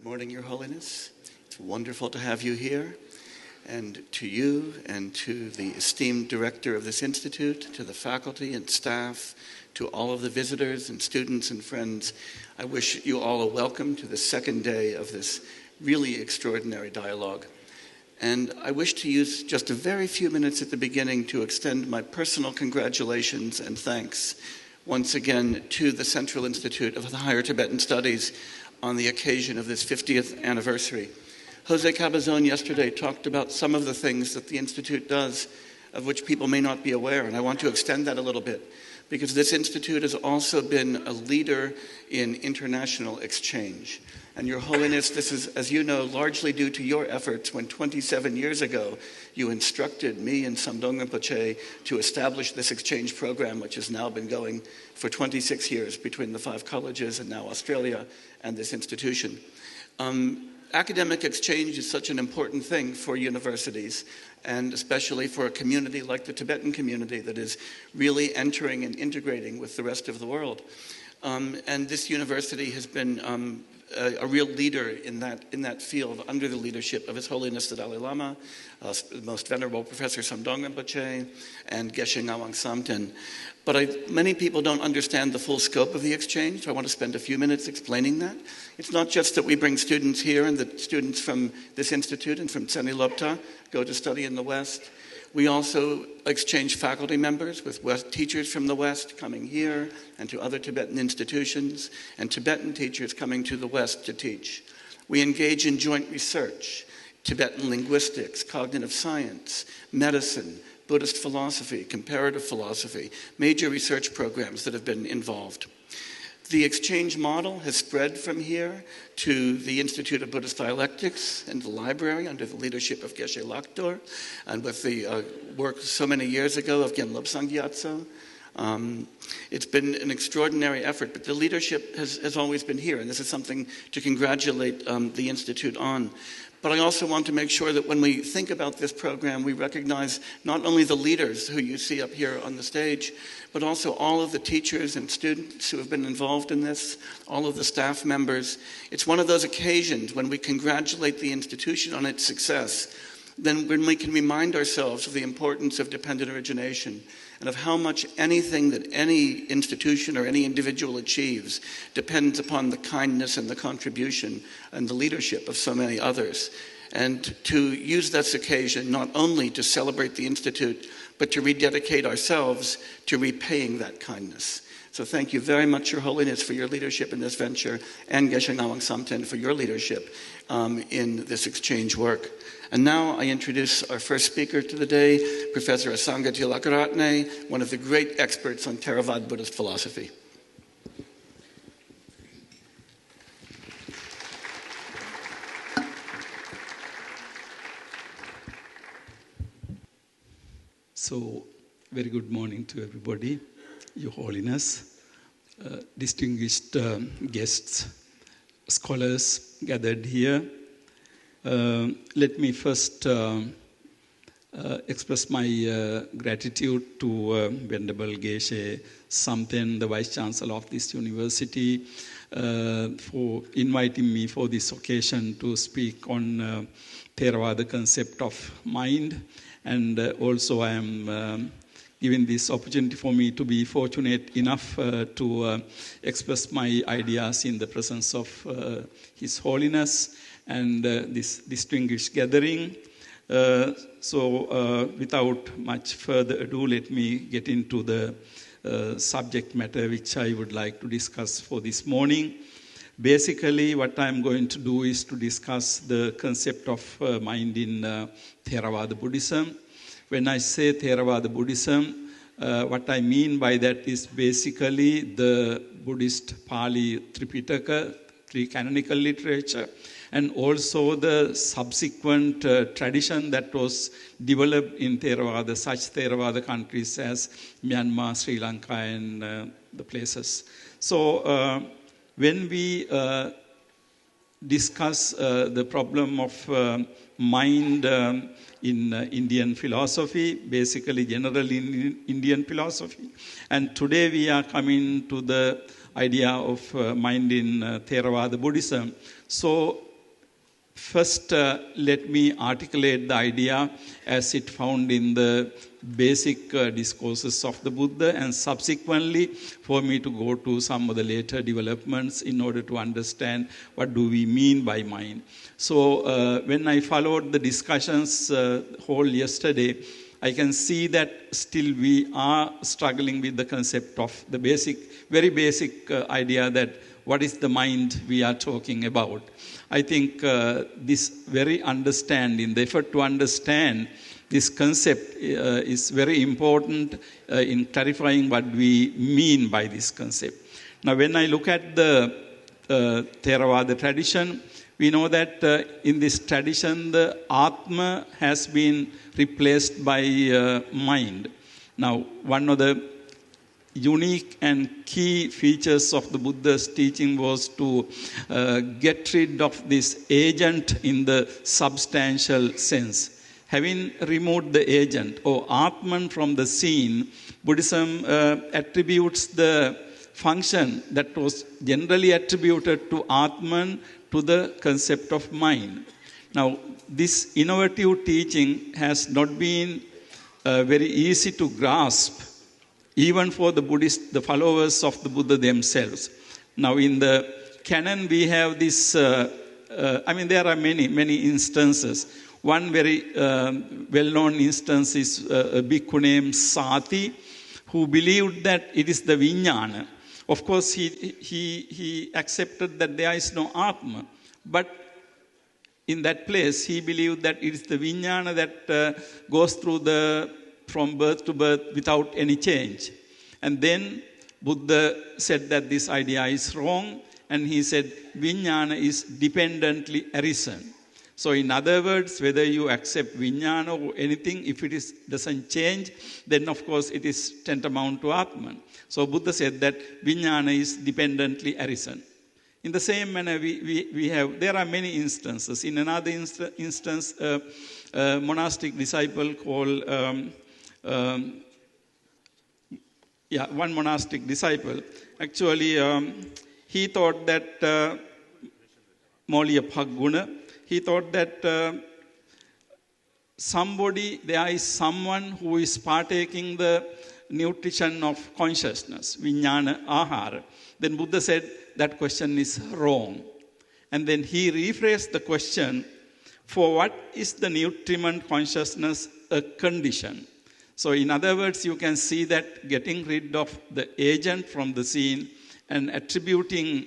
Good morning, Your Holiness. It's wonderful to have you here. And to you and to the esteemed director of this institute, to the faculty and staff, to all of the visitors and students and friends, I wish you all a welcome to the second day of this really extraordinary dialogue. And I wish to use just a very few minutes at the beginning to extend my personal congratulations and thanks once again to the Central Institute of the Higher Tibetan Studies on the occasion of this 50th anniversary. Jose Cabazon yesterday talked about some of the things that the Institute does, of which people may not be aware, and I want to extend that a little bit, because this Institute has also been a leader in international exchange. And Your Holiness, this is, as you know, largely due to your efforts when 27 years ago you instructed me and Samdong Rinpoche to establish this exchange program, which has now been going for 26 years between the 5 colleges and now Australia and this institution. Academic exchange is such an important thing for universities, and especially for a community like the Tibetan community that is really entering and integrating with the rest of the world. And this university has been a real leader in that field under the leadership of His Holiness the Dalai Lama, the Most Venerable Professor Samdong Rinpoche, and Geshe Ngawang Samten. But many people don't understand the full scope of the exchange, so I want to spend a few minutes explaining that. It's not just that we bring students here and that students from this institute and from Tseni Lopta go to study in the West. We also exchange faculty members with teachers from the West coming here and to other Tibetan institutions, and Tibetan teachers coming to the West to teach. We engage in joint research, Tibetan linguistics, cognitive science, medicine, Buddhist philosophy, comparative philosophy, major research programs that have been involved. The exchange model has spread from here to the Institute of Buddhist Dialectics and the library under the leadership of Geshe Lakdor, and with the work so many years ago of Gen Lobsang Gyatso. It's been an extraordinary effort, but the leadership has always been here, and this is something to congratulate the Institute on. But I also want to make sure that when we think about this program, we recognize not only the leaders who you see up here on the stage, but also all of the teachers and students who have been involved in this, all of the staff members. It's one of those occasions when we congratulate the institution on its success, then when we can remind ourselves of the importance of dependent origination and of how much anything that any institution or any individual achieves depends upon the kindness and the contribution and the leadership of so many others. And to use this occasion not only to celebrate the Institute, but to rededicate ourselves to repaying that kindness. So thank you very much, Your Holiness, for your leadership in this venture, and Geshe Ngawang Samten for your leadership in this exchange work. And now I introduce our first speaker to the day, Professor Asanga Tilakaratne, one of the great experts on Theravada Buddhist philosophy. So, very good morning to everybody, Your Holiness, distinguished guests, scholars gathered here. Let me first express my gratitude to Venerable Geshe Samten, the Vice Chancellor of this university, for inviting me for this occasion to speak on Theravada concept of mind. And also I am given this opportunity for me to be fortunate enough to express my ideas in the presence of His Holiness and this distinguished gathering. So without much further ado, let me get into the subject matter which I would like to discuss for this morning. Basically, what I'm going to do is to discuss the concept of mind in Theravada Buddhism. When I say Theravada Buddhism, what I mean by that is basically the Buddhist Pali Tripitaka, three canonical literature, and also the subsequent tradition that was developed in Theravada, such Theravada countries as Myanmar, Sri Lanka, and the places. So when we discuss the problem of mind in Indian philosophy, basically general in Indian philosophy, and today we are coming to the idea of mind in Theravada Buddhism. So First, let me articulate the idea as it found in the basic discourses of the Buddha, and subsequently for me to go to some of the later developments in order to understand what do we mean by mind. So when I followed the discussions whole yesterday, I can see that still we are struggling with the concept of the very basic idea that what is the mind we are talking about. I think this very understanding, the effort to understand this concept is very important in clarifying what we mean by this concept. Now, when I look at the Theravada tradition, we know that in this tradition, the Atma has been replaced by mind. Now, one of the unique and key features of the Buddha's teaching was to get rid of this agent in the substantial sense. Having removed the agent or Atman from the scene, Buddhism attributes the function that was generally attributed to Atman to the concept of mind. Now, this innovative teaching has not been very easy to grasp, even for the Buddhist, the followers of the Buddha themselves. Now, in the canon, we have this, there are many instances. One very well-known instance is a bhikkhu named Sati, who believed that it is the Vijnana. Of course, he accepted that there is no Atma, but in that place, he believed that it is the Vijnana that goes through from birth to birth without any change. And then Buddha said that this idea is wrong, and he said Vijnana is dependently arisen. So in other words, whether you accept Vijnana or anything, if it doesn't change, then of course it is tantamount to Atman. So Buddha said that Vijnana is dependently arisen. In the same manner, there are many instances. In another instance, a monastic disciple called, one monastic disciple, actually he thought that, Moliya Phaguna, he thought that there is someone who is partaking the nutrition of consciousness, Vijnana Ahara. Then Buddha said that question is wrong. And then he rephrased the question, for what is the nutriment consciousness a condition? So in other words, you can see that getting rid of the agent from the scene and attributing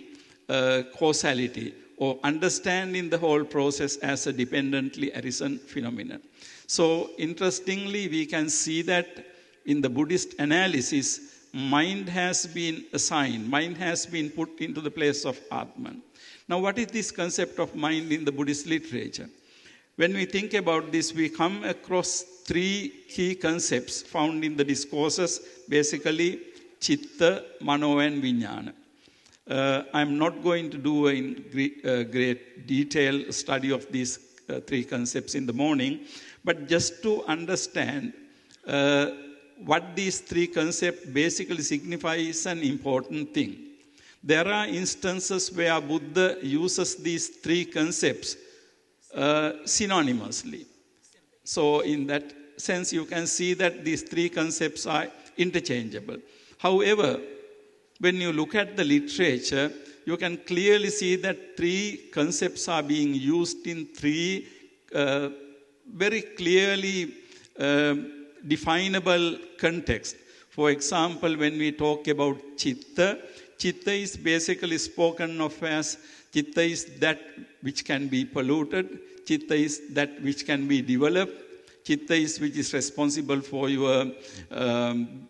causality or understanding the whole process as a dependently arisen phenomenon. So interestingly, we can see that in the Buddhist analysis, mind has been assigned, mind has been put into the place of Atman. Now, what is this concept of mind in the Buddhist literature? When we think about this, we come across three key concepts found in the discourses, basically Chitta, Mano, and Vijnana. I'm not going to do in great detail study of these three concepts in the morning, but just to understand what these three concepts basically signify is an important thing. There are instances where Buddha uses these three concepts synonymously. So in that sense, you can see that these three concepts are interchangeable. However, when you look at the literature, you can clearly see that three concepts are being used in three very clearly definable contexts. For example, when we talk about Chitta, Chitta is basically spoken of as Chitta is that which can be polluted, Chitta is that which can be developed, Chitta is which is responsible for your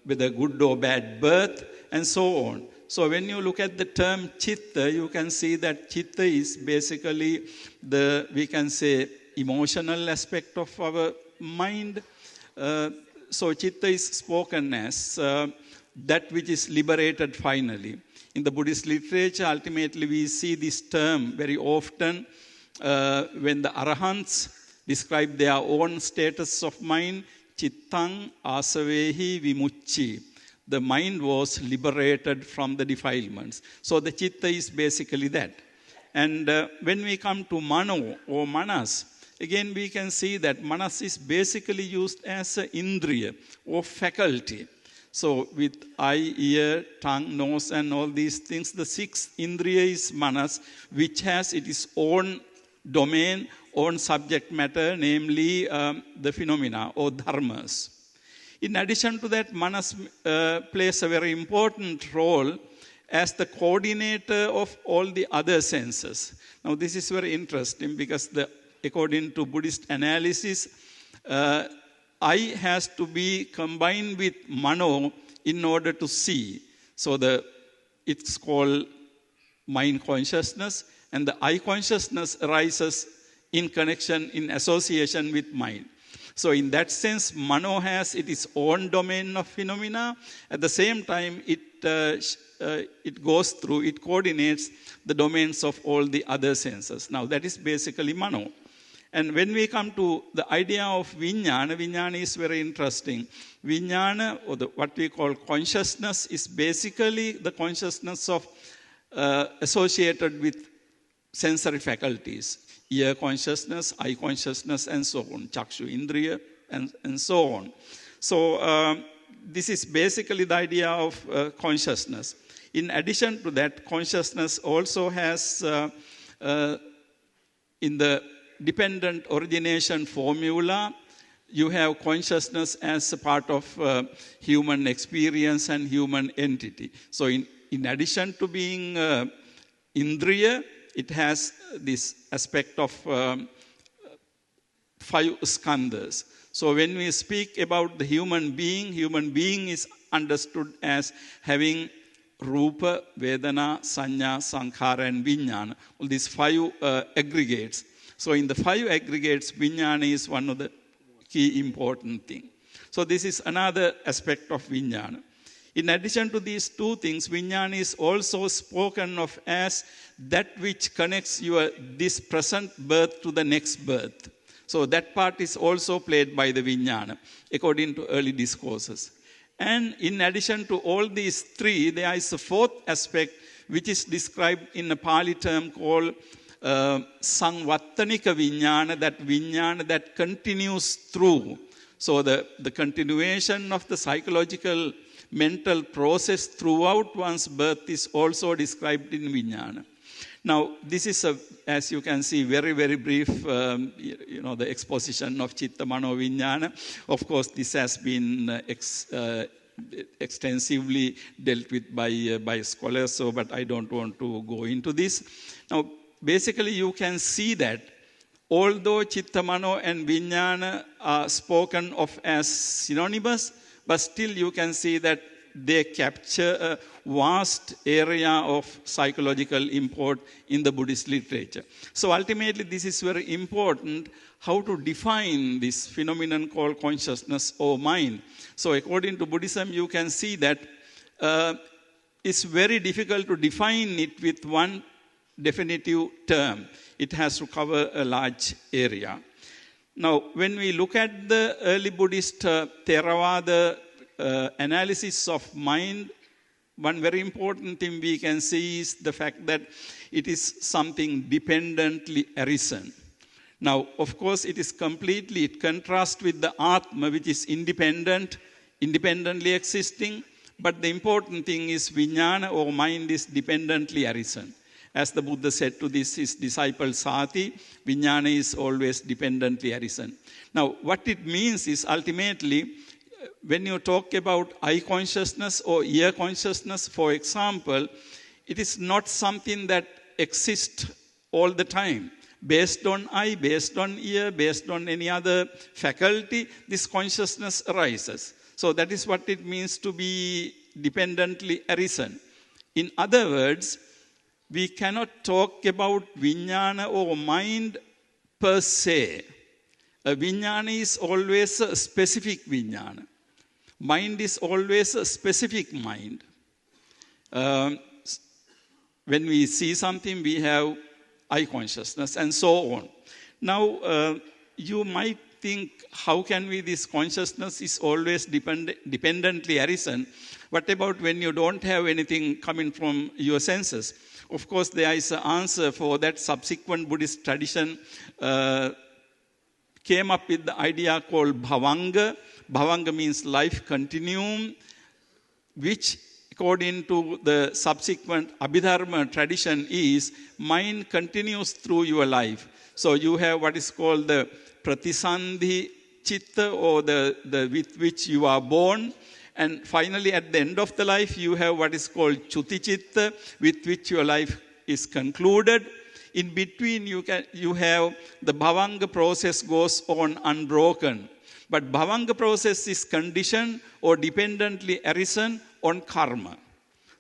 whether good or bad birth, and so on. So when you look at the term Chitta, you can see that Chitta is basically the, we can say, emotional aspect of our mind. So Chitta is spoken as that which is liberated finally. In the Buddhist literature, ultimately we see this term very often when the Arahants describe their own status of mind, Chittang asavehi vimucci. The mind was liberated from the defilements. So the Chitta is basically that. And when we come to mano or manas, again we can see that manas is basically used as an indriya or faculty. So with eye, ear, tongue, nose and all these things, the sixth indriya is manas, which has its own domain, own subject matter, namely the phenomena or dharmas. In addition to that, manas plays a very important role as the coordinator of all the other senses. Now this is very interesting because according to Buddhist analysis, eye has to be combined with mano in order to see. So it's called mind consciousness, and the eye consciousness arises in connection, in association with mind. So in that sense, mano has its own domain of phenomena. At the same time, it goes through, it coordinates the domains of all the other senses. Now that is basically mano. And when we come to the idea of vijnana, vijnana is very interesting. Vijnana, or what we call consciousness, is basically the consciousness of associated with sensory faculties. Ear consciousness, eye consciousness, and so on. Chakshu indriya, and so on. So this is basically the idea of consciousness. In addition to that, consciousness also has, in the dependent origination formula, you have consciousness as a part of human experience and human entity. So in addition to being indriya, it has this aspect of 5 skandhas. So when we speak about the human being is understood as having rupa, vedana, sanya, sankhara, and vijnana. All these 5 aggregates. So in the 5 aggregates, vijnana is one of the key important things. So this is another aspect of vijnana. In addition to these 2 things, vijnana is also spoken of as that which connects this present birth to the next birth. So that part is also played by the vijnana, according to early discourses. And in addition to all these 3, there is a 4th aspect, which is described in a Pali term called Sangvattanika vijnana that continues through. So the continuation of the psychological mental process throughout one's birth is also described in vijnana. Now, this is, as you can see, very, very brief, the exposition of Chitta Mano Vijnana. Of course, this has been extensively dealt with by scholars, but I don't want to go into this. Now, basically, you can see that although Chitta Mano and Vijnana are spoken of as synonymous, but still you can see that they capture a vast area of psychological import in the Buddhist literature. So ultimately, this is very important, how to define this phenomenon called consciousness or mind. So according to Buddhism, you can see that it's very difficult to define it with one definitive term. It has to cover a large area. Now, when we look at the early Buddhist Theravada analysis of mind, one very important thing we can see is the fact that it is something dependently arisen. Now, of course, it contrasts with the Atma, which is independently existing, but the important thing is vijnana or mind is dependently arisen. As the Buddha said to his disciple Sati, vijnana is always dependently arisen. Now, what it means is ultimately, when you talk about eye consciousness or ear consciousness, for example, it is not something that exists all the time. Based on eye, based on ear, based on any other faculty, this consciousness arises. So that is what it means to be dependently arisen. In other words, we cannot talk about vijnana or mind per se. A vijnana is always a specific vijnana. Mind is always a specific mind. When we see something, we have eye consciousness and so on. Now, you might think, how can we, this consciousness is always dependently arisen. What about when you don't have anything coming from your senses? Of course, there is an answer for that. Subsequent Buddhist tradition came up with the idea called bhavanga. Bhavanga means life continuum, which according to the subsequent Abhidharma tradition is mind continues through your life. So you have what is called the pratisandhi chitta, or the with which you are born. And finally, at the end of the life, you have what is called chuti chitta, with which your life is concluded. In between, you have the bhavanga process goes on unbroken. But bhavanga process is conditioned or dependently arisen on karma.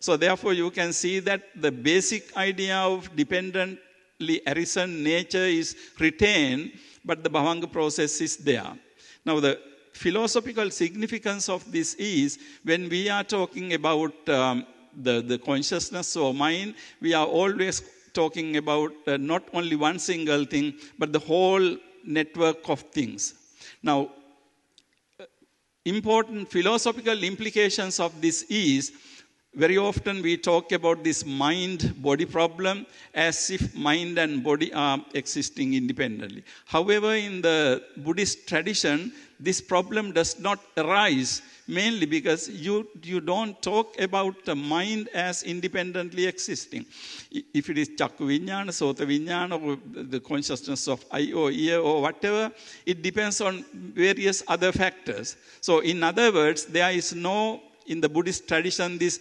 So therefore, you can see that the basic idea of dependently arisen nature is retained, but the bhavanga process is there. Now, the philosophical significance of this is, when we are talking about the consciousness or mind, we are always talking about not only one single thing, but the whole network of things. Now, important philosophical implications of this is, very often we talk about this mind-body problem as if mind and body are existing independently. However, in the Buddhist tradition, this problem does not arise, mainly because you don't talk about the mind as independently existing. If it is Chakku Vijnana, Sota Vijnana, or the consciousness of eye or ear or whatever, it depends on various other factors. So in other words, there is no, in the Buddhist tradition, this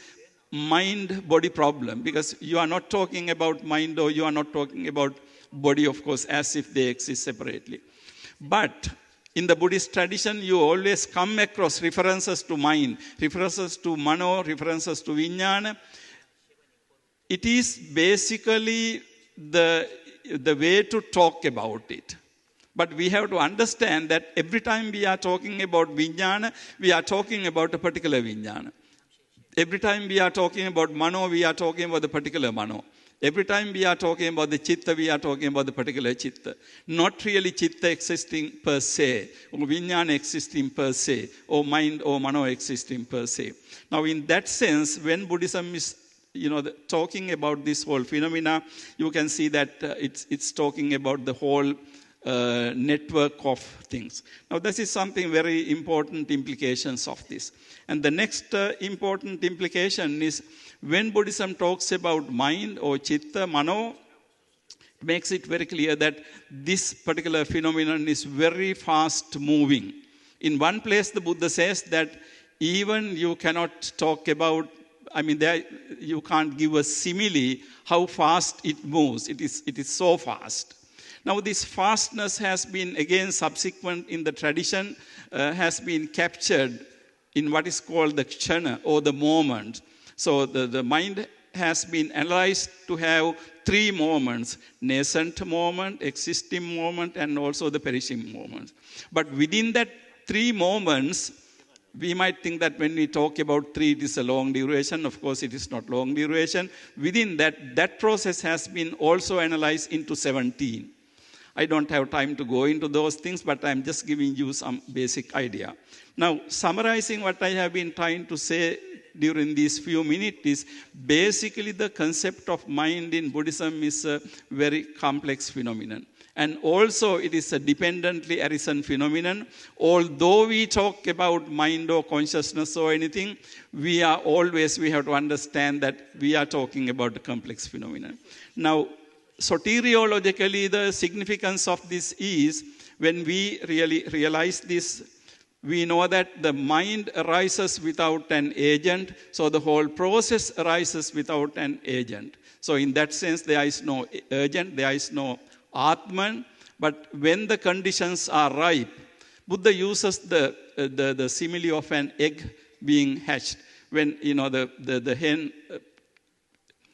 mind-body problem, because you are not talking about mind or you are not talking about body, of course, as if they exist separately. But in the Buddhist tradition, you always come across references to mind, references to mano, references to vijnana. It is basically the way to talk about it. But we have to understand that every time we are talking about vijnana, we are talking about a particular vijnana. Every time we are talking about mano, we are talking about the particular mano. Every time we are talking about the chitta, we are talking about the particular chitta. Not really chitta existing per se, or vijnana existing per se, or mind or mano existing per se. Now, in that sense, when Buddhism is talking about this whole phenomena, you can see that it's talking about the whole network of things. Now, this is something very important implications of this. And the next important implication is, when Buddhism talks about mind or chitta, mano, it makes it very clear that this particular phenomenon is very fast moving. In one place, the Buddha says that even you cannot talk about, you can't give a simile how fast it moves. It is so fast. Now, this fastness has been, again, subsequent in the tradition, has been captured in what is called the kshana, or the moment. So the mind has been analyzed to have three moments: nascent moment, existing moment, and also the perishing moment. But within that three moments, we might think that when we talk about three, it is a long duration. Of course, it is not long duration. Within that process has been also analyzed into 17. I don't have time to go into those things, but I'm just giving you some basic idea. Now, summarizing what I have been trying to say during these few minutes is, basically the concept of mind in Buddhism is a very complex phenomenon. And also it is a dependently arisen phenomenon. Although we talk about mind or consciousness or anything, we have to understand that we are talking about a complex phenomenon. Now, soteriologically, the significance of this is, when we really realize this, we know that the mind arises without an agent, so the whole process arises without an agent. So in that sense, there is no agent, there is no Atman, but when the conditions are ripe, Buddha uses the simile of an egg being hatched. When the hen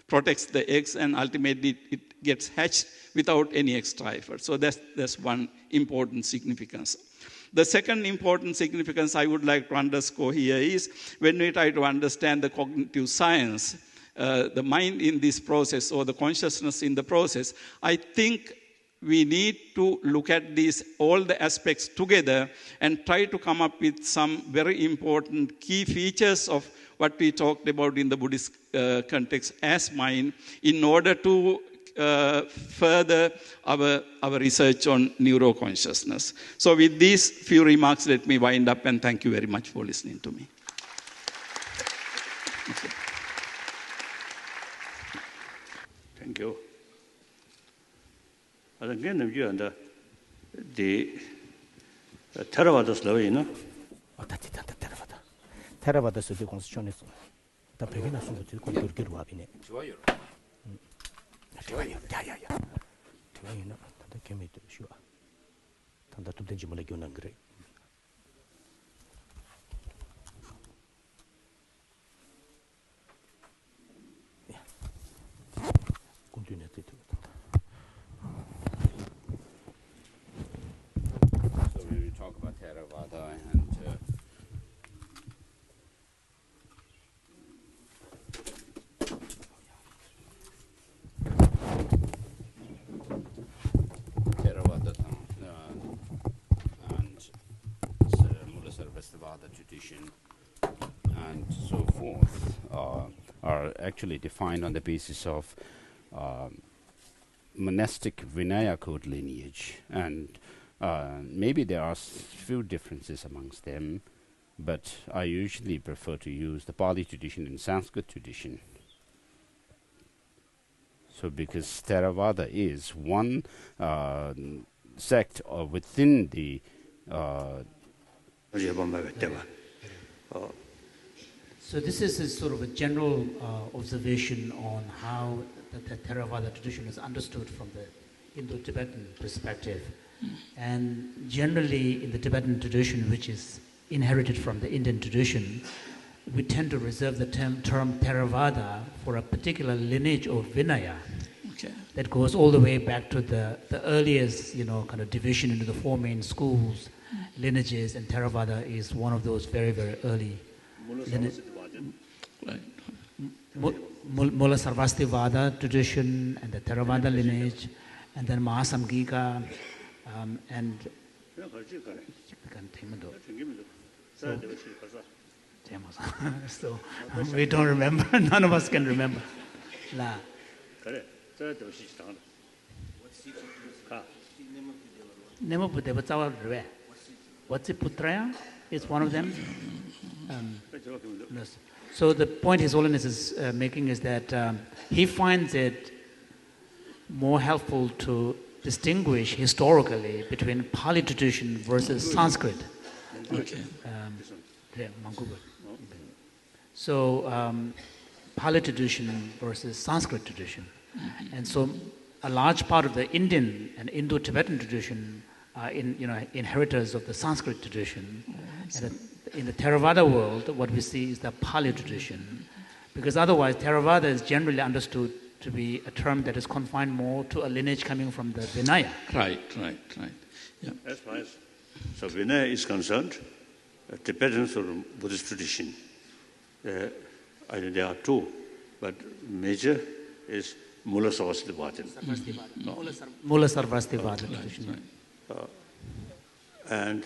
protects the eggs, and ultimately it gets hatched without any extra effort. So that's one important significance. The second important significance I would like to underscore here is, when we try to understand the cognitive science, the mind in this process, or the consciousness in the process, I think we need to look at all the aspects together and try to come up with some very important key features of what we talked about in the Buddhist context as mind in order to further our research on neuroconsciousness. So with these few remarks, let me wind up and thank you very much for listening to me. Thank you. Again, the Theravada's law, you know. Theravada is the constitution. The beginning of the Kurgir Wabine. Yeah. The came to Shua. Tanda to the Jimalagun and Grey. So when we talk about Theravada and Theravada and Mula Sarvastivada tradition and so forth are actually defined on the basis of monastic Vinaya code lineage, and maybe there are few differences amongst them, but I usually prefer to use the Pali tradition and Sanskrit tradition. So because Theravada is one sect within the So this is a sort of a general observation on how the Theravada tradition is understood from the Indo-Tibetan perspective. And generally in the Tibetan tradition, which is inherited from the Indian tradition, we tend to reserve the term Theravada for a particular lineage of Vinaya. Okay. That goes all the way back to the earliest, kind of division into the four main schools, lineages, and Theravada is one of those very, very early lineages. Right. Mula Sarvastivada tradition and the Theravada lineage, and then Mahasamgika, and so we don't remember, none of us can remember. What's it, Putraya? Is one of them. So the point His Holiness is making is that he finds it more helpful to distinguish historically between Pali tradition versus Sanskrit. Okay. So Pali tradition versus Sanskrit tradition. And so a large part of the Indian and Indo-Tibetan tradition are inheritors of the Sanskrit tradition. And in the Theravada world, what we see is the Pali tradition, because otherwise Theravada is generally understood to be a term that is confined more to a lineage coming from the Vinaya. Right. Yeah. As far as Vinaya is concerned, Tibetan sort of Buddhist tradition, there are two, but major is Mula Sarvastivada. Mula Sarvastivada tradition. And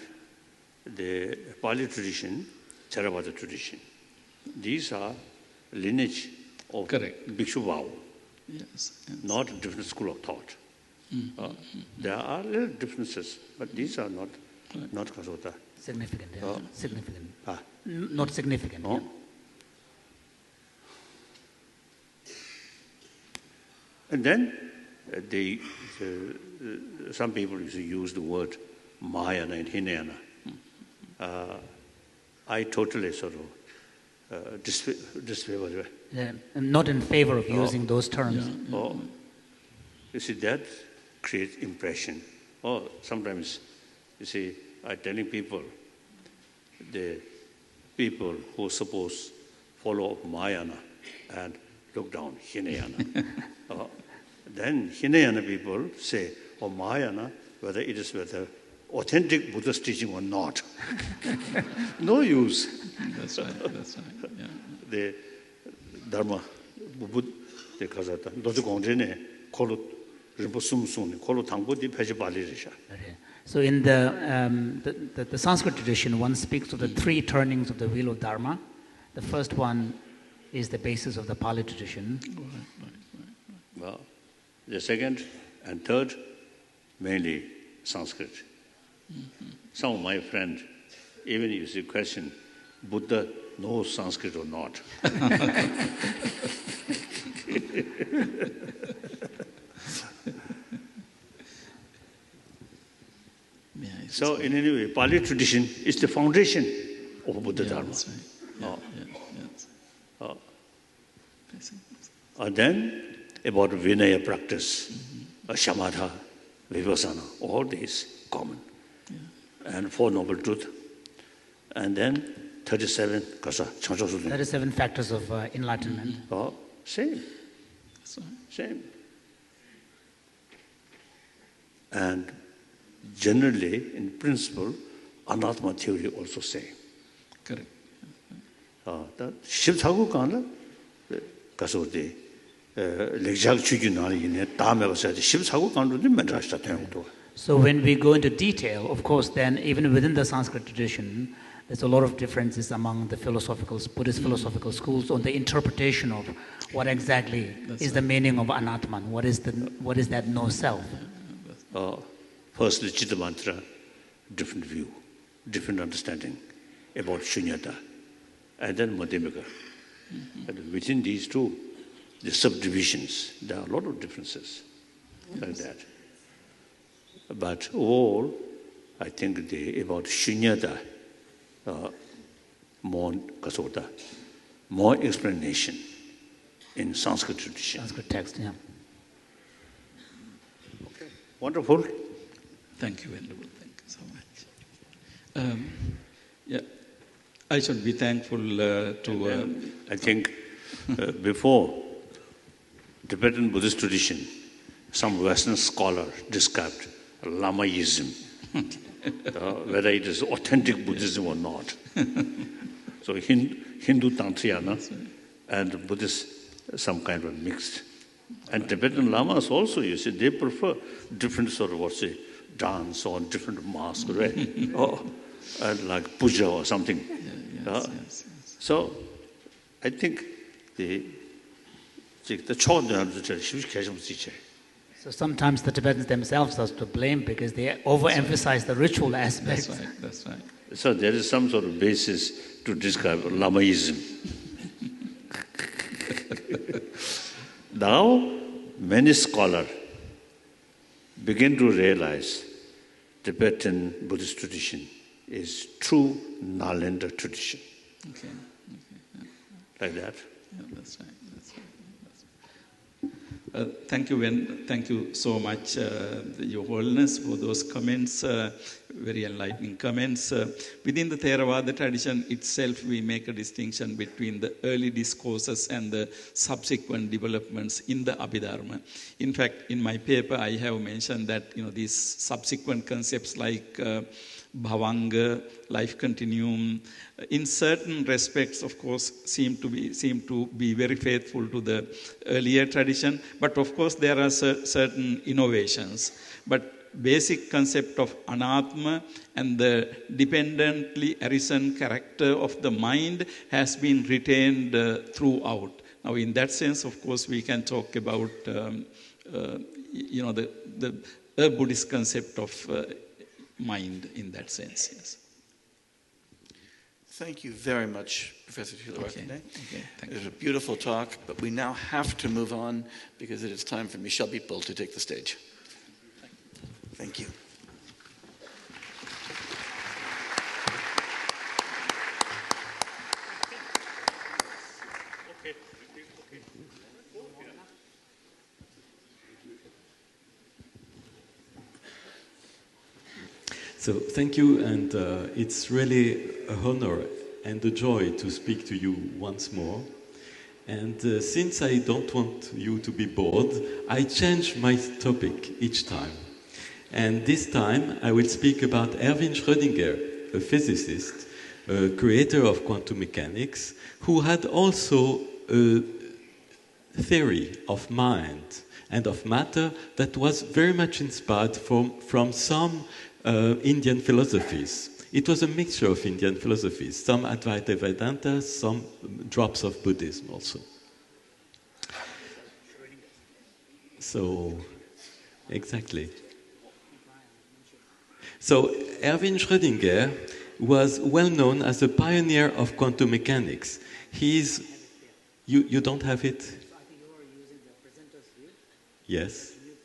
the Pali tradition, Theravada tradition. These are lineage of Bhikshu Bhava, Yes. not a different school of thought. There are little differences, but these are not Kasota. Significant, yeah. Significant. Not significant. No. Yeah. And then some people used to use the word Mahayana and Hinayana. I totally sort of disfavor. I'm not in favor of using those terms. Yeah. You see, that creates impression. Sometimes, you see, I'm telling people, the people who suppose follow Mahayana and look down Hinayana. Then Hinayana people say, Mahayana, whether it is authentic Buddhist teaching or not. No use. That's right. Yeah. The Dharma, the Kazata, those Gondrene, Kolu, rinpo sum sum kolo tangpo di peche bali risha. Okay. So in the Sanskrit tradition, one speaks of the three turnings of the wheel of Dharma. The first one is the basis of the Pali tradition. Well, the second and third, mainly Sanskrit. Some of my friends, even if you question, Buddha knows Sanskrit or not. So in any way, Pali tradition is the foundation of Buddha Dharma. That's right. And then about Vinaya practice, Shamatha, Vipassana, all these common. And Four Noble Truth. And then 37 kasa, 37 factors of enlightenment. Oh, same. That's right. Same. And generally, in principle, Anatma theory also same. Correct. The Shiv Thakur Kana, Kasodi, Lekjak Chuginari, Tame said, Shiv Thakur Kana, Madrasa Temple. So when we go into detail, of course, then even within the Sanskrit tradition, there's a lot of differences among the Buddhist philosophical schools on the interpretation of what exactly is the meaning of Anatman. What is that no self? First, the Chitta Mantra, different view, different understanding about Shunyata, and then Madhyamaka. And within these two, the subdivisions, there are a lot of differences like that. But all, I think about Shunyata, more explanation in Sanskrit tradition. Sanskrit text, yeah. Okay, wonderful. Thank you, Venerable. Thank you so much. I should be thankful to... I think before Tibetan Buddhist tradition, some Western scholar described Lamaism, whether it is authentic Buddhism or not. So Hindu Tantriyana and Buddhist, some kind of mixed. And Tibetan Lamas also, you see, they prefer different sort of, dance or different masks, right? Like puja or something. Yes. So I think the So sometimes the Tibetans themselves are to blame because they overemphasize the ritual aspects. That's right. So there is some sort of basis to describe Lamaism. Now, many scholars begin to realize Tibetan Buddhist tradition is true Nalanda tradition. Okay. Like that. Yeah, that's right. Thank you so much, Your Holiness, for those comments, very enlightening comments. Within the Theravada tradition itself, we make a distinction between the early discourses and the subsequent developments in the Abhidharma. In fact, in my paper, I have mentioned that these subsequent concepts like Bhavanga, life continuum, in certain respects, of course, seem to be very faithful to the earlier tradition. But of course, there are certain innovations. But basic concept of anatma and the dependently arisen character of the mind has been retained throughout. Now, in that sense, of course, we can talk about the Buddhist concept of mind in that sense. Yes. Thank you very much, Professor Thilawarkane. Okay, thank It was you. a beautiful talk, but we now have to move on because it is time for Michel Bipol to take the stage. Thank you. So thank you, and it's really a honor and a joy to speak to you once more. And since I don't want you to be bored, I change my topic each time. And this time I will speak about Erwin Schrödinger, a physicist, a creator of quantum mechanics, who had also a theory of mind and of matter that was very much inspired from some Indian philosophies. It was a mixture of Indian philosophies, some Advaita Vedanta, some drops of Buddhism also. So, exactly. So, Erwin Schrödinger was well known as a pioneer of quantum mechanics. You don't have it? So I think you are using the presenter's view. Yes. Can you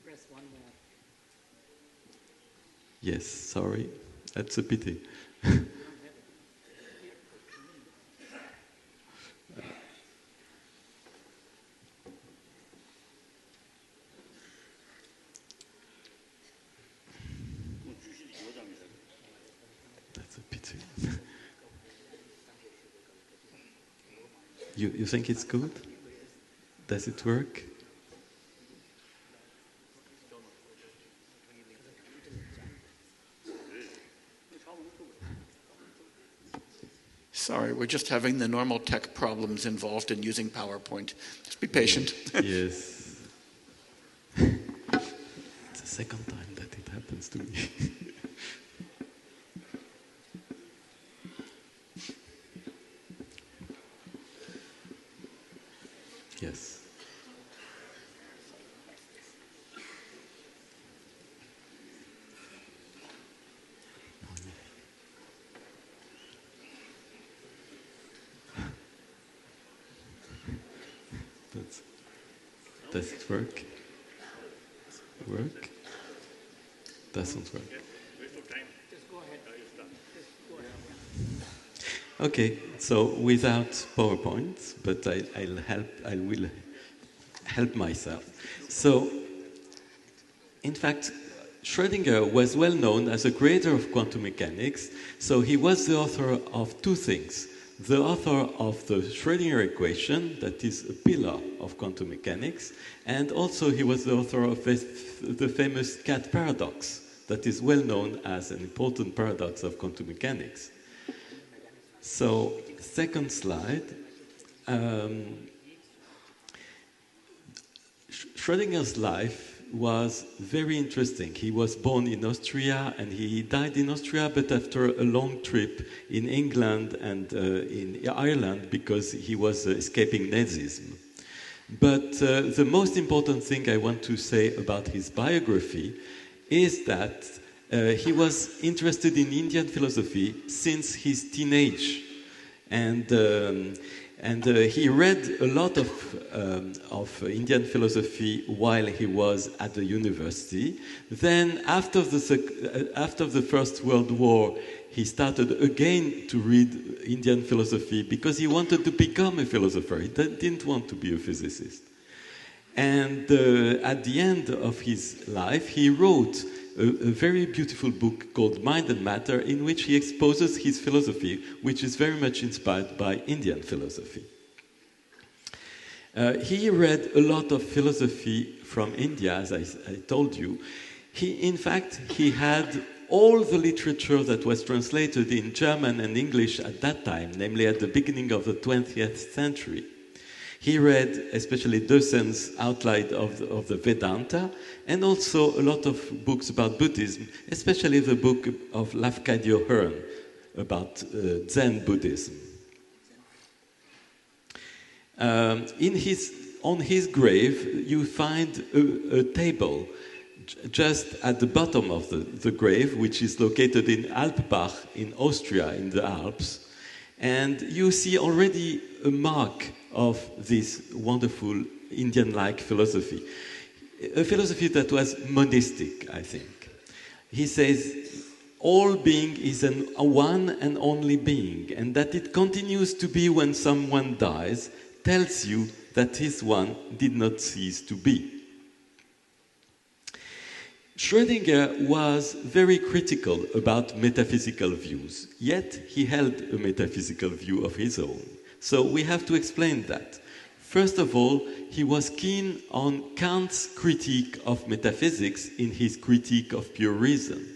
press one more? Yes, sorry. That's a pity. That's a pity. You think it's good? Does it work? Sorry, we're just having the normal tech problems involved in using PowerPoint. Just be patient. Yes. It's the second time that it happens to me. Yes. Does it work? Work? Doesn't work. Okay, so without PowerPoint, but I will help myself. So, in fact, Schrödinger was well known as a creator of quantum mechanics, so he was the author of two things. The author of the Schrödinger equation, that is a pillar of quantum mechanics, and also he was the author of the famous cat paradox, that is well known as an important paradox of quantum mechanics. So, second slide. Schrödinger's life was very interesting. He was born in Austria and he died in Austria, but after a long trip in England and in Ireland because he was escaping Nazism. But the most important thing I want to say about his biography is that he was interested in Indian philosophy since his teenage, and he read a lot of Indian philosophy while he was at the university. Then, after the First World War, he started again to read Indian philosophy because he wanted to become a philosopher. He didn't want to be a physicist. And at the end of his life, he wrote a very beautiful book called Mind and Matter, in which he exposes his philosophy, which is very much inspired by Indian philosophy. He read a lot of philosophy from India, as I told you. In fact, he had all the literature that was translated in German and English at that time, namely at the beginning of the 20th century. He read especially Deusen's outline of the Vedanta, and also a lot of books about Buddhism, especially the book of Lafcadio Hearn about Zen Buddhism. On his grave, you find a table just at the bottom of the grave, which is located in Alpbach in Austria, in the Alps. And you see already a mark of this wonderful Indian-like philosophy. A philosophy that was monistic, I think. He says, all being is a one and only being, and that it continues to be when someone dies tells you that his one did not cease to be. Schrödinger was very critical about metaphysical views, yet he held a metaphysical view of his own. So we have to explain that. First of all, he was keen on Kant's critique of metaphysics in his critique of pure reason.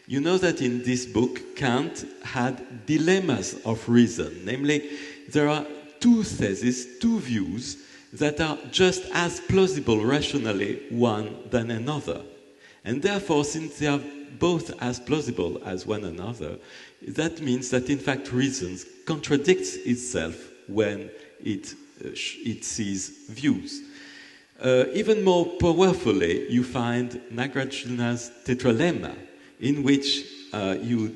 You know that in this book, Kant had dilemmas of reason. Namely, there are two theses, two views that are just as plausible rationally one than another. And therefore, since they are both as plausible as one another, that means that in fact reason contradicts itself when it sees views. Even more powerfully, you find Nagarjuna's tetralemma, in which you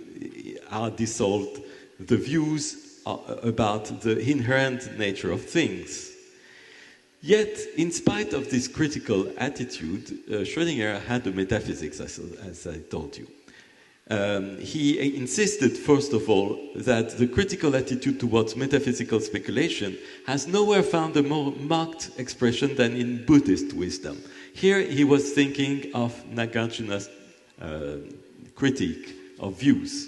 are dissolved the views about the inherent nature of things. Yet, in spite of this critical attitude, Schrödinger had a metaphysics, as I told you. He insisted, first of all, that the critical attitude towards metaphysical speculation has nowhere found a more marked expression than in Buddhist wisdom. Here he was thinking of Nagarjuna's critique of views.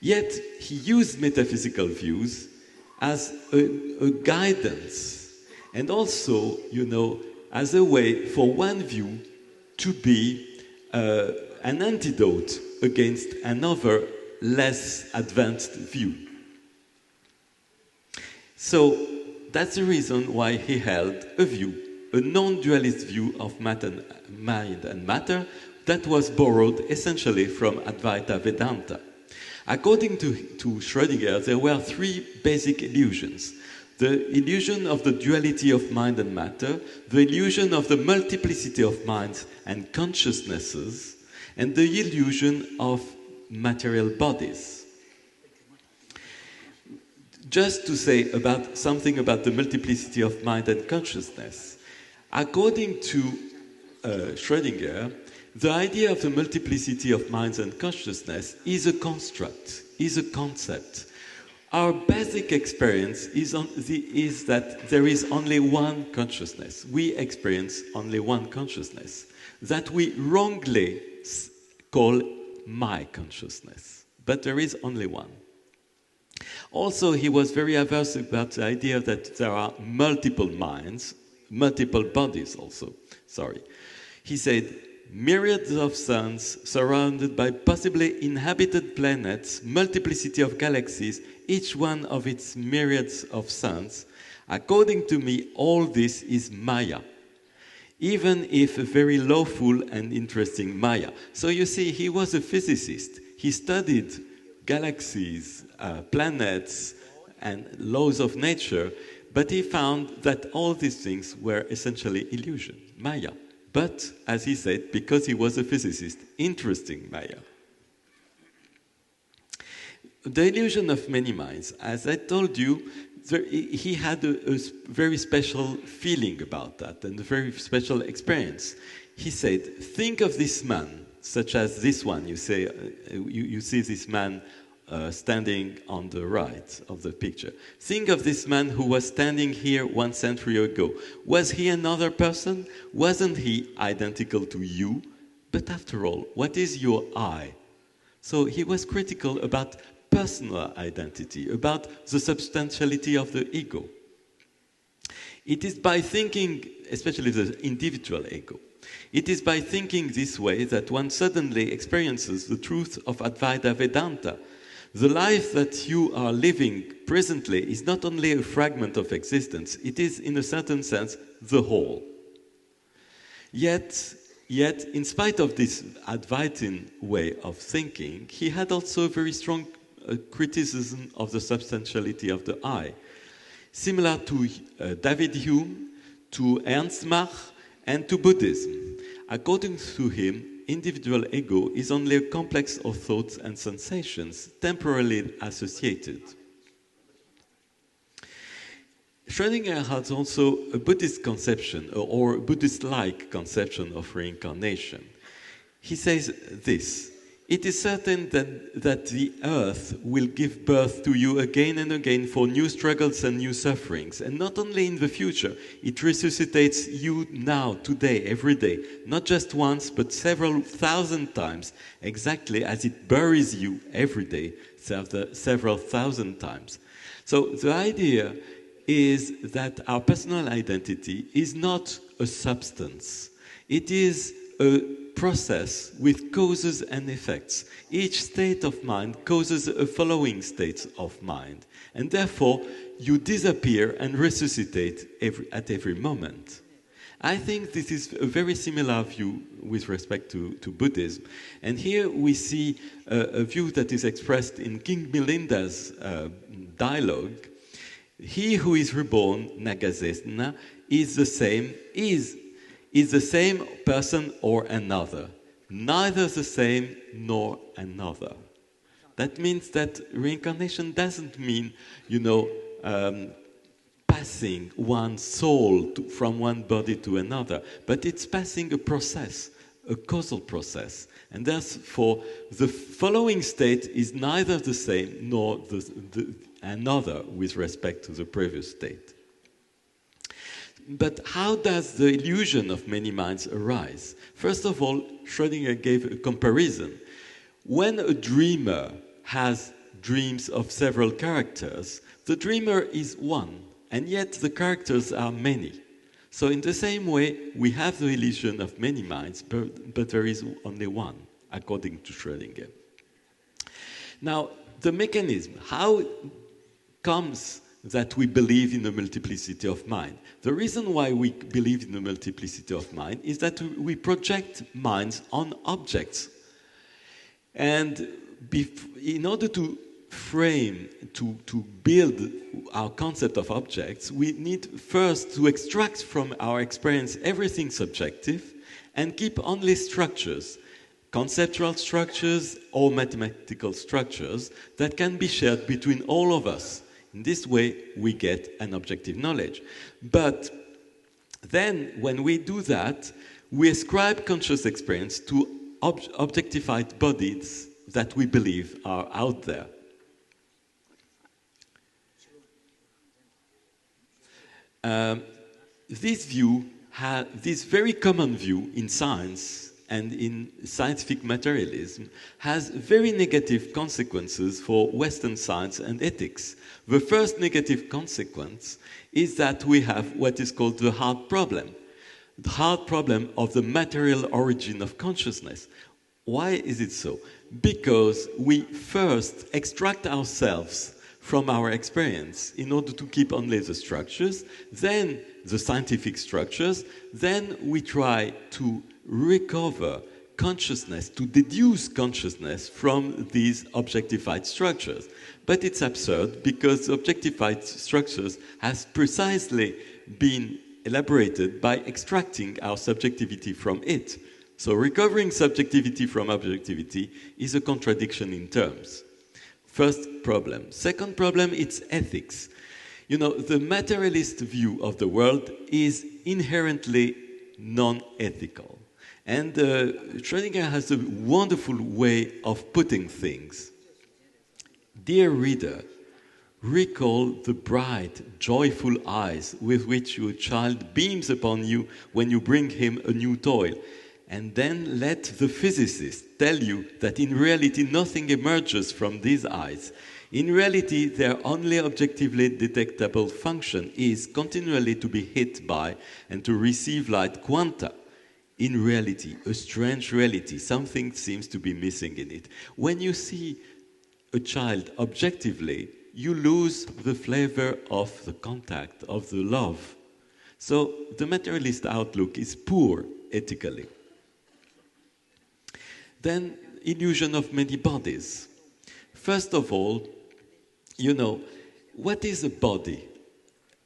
Yet he used metaphysical views as a guidance, and also, as a way for one view to be an antidote against another less advanced view. So that's the reason why he held a view, a non-dualist view of mind and matter that was borrowed essentially from Advaita Vedanta. According to Schrödinger, there were three basic illusions. The illusion of the duality of mind and matter, the illusion of the multiplicity of minds and consciousnesses, and the illusion of material bodies. Just to say something about the multiplicity of mind and consciousness, according to Schrödinger, the idea of the multiplicity of minds and consciousness is a construct, is a concept. Our basic experience is that there is only one consciousness. We experience only one consciousness that we wrongly call my consciousness. But there is only one. Also, he was very averse about the idea that there are multiple minds, multiple bodies also. He said, myriads of suns surrounded by possibly inhabited planets, multiplicity of galaxies, each one of its myriads of suns. According to me, all this is Maya, even if a very lawful and interesting Maya. So you see, he was a physicist. He studied galaxies, planets, and laws of nature, but he found that all these things were essentially illusion, Maya. But, as he said, because he was a physicist, interesting Maya. The illusion of many minds. As I told you, he had a very special feeling about that and a very special experience. He said, think of this man, such as this one. You see this man standing on the right of the picture. Think of this man who was standing here 1 century ago. Was he another person? Wasn't he identical to you? But after all, what is your I? So he was critical about personal identity, about the substantiality of the ego. It is by thinking, especially the individual ego, it is by thinking this way that one suddenly experiences the truth of Advaita Vedanta. The life that you are living presently is not only a fragment of existence, it is, in a certain sense, the whole. Yet, in spite of this Advaitin way of thinking, he had also a very strong criticism of the substantiality of the I, similar to David Hume, to Ernst Mach, and to Buddhism. According to him, individual ego is only a complex of thoughts and sensations temporarily associated. Schrödinger has also a Buddhist conception, or Buddhist-like conception of reincarnation. He says this: it is certain that the earth will give birth to you again and again for new struggles and new sufferings. And not only in the future, it resuscitates you now, today, every day. Not just once, but several thousand times, exactly as it buries you every day, several thousand times. So the idea is that our personal identity is not a substance. It is a process with causes and effects. Each state of mind causes a following state of mind. And therefore, you disappear and resuscitate at every moment. I think this is a very similar view with respect to Buddhism. And here we see a view that is expressed in King Milinda's Dialog. He who is reborn, Nagasena, is the same person or another. Neither the same nor another. That means that reincarnation doesn't mean, passing one soul from one body to another, but it's passing a process, a causal process. And therefore, the following state is neither the same nor another with respect to the previous state. But how does the illusion of many minds arise? First of all, Schrödinger gave a comparison. When a dreamer has dreams of several characters, the dreamer is one, and yet the characters are many. So in the same way, we have the illusion of many minds, but there is only one, according to Schrödinger. Now, the mechanism, how comes that we believe in the multiplicity of mind? The reason why we believe in the multiplicity of mind is that we project minds on objects. And in order to frame, to build our concept of objects, we need first to extract from our experience everything subjective and keep only structures, conceptual structures or mathematical structures that can be shared between all of us. In this way, we get an objective knowledge. But then, when we do that, we ascribe conscious experience to objectified bodies that we believe are out there. This very common view in science and in scientific materialism has very negative consequences for Western science and ethics. The first negative consequence is that we have what is called the hard problem. The hard problem of the material origin of consciousness. Why is it so? Because we first extract ourselves from our experience in order to keep only the structures, then the scientific structures, then we try to recover consciousness, to deduce consciousness from these objectified structures. But it's absurd because objectified structures has precisely been elaborated by extracting our subjectivity from it. So recovering subjectivity from objectivity is a contradiction in terms. First problem. Second problem, it's ethics. The materialist view of the world is inherently non-ethical. And Schrödinger has a wonderful way of putting things. Dear reader, recall the bright, joyful eyes with which your child beams upon you when you bring him a new toy. And then let the physicist tell you that in reality nothing emerges from these eyes. In reality, their only objectively detectable function is continually to be hit by and to receive light quanta. In reality, a strange reality, something seems to be missing in it. When you see a child objectively, you lose the flavor of the contact, of the love. So the materialist outlook is poor ethically. Then, illusion of many bodies. First of all, what is a body?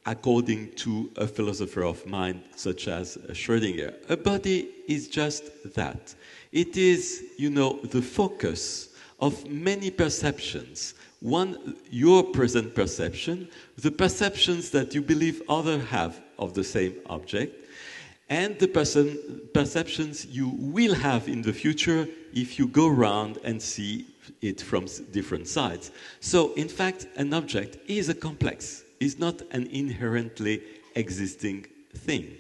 According to a philosopher of mind such as Schrödinger, a body is just that. It is, the focus of many perceptions. One, your present perception, the perceptions that you believe others have of the same object, and the perceptions you will have in the future if you go around and see it from different sides. So, in fact, an object is a complex. It's not an inherently existing thing.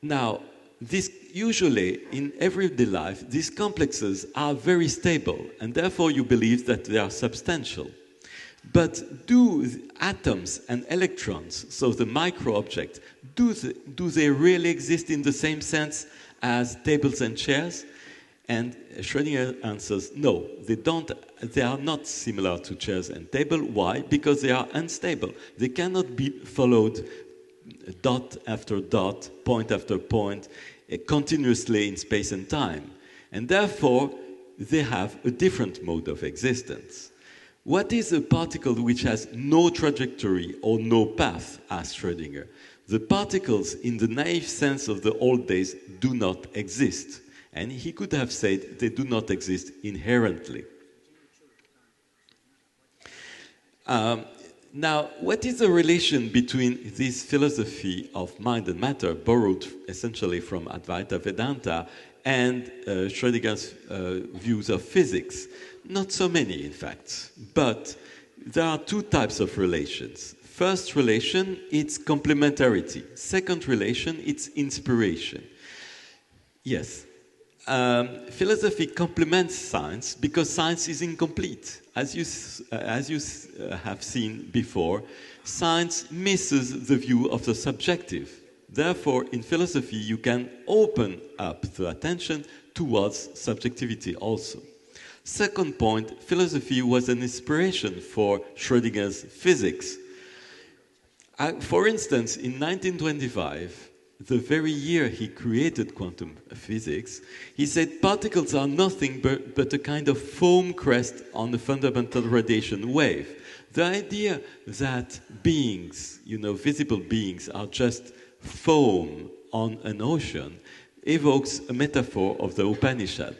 Now, this usually, in everyday life, these complexes are very stable, and therefore you believe that they are substantial. But do atoms and electrons, so the micro-object, do they really exist in the same sense as tables and chairs? And Schrödinger answers, no, they are not similar to chairs and table. Why? Because they are unstable. They cannot be followed dot after dot, point after point, continuously in space and time. And therefore, they have a different mode of existence. What is a particle which has no trajectory or no path, asked Schrödinger. The particles, in the naive sense of the old days, do not exist. And he could have said they do not exist inherently. Now, what is the relation between this philosophy of mind and matter, borrowed essentially from Advaita Vedanta, and Schrödinger's views of physics? Not so many, in fact, but there are two types of relations. First relation, it's complementarity. Second relation, it's inspiration. Yes, philosophy complements science because science is incomplete. As you have seen before, science misses the view of the subjective. Therefore, in philosophy, you can open up the attention towards subjectivity also. Second point, philosophy was an inspiration for Schrödinger's physics. For instance, in 1925, the very year he created quantum physics, he said particles are nothing but a kind of foam crest on a fundamental radiation wave. The idea that beings, visible beings, are just foam on an ocean evokes a metaphor of the Upanishad.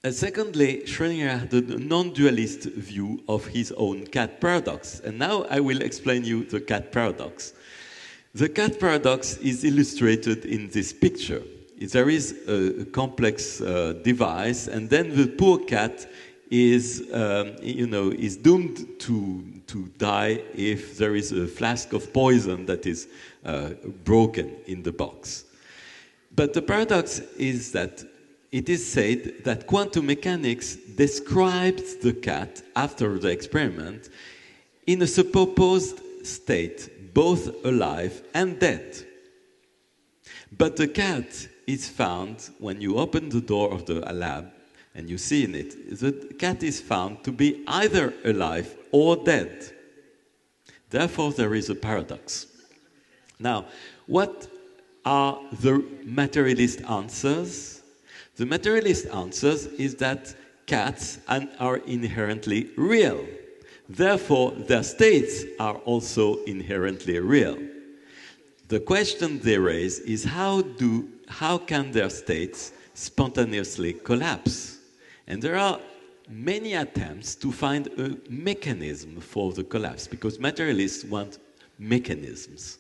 Secondly, Schrödinger had a non-dualist view of his own cat paradox. And now I will explain you the cat paradox. The cat paradox is illustrated in this picture. There is a complex device, and then the poor cat is doomed to die if there is a flask of poison that is broken in the box. But the paradox is that it is said that quantum mechanics describes the cat after the experiment in a supposed state, both alive and dead. But the cat is found when you open the door of the lab and you see in it, the cat is found to be either alive or dead. Therefore, there is a paradox. Now, what are the materialist answers? The materialist answers is that cats are inherently real. Therefore, their states are also inherently real. The question they raise is how can their states spontaneously collapse? And there are many attempts to find a mechanism for the collapse, because materialists want mechanisms.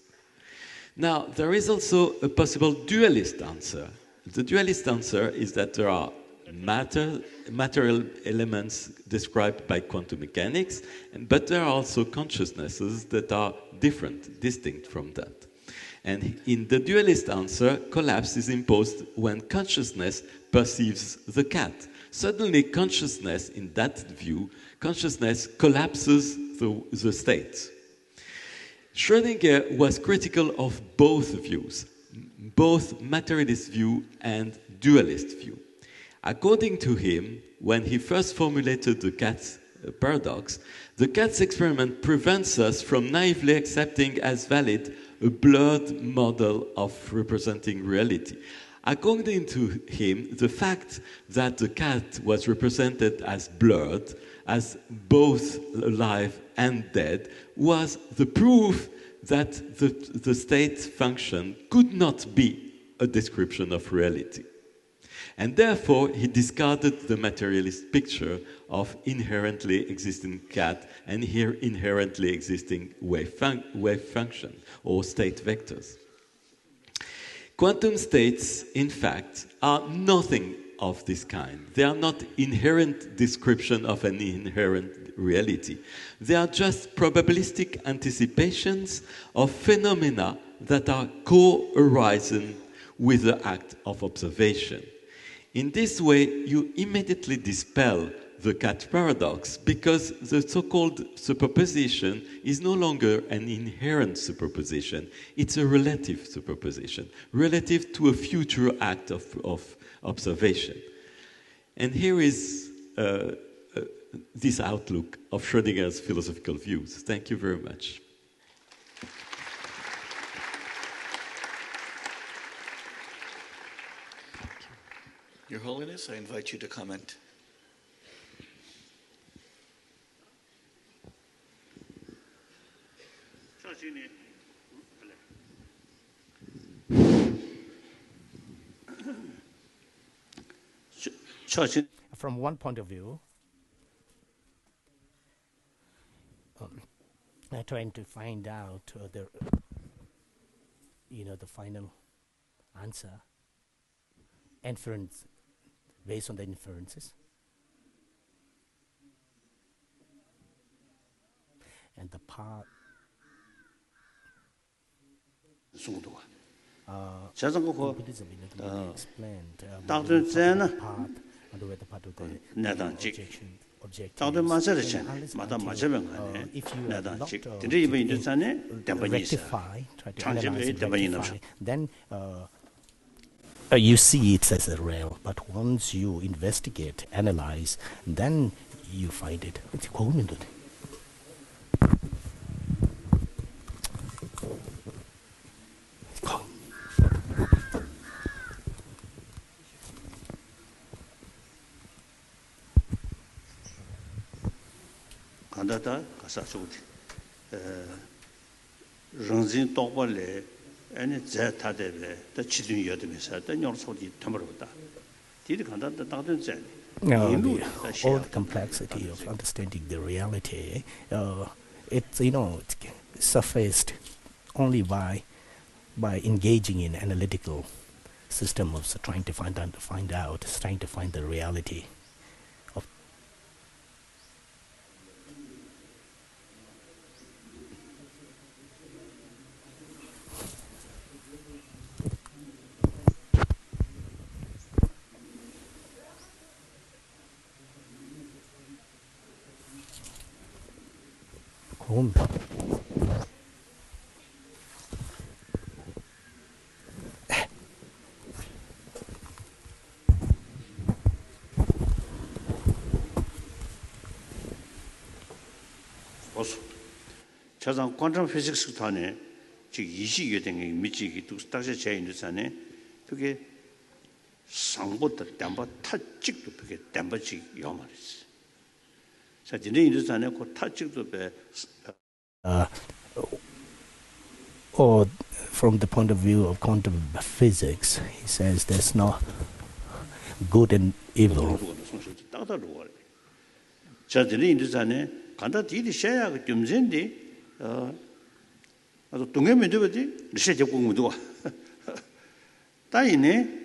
Now, there is also a possible dualist answer. The dualist answer is that there are material elements described by quantum mechanics, but there are also consciousnesses that are different, distinct from that. And in the dualist answer, collapse is imposed when consciousness perceives the cat. Suddenly, consciousness, in that view, consciousness collapses the state. Schrödinger was critical of both views, both materialist view and dualist view. According to him, when he first formulated the cat's paradox, the cat's experiment prevents us from naively accepting as valid a blurred model of representing reality. According to him, the fact that the cat was represented as blurred, as both alive and dead, was the proof that the state function could not be a description of reality. And therefore, he discarded the materialist picture of inherently existing cat and here inherently existing wave function or state vectors. Quantum states, in fact, are nothing of this kind. They are not inherent description of an inherent reality. They are just probabilistic anticipations of phenomena that are co-arising with the act of observation. In this way, you immediately dispel the cat paradox, because the so-called superposition is no longer an inherent superposition, it's a relative superposition, relative to a future act of observation. And here is this outlook of Schrödinger's philosophical views. Thank you very much. Your Holiness, I invite you to comment. From one point of view, I'm trying to find out the final answer, inference, based on the inferences, and the part. Buddhism explained part of the then you see it as a real, but once you investigate, analyze, then you find it. It's cool. Kandata kasa chukti rangzin tokpa le ane zay tadebe da chidun yodimisa da nyor sodi tamarwada didi kandata takdun zay all the complexity of understanding the reality, it's surfaced only by engaging in analytical system of trying to find the reality of. Home. 자상 quantum physics 탄에 즉 이시게 된 게 미치기 딱세 제인도 산에 그게 상보다 담바 타직도 그게 담바직 요 말이지. 자, 진짜 인도 산에 그 타직도 배 or from the point of view of quantum physics, he says there's no good and evil. 자, 진짜 인도 산에 간다 뒤리 셔야 그 점진디 아주 동해면도버디 리셋 공부도 다이네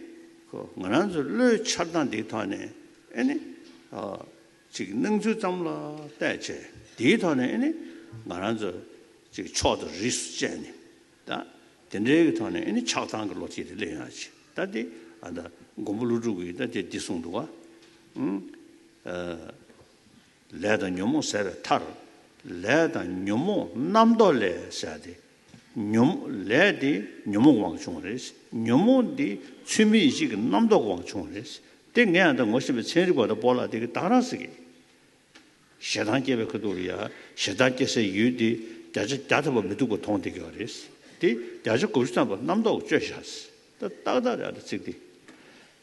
그 원한줄을 차단 데이터네 아니 지금 능주 점라 대체 데이터네 아니 원한줄 지금 초도 리스제네 다 된대게 터네 아니 차단 걸로 지들려야지 다디 안다 공부를 주고 있다 디송도가 레다 녀모 세베 타르 레다 녀모 남돌레 샤디 녀모 레디 녀모 왕중레스 녀모디 취미식 남도 왕중레스 땡내한테 모습에 체리고도 볼라 되게 따라서기 샤단께베 그도리야 샤단께서 유디 자주 자주고 믿고 통되게 그랬어 디 자주 고스타고 남도 쬐샤스 또 따다라도 찍디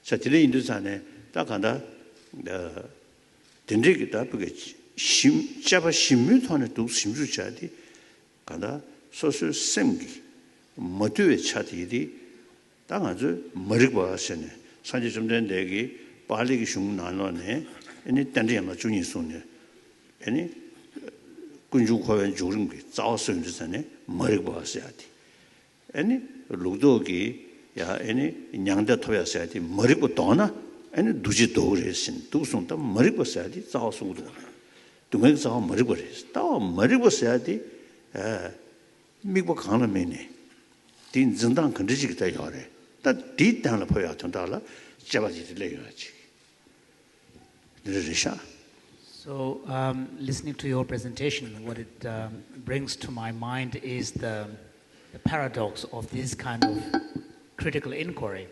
자 들이 인도산에 딱 간다 된리기다 그게 잡아 심유선에 또 심주자디 간다 소수 셈기 모두의 차디디 딱 아주 머리가 하시네 산지 좀 된 대기 빨리 슝 나눠네 아니 단리야마 중이 손네 아니 군주화원 주는 게 자원선주선에 머리가 하셔야지 아니 로도기 야 아니 냥다 토야셔야지 머리가 도나 아니 두지 도그레신 두송다 머리가 써야지 자원선도 동행서 머리가 그랬어 또 머리가 써야지 미국 강남에네 딘 진단 건드지기 다 요래 다 디단을 보여 된다라 잡아지를 내야지 늘으샤 So, listening to your presentation, what it brings to my mind is the paradox of this kind of critical inquiry,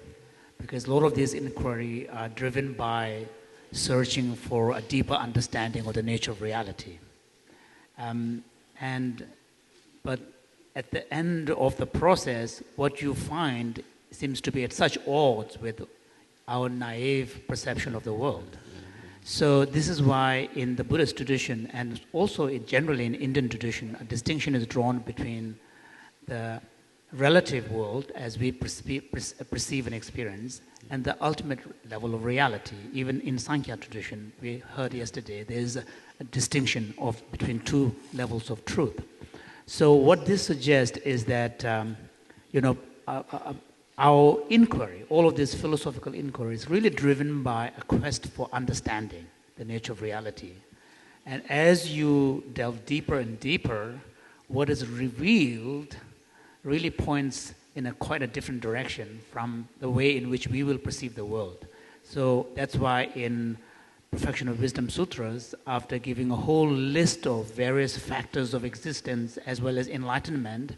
because a lot of this inquiry are driven by searching for a deeper understanding of the nature of reality. But at the end of the process, what you find seems to be at such odds with our naive perception of the world. So this is why in the Buddhist tradition, and also generally in Indian tradition, a distinction is drawn between the relative world as we perceive and experience, and the ultimate level of reality. Even in Sankhya tradition, we heard yesterday, there is a distinction between two levels of truth. So what this suggests is that, our inquiry, all of this philosophical inquiry, is really driven by a quest for understanding the nature of reality. And as you delve deeper and deeper, what is revealed really points in quite a different direction from the way in which we will perceive the world. So that's why in Perfection of Wisdom Sutras, after giving a whole list of various factors of existence as well as enlightenment,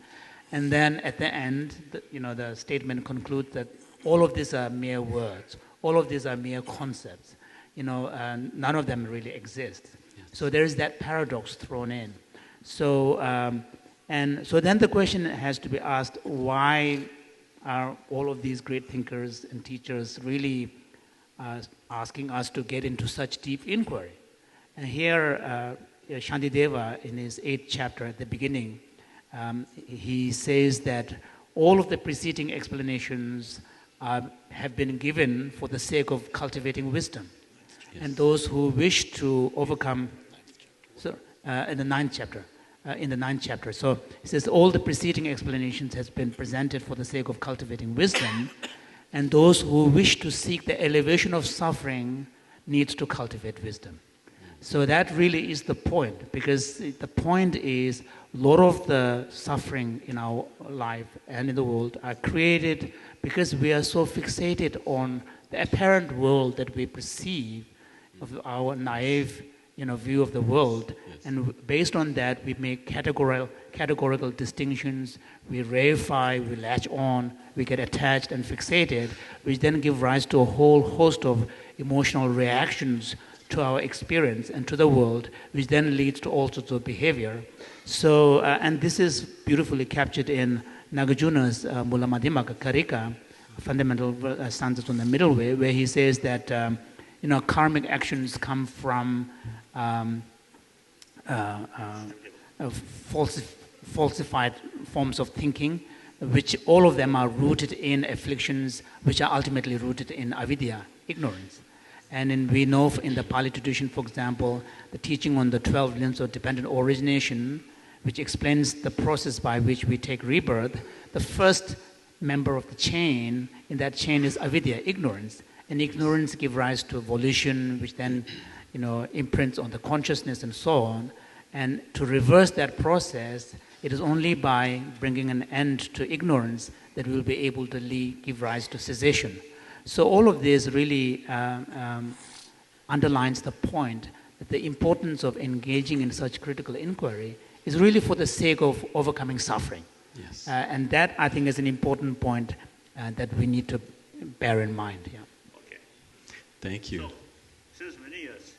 and then at the end, the statement concludes that all of these are mere words, all of these are mere concepts. None of them really exist. Yes. So there is that paradox thrown in. So then the question has to be asked: why are all of these great thinkers and teachers really asking us to get into such deep inquiry? And here, Shantideva, in his 8th chapter at the beginning, he says that all of the preceding explanations have been given for the sake of cultivating wisdom. Yes. And those who wish to overcome, in the 9th chapter. So he says all the preceding explanations has been presented for the sake of cultivating wisdom, and those who wish to seek the elevation of suffering needs to cultivate wisdom. So that really is the point, because the point is a lot of the suffering in our life and in the world are created because we are so fixated on the apparent world that we perceive of our naive view of the world. Yes. And based on that, we make categorical distinctions, we reify, we latch on, we get attached and fixated, which then give rise to a whole host of emotional reactions to our experience and to the world, which then leads to all sorts of behavior. So, and this is beautifully captured in Nagarjuna's Mula Madhyamaka Karika, fundamental stanzas on the middle way, where he says that karmic actions come from falsified forms of thinking, which all of them are rooted in afflictions, which are ultimately rooted in avidya, ignorance. And we know in the Pali tradition, for example, the teaching on the 12 limbs of dependent origination, which explains the process by which we take rebirth. The first member of the chain, in that chain, is avidya, ignorance. And ignorance gives rise to volition, which then imprints on the consciousness and so on. And to reverse that process, it is only by bringing an end to ignorance that we will be able to give rise to cessation. So all of this really underlines the point that the importance of engaging in such critical inquiry is really for the sake of overcoming suffering. Yes. And that, I think, is an important point that we need to bear in mind. Yeah. Okay. Thank you. So, since many years,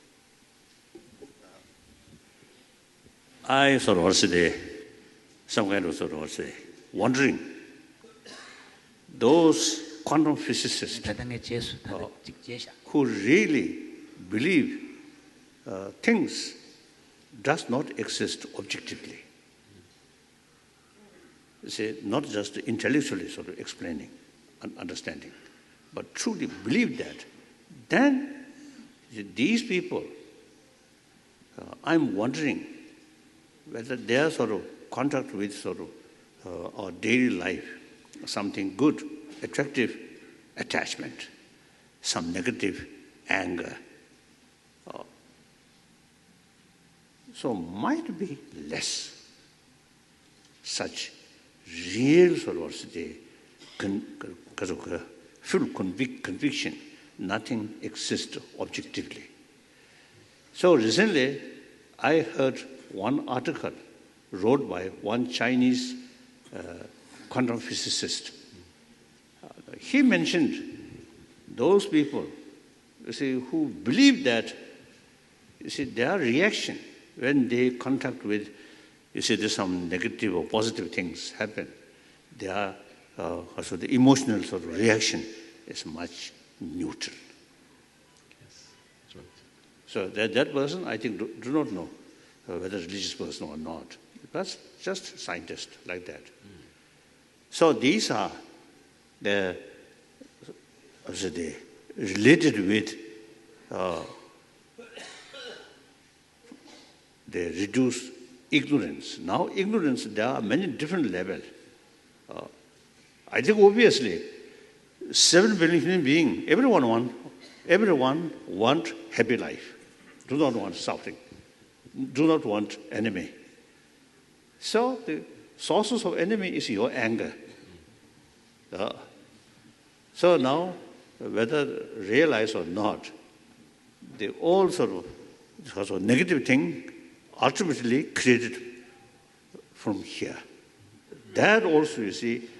I sort of also some kind of wondering, those quantum physicists who really believe things does not exist objectively. You see, not just intellectually sort of explaining and understanding, but truly believe that. Then these people, I'm wondering whether their sort of contact with sort of our daily life, something good, attractive attachment, some negative anger. So might be less such real sort of full conviction, nothing exists objectively. So recently, I heard one article wrote by one Chinese quantum physicist. He mentioned those people, you see, who believe that, you see, their reaction when they contact with, you see, there's some negative or positive things happen. Their also the emotional sort of reaction is much neutral. Yes, that's right. So that person, I think, do not know whether religious person or not. That's just scientists like that. So these are the related with the reduced ignorance. Now ignorance, there are many different levels. I think obviously 7 billion human beings, everyone want happy life, do not want suffering, do not want enemy. So the sources of enemy is your anger. So now, whether realized or not, they all sort of negative thing ultimately created from here. That also, you see,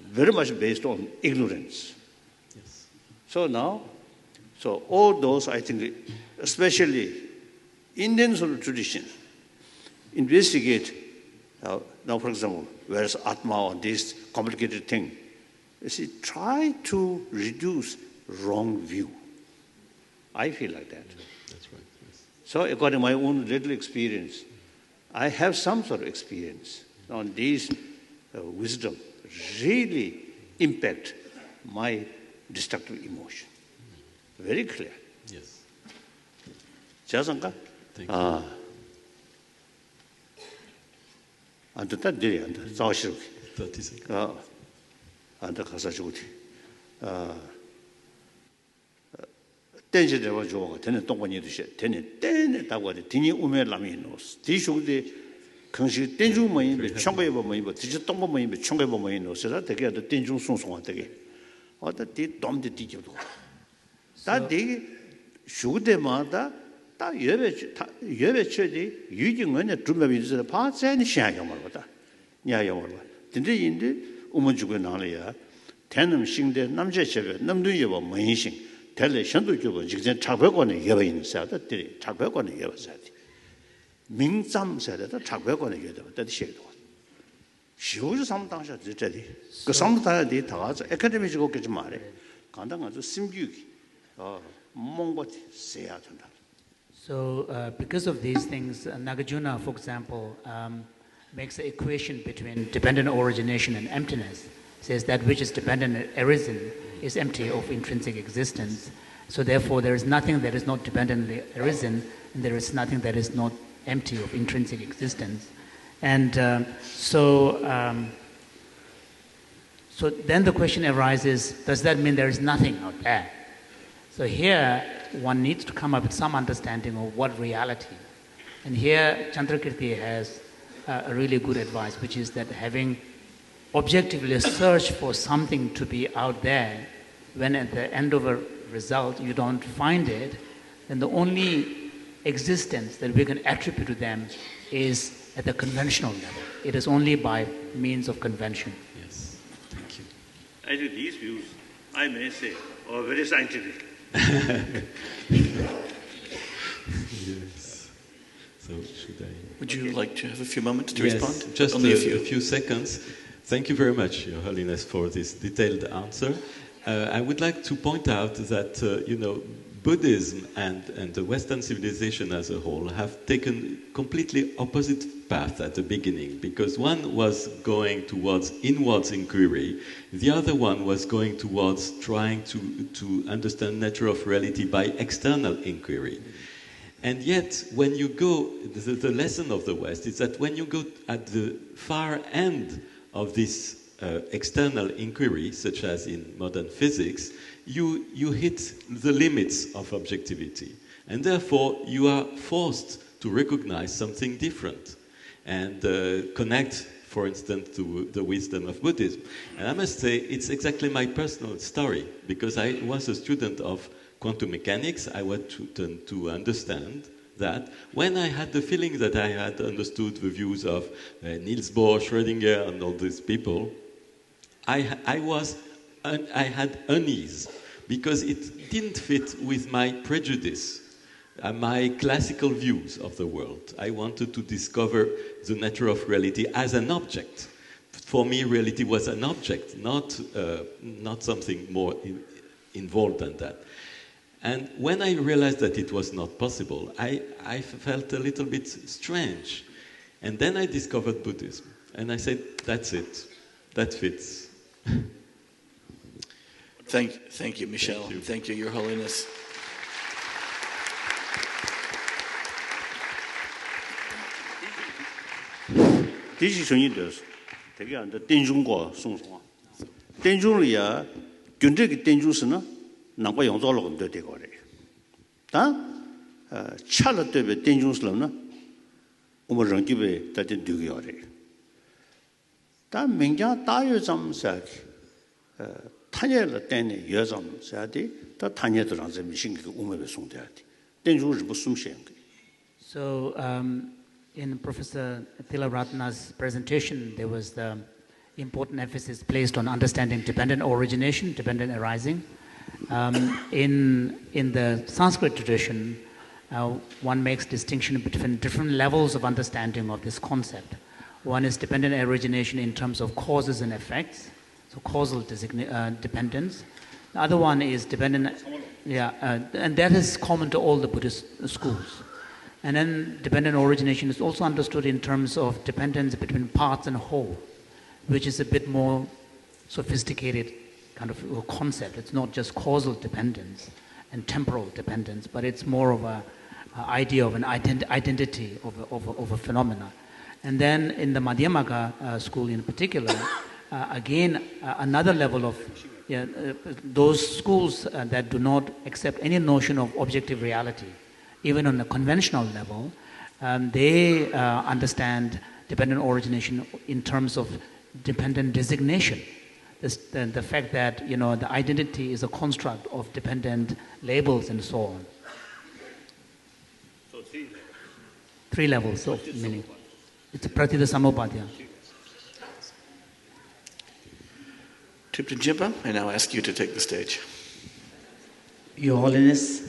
very much based on ignorance. Yes. So now, all those, I think, especially Indian sort of tradition, investigate, now for example, where's Atma on this complicated thing, you see, try to reduce wrong view. I feel like that. That's right. Yes. So according to my own little experience, I have some sort of experience on these wisdom really impact my destructive emotion. Very clear. Yes. 자상가? Thank you. 안다 따들이 안다. 싸우시고. 30 seconds. 안다 가서 주고. 땡지대와 좋아가 되는 동건이도 시. 되는 땡에 따고 되니 우메 라미 노스. 디쇼데 강시 땡주 뭐이 청거에 뭐이 뭐 디지 동거 뭐이 청거에 뭐이 노스라 되게 땡중 송송아 되게. 어다 디 돔데 디지도. 다 되게 쇼데마다 다 예배처디 유징원에 준비비서 파센이 시야요 말보다. 냐요 말보. 근데 인데 우문주고 나려야 대남 싱데 남제체베 남도여 뭐 문신 달래 현도 주고 직전 작별권에 예배 있는 사람들이 작별권에 예배사지. 민zam사다 작별권에 예배다 시에도. 시우주 상당샤 저리. 그 상당다에 다 가서 에카데미적으로 그지 말해. 간단한 저 심규기 몽고티 세야 된다. So because of these things, Nagarjuna, for example, makes an equation between dependent origination and emptiness. Says that which is dependent and arisen is empty of intrinsic existence. So therefore, there is nothing that is not dependently arisen, and there is nothing that is not empty of intrinsic existence. And so then the question arises, does that mean there is nothing out there? So here, one needs to come up with some understanding of what reality. And here, Chandrakirti has a really good advice, which is that having objectively searched for something to be out there, when at the end of a result you don't find it, then the only existence that we can attribute to them is at the conventional level. It is only by means of convention. Yes. Thank you. I think these views, I may say, are very scientific. Yes. So should I? Would you like to have a few moments to Yes, respond? just Only a few seconds. Thank you very much, Your Holiness, for this detailed answer. I would like to point out that, Buddhism and the Western civilization as a whole have taken completely opposite paths at the beginning, because one was going towards inwards inquiry, the other one was going towards trying to understand nature of reality by external inquiry. And yet, when you go, the lesson of the West is that when you go at the far end of this external inquiry, such as in modern physics, you hit the limits of objectivity. And therefore, you are forced to recognize something different and connect, for instance, to the wisdom of Buddhism. And I must say, it's exactly my personal story, because I was a student of quantum mechanics, I was to understand that when I had the feeling that I had understood the views of Niels Bohr, Schrödinger, and all these people, I had unease because it didn't fit with my prejudice, my classical views of the world. I wanted to discover the nature of reality as an object. For me, reality was an object, not something more involved than that. And when I realized that it was not possible, I felt a little bit strange. And then I discovered Buddhism. And I said, that's it. That fits. Thank you, Michel. Thank you, Your Holiness. This is does. Take on the Denjungwa Song. Denjulia, Gundrik Denjusana, Namba Yonzolo de Decore. Da Chala de Denjuslana, Umarangibe that did do yore. Da Minga Diazam Sak, Tanya Latane Yazam Sadi, that Tanya Transa Machine Umabe Sundati. Denjus Busum Shank. So, in Professor Theravada's presentation, there was the important emphasis placed on understanding dependent origination, dependent arising. In the Sanskrit tradition, one makes distinction between different levels of understanding of this concept. One is dependent origination in terms of causes and effects, so causal dependence. The other one is dependent, and that is common to all the Buddhist schools. And then dependent origination is also understood in terms of dependence between parts and whole, which is a bit more sophisticated kind of concept. It's not just causal dependence and temporal dependence, but it's more of an idea of an identity of a phenomena. And then in the Madhyamaka school in particular, again, another level of those schools that do not accept any notion of objective reality, even on a conventional level, they understand dependent origination in terms of dependent designation. The fact that the identity is a construct of dependent labels and so on. So three levels of meaning. It's Pratita Samopadya. Tripta Jimpa, I now ask you to take the stage. Your Holiness,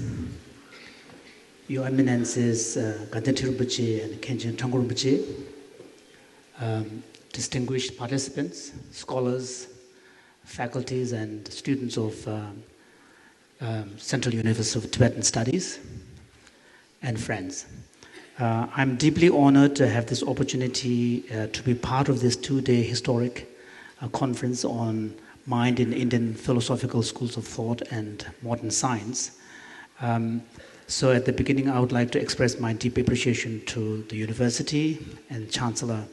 Your Eminences, Gantathir Rinpoche and Khenchen Thangol Rinpoche, distinguished participants, scholars, faculties and students of Central University of Tibetan Studies, and friends. I'm deeply honored to have this opportunity to be part of this two-day historic conference on mind in Indian philosophical schools of thought and modern science. So at the beginning, I would like to express my deep appreciation to the university and Chancellor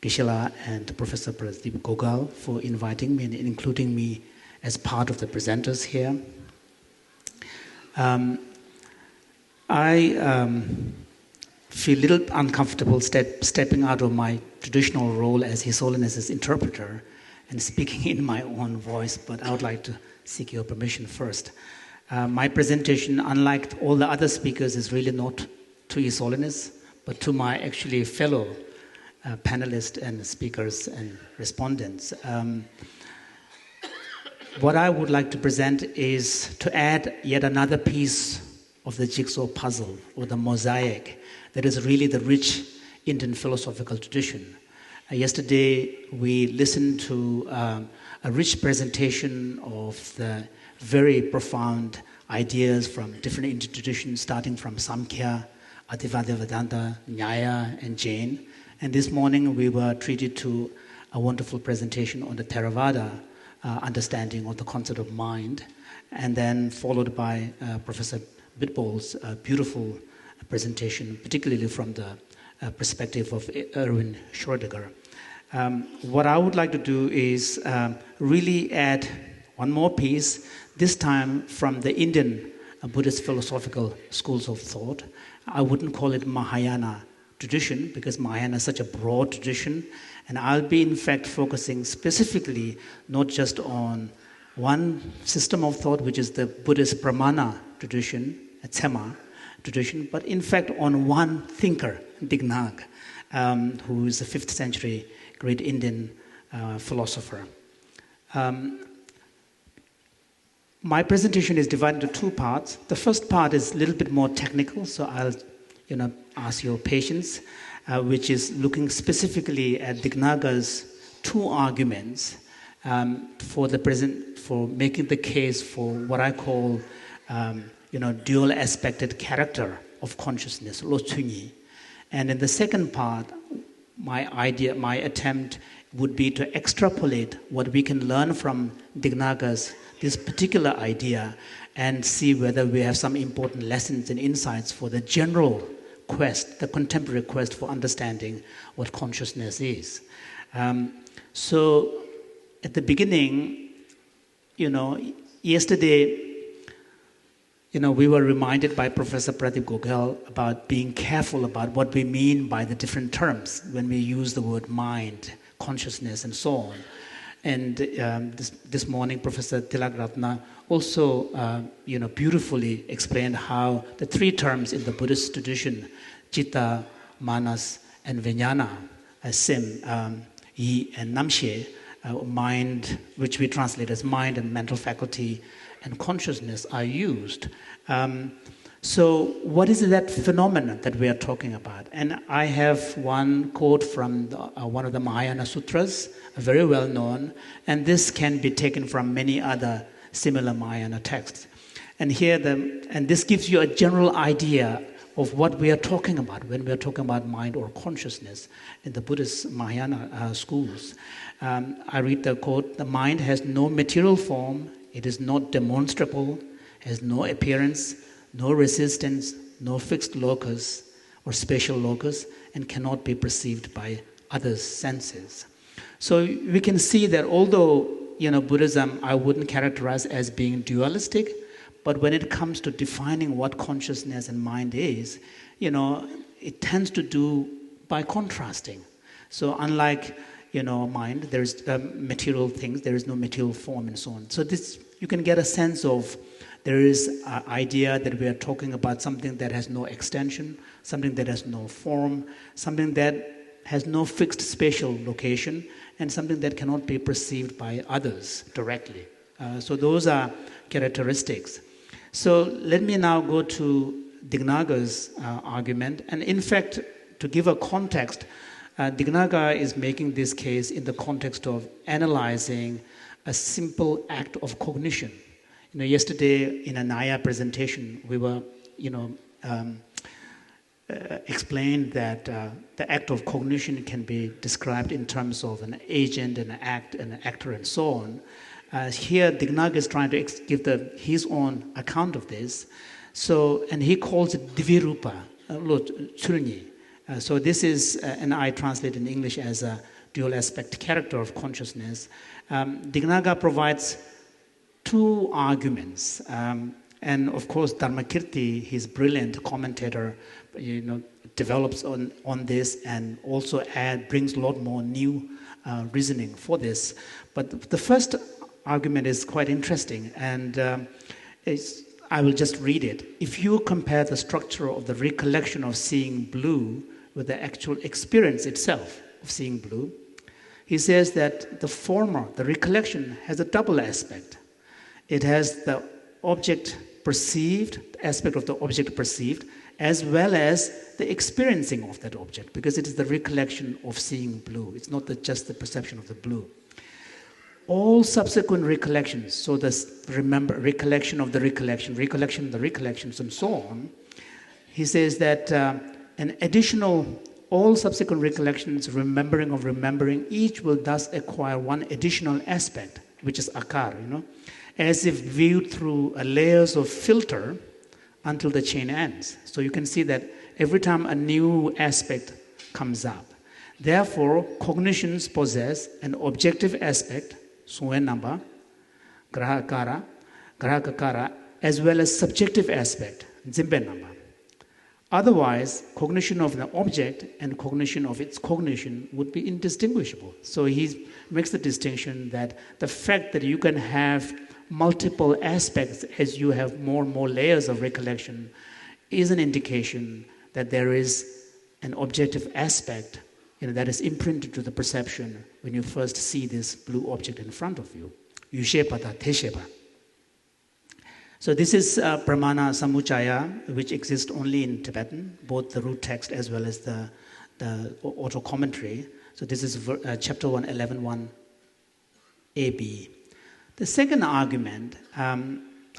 Gishela and Professor Pradeep Gogal for inviting me and including me as part of the presenters here. I feel a little uncomfortable stepping out of my traditional role as His Holiness's interpreter and speaking in my own voice, but I would like to seek your permission first. My presentation, unlike all the other speakers, is really not to His Holiness, but to my actually fellow panelists and speakers and respondents. What I would like to present is to add yet another piece of the jigsaw puzzle or the mosaic that is really the rich Indian philosophical tradition. Yesterday, we listened to a rich presentation of the very profound ideas from different Indian traditions, starting from Samkhya, Advaita Vedanta, Nyaya, and Jain. And this morning, we were treated to a wonderful presentation on the Theravada understanding of the concept of mind, and then followed by Professor Bitbol's beautiful presentation, particularly from the perspective of Erwin Schrödinger. What I would like to do is really add one more piece, this time from the Indian Buddhist philosophical schools of thought. I wouldn't call it Mahayana tradition, because Mahayana is such a broad tradition, and I'll be in fact focusing specifically not just on one system of thought, which is the Buddhist Pramana tradition, Tsema tradition, but in fact on one thinker, Dignag, who is a 5th century great Indian philosopher. My presentation is divided into 2 parts. The first part is a little bit more technical, so I'll ask your patience, which is looking specifically at Dignaga's 2 arguments for making the case for what I call dual aspected character of consciousness, Lo Tsunyi. And in the second part, my attempt would be to extrapolate what we can learn from Dignaga's this particular idea and see whether we have some important lessons and insights for the general quest, the contemporary quest for understanding what consciousness is. So at the beginning, yesterday, we were reminded by Professor Pradeep Gokhale about being careful about what we mean by the different terms when we use the word mind, consciousness, and so on. And this morning, Professor Tilak Ratna also, beautifully explained how the 3 terms in the Buddhist tradition, Citta, Manas, and Vijnana, Sim, Yi, and Namshe, mind, which we translate as mind and mental faculty, and consciousness are used. So what is that phenomenon that we are talking about? And I have one quote from one of the Mahayana Sutras, very well known, and this can be taken from many other similar Mahayana texts. And this gives you a general idea of what we are talking about when we are talking about mind or consciousness in the Buddhist Mahayana schools. I read the quote: "The mind has no material form, it is not demonstrable, has no appearance, no resistance, no fixed locus or spatial locus, and cannot be perceived by others' senses." So we can see that although Buddhism I wouldn't characterize as being dualistic, but when it comes to defining what consciousness and mind is, it tends to do by contrasting. So unlike mind, there's material things, there is no material form and so on. So this, you can get a sense of, there is an idea that we are talking about something that has no extension, something that has no form, something that has no fixed spatial location, and something that cannot be perceived by others directly. So those are characteristics. So let me now go to Dignaga's argument. And in fact, to give a context, Dignaga is making this case in the context of analyzing a simple act of cognition. Yesterday in a Naya presentation, we were, explained that the act of cognition can be described in terms of an agent, an act, an actor, and so on. Here, Dignaga is trying to give his own account of this. So, and he calls it Divirupa, Tsurunyi. So this is, and I translate in English as a dual aspect character of consciousness. Dignaga provides 2 arguments. And of course, Dharmakirti, his brilliant commentator, develops on this and also brings a lot more new reasoning for this. But the first argument is quite interesting, and I will just read it. If you compare the structure of the recollection of seeing blue with the actual experience itself of seeing blue, he says that the former, the recollection, has a double aspect. It has the object perceived, the aspect of the object perceived, as well as the experiencing of that object, because it is the recollection of seeing blue. It's not just the perception of the blue. All subsequent recollections, so recollection of the recollections, and so on, he says that all subsequent recollections, remembering of remembering, each will thus acquire one additional aspect, which is akar, as if viewed through layers of filter until the chain ends. So you can see that every time a new aspect comes up. Therefore, cognitions possess an objective aspect, Suenamba, Grahakara, as well as subjective aspect, Zimbenamba. Otherwise, cognition of the object and cognition of its cognition would be indistinguishable. So he makes the distinction that the fact that you can have multiple aspects as you have more and more layers of recollection is an indication that there is an objective aspect, that is imprinted to the perception when you first see this blue object in front of you. Yushepada Teshepa. So this is Pramana Samuchaya, which exists only in Tibetan, both the root text as well as the auto-commentary. So this is chapter 1, 11.1 AB. The second argument,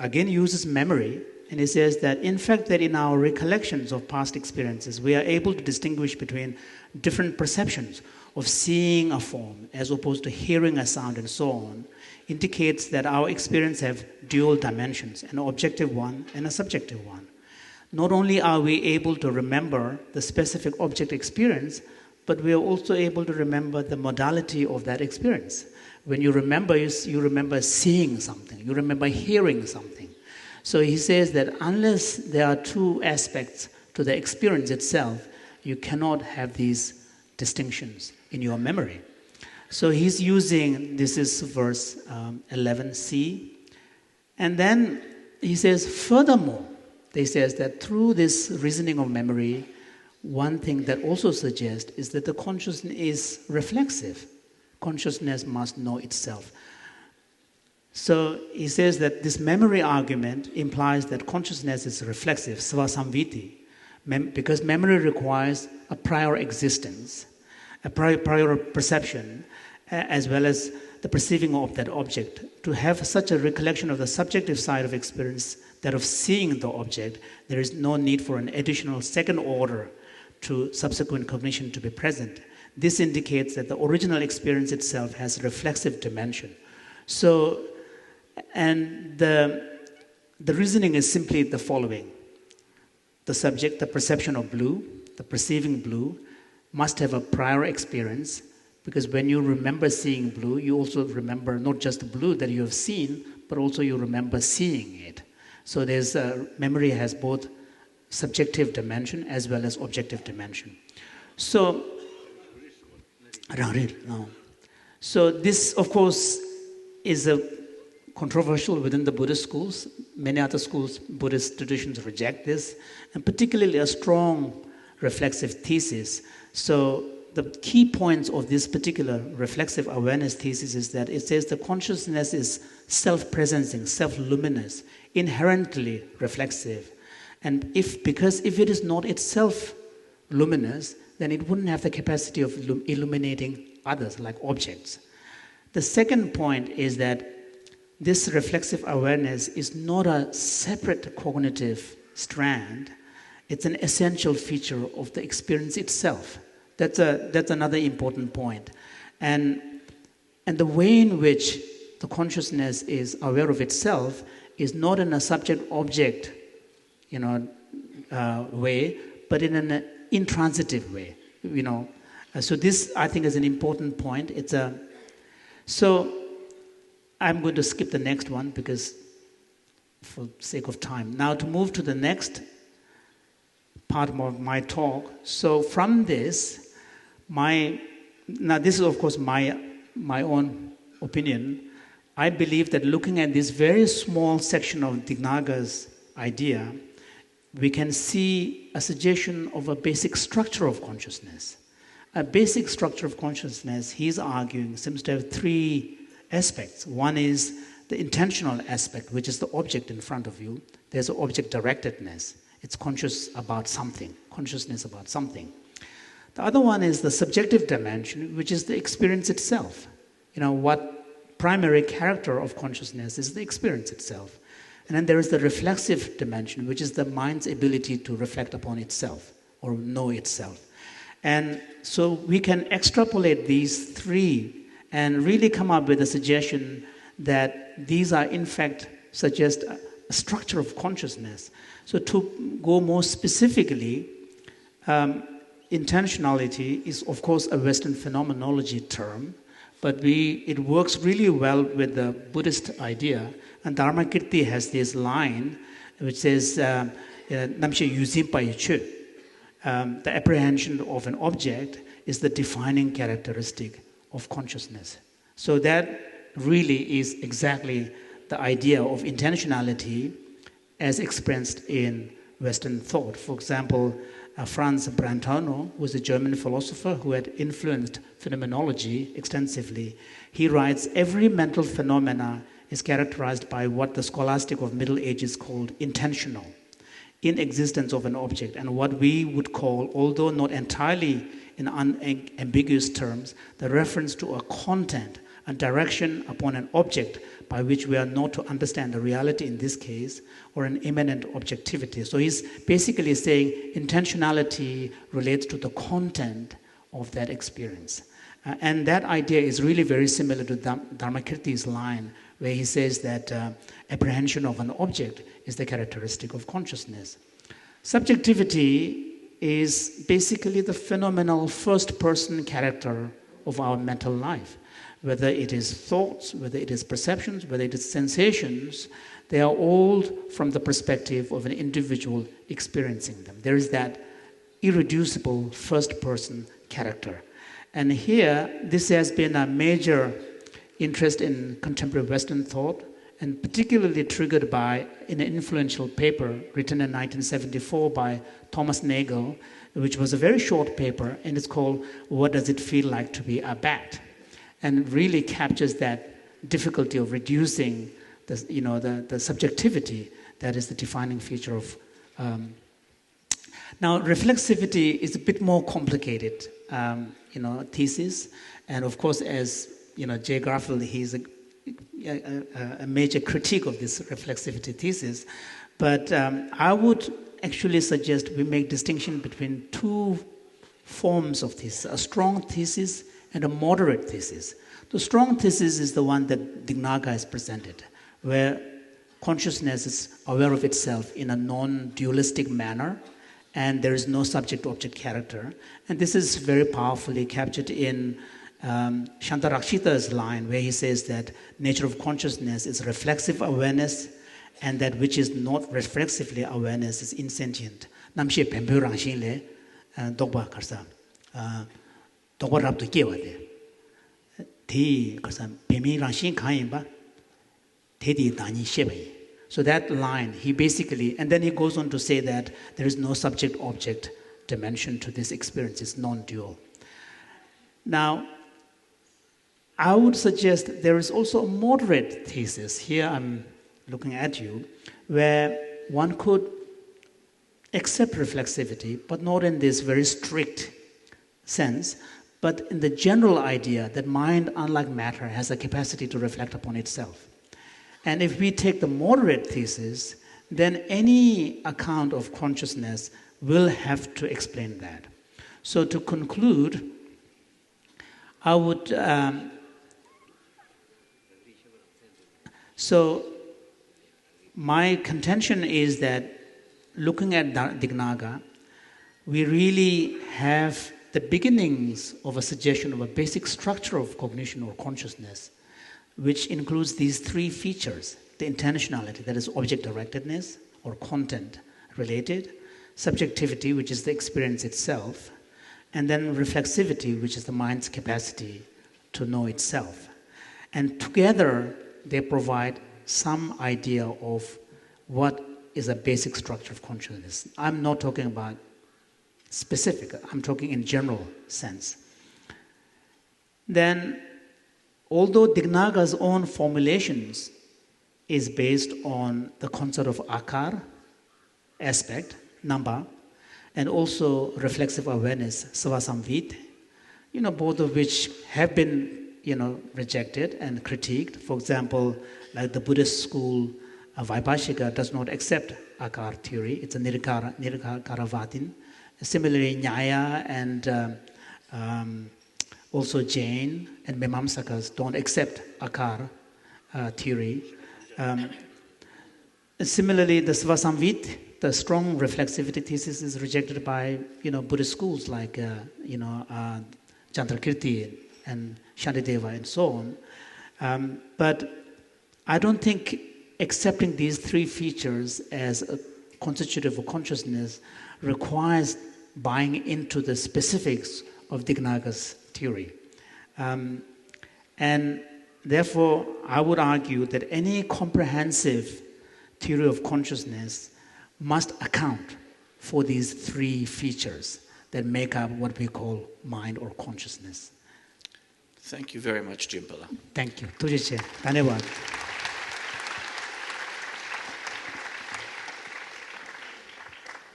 again, uses memory, and it says that, in fact, that in our recollections of past experiences, we are able to distinguish between different perceptions of seeing a form as opposed to hearing a sound and so on, indicates that our experience have dual dimensions, an objective one and a subjective one. Not only are we able to remember the specific object experience, but we are also able to remember the modality of that experience. When you remember, you remember seeing something, you remember hearing something. So he says that unless there are two aspects to the experience itself, you cannot have these distinctions in your memory. So he's using, this is verse 11c. And then he says, furthermore, he says that through this reasoning of memory, one thing that also suggests is that the consciousness is reflexive. Consciousness must know itself. So he says that this memory argument implies that consciousness is reflexive, svasamviti, because memory requires a prior existence, a prior perception, as well as the perceiving of that object. To have such a recollection of the subjective side of experience, that of seeing the object, there is no need for an additional second order to subsequent cognition to be present. This indicates that the original experience itself has a reflexive dimension. So, and the reasoning is simply the following. The subject, the perception of blue, the perceiving blue, must have a prior experience, because when you remember seeing blue, you also remember not just the blue that you have seen, but also you remember seeing it. So there's memory has both subjective dimension as well as objective dimension. So this, of course, is controversial within the Buddhist schools. Many other schools, Buddhist traditions reject this, and particularly a strong reflexive thesis. So the key points of this particular reflexive awareness thesis is that it says the consciousness is self-presencing, self-luminous, inherently reflexive. And because if it is not itself luminous, then it wouldn't have the capacity of illuminating others, like objects. The second point is that this reflexive awareness is not a separate cognitive strand. It's an essential feature of the experience itself. That's another important point. And the way in which the consciousness is aware of itself is not in a subject-object way, but in an intransitive way. So this, I think, is an important point. So I'm going to skip the next one because for sake of time. Now to move to the next part of my talk. So from this, now this is of course my own opinion. I believe that looking at this very small section of Dignaga's idea, we can see a suggestion of a basic structure of consciousness. A basic structure of consciousness, he's arguing, seems to have three aspects. One is the intentional aspect, which is the object in front of you. There's object directedness. It's consciousness about something. The other one is the subjective dimension, which is the experience itself. What primary character of consciousness is the experience itself. And then there is the reflexive dimension, which is the mind's ability to reflect upon itself or know itself. And so we can extrapolate these three and really come up with a suggestion that these are in fact suggest a structure of consciousness. So to go more specifically, intentionality is of course a Western phenomenology term, but it works really well with the Buddhist idea. And Dharmakirti has this line which says, Namshe yuzimpa yichu. the apprehension of an object is the defining characteristic of consciousness. So that really is exactly the idea of intentionality as expressed in Western thought. For example, Franz Brentano, who was a German philosopher who had influenced phenomenology extensively, he writes, every mental phenomena is characterized by what the scholastic of Middle Ages called intentional, in existence of an object, and what we would call, although not entirely in unambiguous terms, the reference to a content, a direction upon an object by which we are not to understand the reality in this case, or an immanent objectivity. So he's basically saying intentionality relates to the content of that experience. And that idea is really very similar to Dharmakirti's line, where he says that apprehension of an object is the characteristic of consciousness. Subjectivity is basically the phenomenal first-person character of our mental life. Whether it is thoughts, whether it is perceptions, whether it is sensations, they are all from the perspective of an individual experiencing them. There is that irreducible first-person character. And here, this has been a major interest in contemporary Western thought, and particularly triggered by an influential paper written in 1974 by Thomas Nagel, which was a very short paper, and it's called What Does It Feel Like to Be a Bat? And really captures that difficulty of reducing the subjectivity that is the defining feature of. Now, reflexivity is a bit more complicated, thesis, and of course, as Jay Garfield, he's a major critique of this reflexivity thesis. But I would actually suggest we make distinction between two forms of thesis: a strong thesis and a moderate thesis. The strong thesis is the one that Dignaga has presented, where consciousness is aware of itself in a non-dualistic manner, and there is no subject-object character. And this is very powerfully captured in Shantarakshita's line, where he says that nature of consciousness is reflexive awareness, and that which is not reflexively awareness is insentient. Namshe pempyo rangshin le dogba karsa dogba rabdo kewa de te karsa pemi rangshin kain ba te di dani shebe. So that line, he basically, and then he goes on to say that there is no subject-object dimension to this experience, it's non-dual. Now, I would suggest there is also a moderate thesis. Here I'm looking at you, where one could accept reflexivity, but not in this very strict sense, but in the general idea that mind, unlike matter, has a capacity to reflect upon itself. And if we take the moderate thesis, then any account of consciousness will have to explain that. So to conclude, I would... So my contention is that looking at Dignaga, we really have the beginnings of a suggestion of a basic structure of cognition or consciousness, which includes these three features: the intentionality, that is object-directedness or content-related, subjectivity, which is the experience itself, and then reflexivity, which is the mind's capacity to know itself. And together, they provide some idea of what is a basic structure of consciousness. I'm not talking about specific, I'm talking in general sense. Then, although Dignaga's own formulations is based on the concept of akar, aspect, number, and also reflexive awareness, svasamvit, both of which have been rejected and critiqued. For example, like the Buddhist school, Vaibhashika does not accept akar theory. It's a nirkaravatin. Similarly, Nyaya and also Jain and Mimamsakas don't accept akar theory. Similarly, the Svasamvit, the strong reflexivity thesis, is rejected by Buddhist schools like Chandrakirti and Shantideva and so on. But I don't think accepting these three features as a constitutive of consciousness requires buying into the specifics of Dignaga's theory. And therefore, I would argue that any comprehensive theory of consciousness must account for these three features that make up what we call mind or consciousness. Thank you very much, Jimpala. Thank you. Tujiche. Dhanyavad.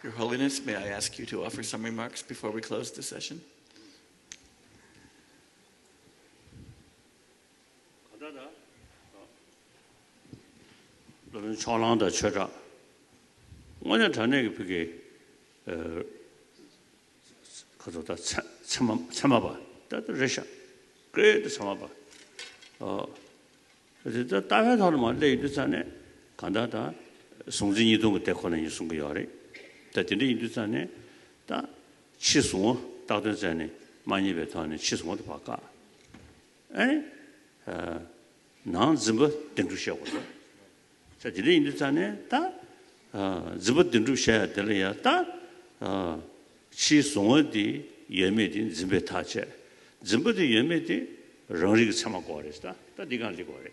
Your Holiness, may I ask you to offer some remarks before we close the session? great samaba. The Tavetama laid the Sane, Kandata, Sunzi Yidung Tekon and Yusungayari, that in the Indusane, that Chismo, Dr. Zane, Manibeton, Chismo de Paka. Eh? Non Zimba didn't show. Said the Indusane, that Zibut didn't share Delia, that Chismo di Yemedin Zimbetache. Zimbudi Yemedi, Rangi Samagorista, that Digan Ligore.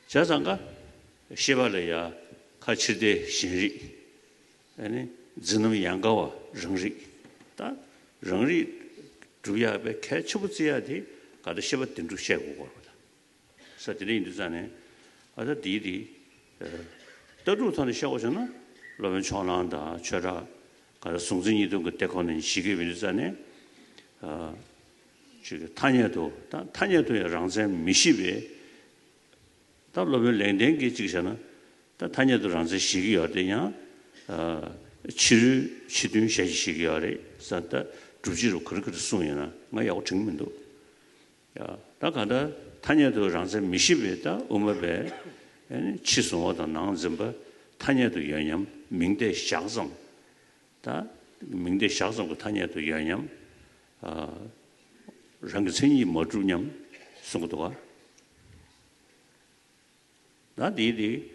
Chazanga, Shivalaya, Kachide Shinri, and Zinum Yangawa, Rangi. That Rangi Druya be Kachuziadi, got a shivat into Shago. Such an Indusane, other Didi, the root on the Shawajana, Loven Cholanda, Chera, got a Sunzini to Tekon and Shigi Vinzane. 타녀도 타녀도의 랑zen 미시베 답로벨 랭댕기 지잖아 다 타녀도 랑zen 시기 어디냐 치든 셰시기 어디 산다 주지로 그렇게 쓰면은 뭐야 증명도 야 다가다 타녀도 랑zen 미시베다 오메베 아니 치송어도 랑zen바 타녀도 연염 명대 샤성 다 명대 샤성고 타녀도 연염 Rangasini Modrunium, Sungotoa. That did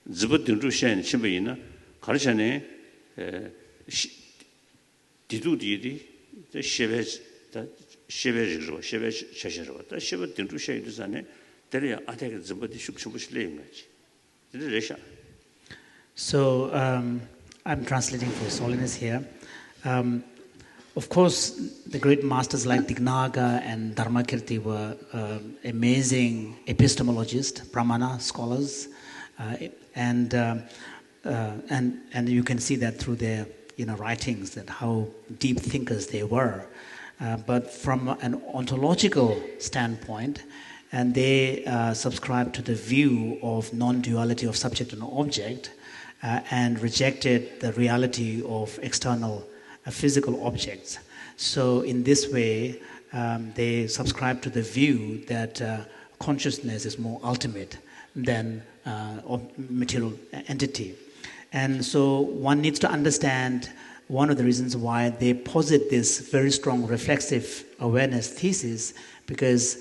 Zibutin Shen Shimbaina, Karshane, Didu Didi, the Sheves, the Sheves, Sheves, Shashero, the Shibutin Shen Duzane, Delia attack Zibati Shukshubush language. So I'm translating for His Holiness here. Of course, the great masters like Dignaga and Dharmakirti were amazing epistemologists, Pramana scholars, and you can see that through their writings, that how deep thinkers they were. But from an ontological standpoint, and they subscribed to the view of non-duality of subject and object, and rejected the reality of external physical objects. So in this way, they subscribe to the view that consciousness is more ultimate than material entity. And so one needs to understand one of the reasons why they posit this very strong reflexive awareness thesis, because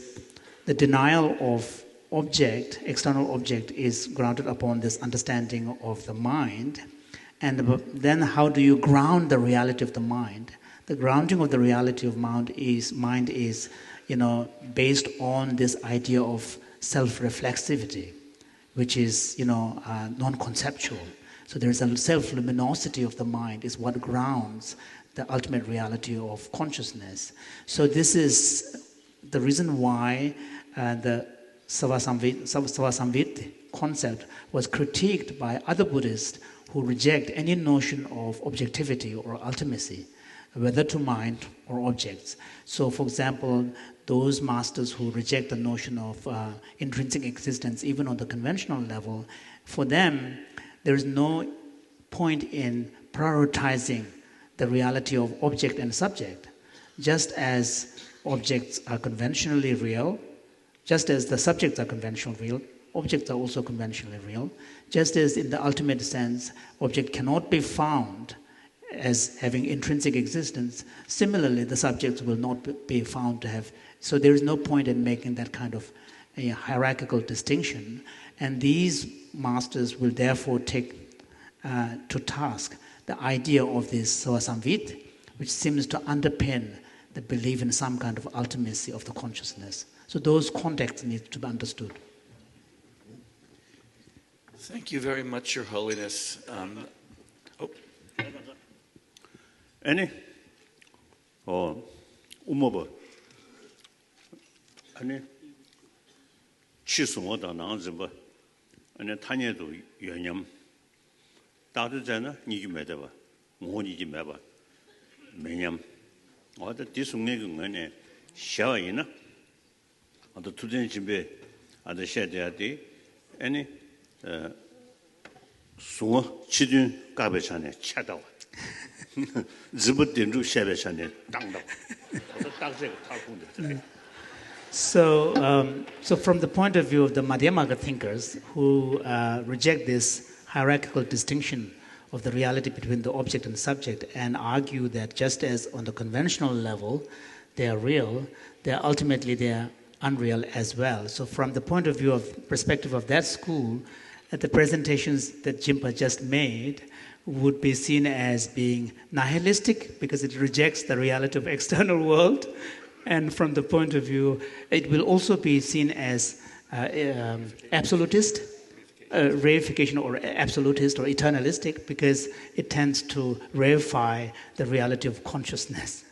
the denial of object, external object, is grounded upon this understanding of the mind. And then how do you ground the reality of the mind? The grounding of the reality of mind is based on this idea of self-reflexivity, which is, non-conceptual. So there is a self-luminosity of the mind is what grounds the ultimate reality of consciousness. So this is the reason why the Savasamviti concept was critiqued by other Buddhists who reject any notion of objectivity or ultimacy, whether to mind or objects. So, for example, those masters who reject the notion of intrinsic existence, even on the conventional level, for them, there is no point in prioritizing the reality of object and subject. Just as objects are conventionally real, just as the subjects are conventionally real, objects are also conventionally real. Just as in the ultimate sense, object cannot be found as having intrinsic existence, similarly, the subjects will not be found to have. So there is no point in making that kind of hierarchical distinction. And these masters will therefore take to task the idea of this Soasamvit, which seems to underpin the belief in some kind of ultimacy of the consciousness. So those contexts need to be understood. Thank you very much, Your Holiness. Any? Umoba. Any? Chisumota Nanzimba. And a tanya to Yanyam. Dr. Jana, Nijimedeva, Mohonijimeba, Menyam. Or the Disunging Shawaina. Or the Tudenjimbe, at the Shadiati. Any? Suwa Chidun Gabachane, Chadawa. Zibut Shabachane, Dangda. So from the point of view of the Madhyamaka thinkers who reject this hierarchical distinction of the reality between the object and subject and argue that just as on the conventional level they are real, they are unreal as well. So from the point of view of perspective of that school, the presentations that Jimpa just made would be seen as being nihilistic because it rejects the reality of external world. And from the point of view, it will also be seen as absolutist, reification or absolutist or eternalistic because it tends to reify the reality of consciousness.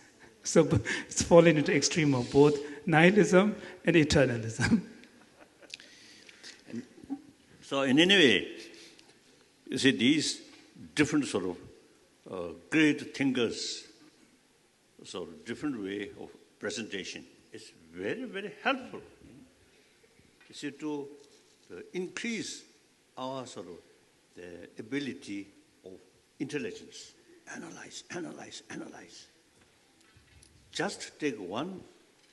So it's fallen into extreme of both nihilism and eternalism. So in any way, you see these different sort of great thinkers, sort of different way of presentation is very, very helpful. You see, to increase our sort of the ability of intelligence, analyze. Just take one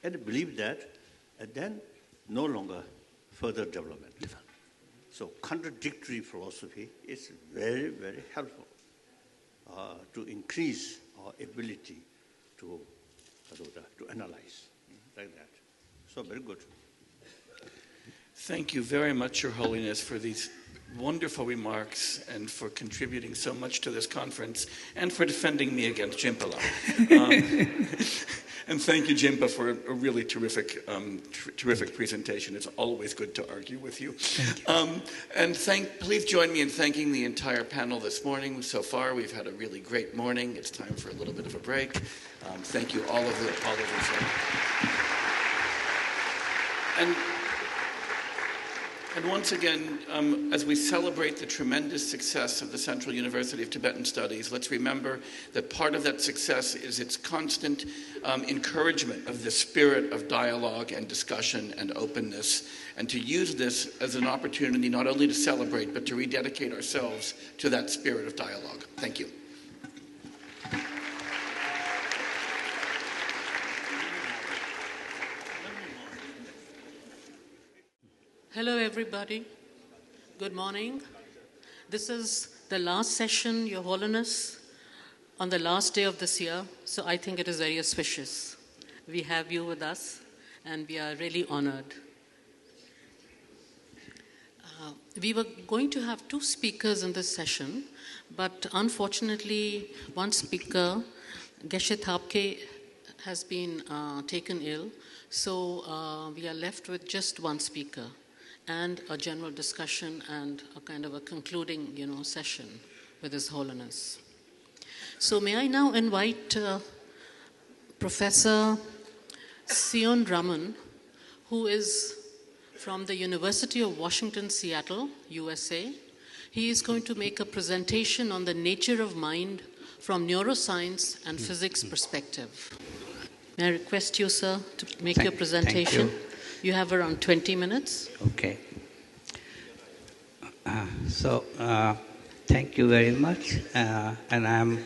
and believe that, and then no longer further development. So contradictory philosophy is very, very helpful to increase our ability to analyze like that. So very good. Thank you very much, Your Holiness, for these wonderful remarks and for contributing so much to this conference and for defending me against Jimpala. And thank you, Jimpa, for a really terrific presentation. It's always good to argue with you. And please join me in thanking the entire panel this morning. So far, we've had a really great morning. It's time for a little bit of a break. Thank you, all of you. And once again, as we celebrate the tremendous success of the Central University of Tibetan Studies, let's remember that part of that success is its constant encouragement of the spirit of dialogue and discussion and openness, and to use this as an opportunity not only to celebrate, but to rededicate ourselves to that spirit of dialogue. Thank you. Hello, everybody. Good morning. This is the last session, Your Holiness, on the last day of this year, so I think it is very auspicious. We have you with us, and we are really honored. We were going to have two speakers in this session, but unfortunately, one speaker, Geshe Thapke, has been taken ill, so we are left with just one speaker and a general discussion and a kind of a concluding, session with His Holiness. So may I now invite Professor Sion Raman, who is from the University of Washington, Seattle, USA. He is going to make a presentation on the nature of mind from neuroscience and physics perspective. May I request you, sir, to make your presentation? Thank you. You have around 20 minutes. Okay. Thank you very much. And I'm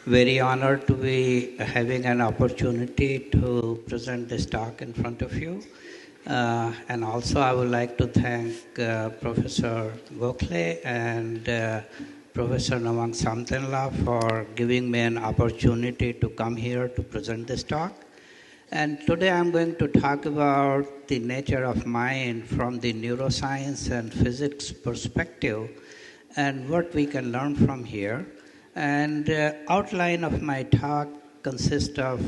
very honored to be having an opportunity to present this talk in front of you. And also I would like to thank Professor Gokhale and Professor Nawang Samtenla for giving me an opportunity to come here to present this talk. And today I'm going to talk about the nature of mind from the neuroscience and physics perspective and what we can learn from here. And outline of my talk consists of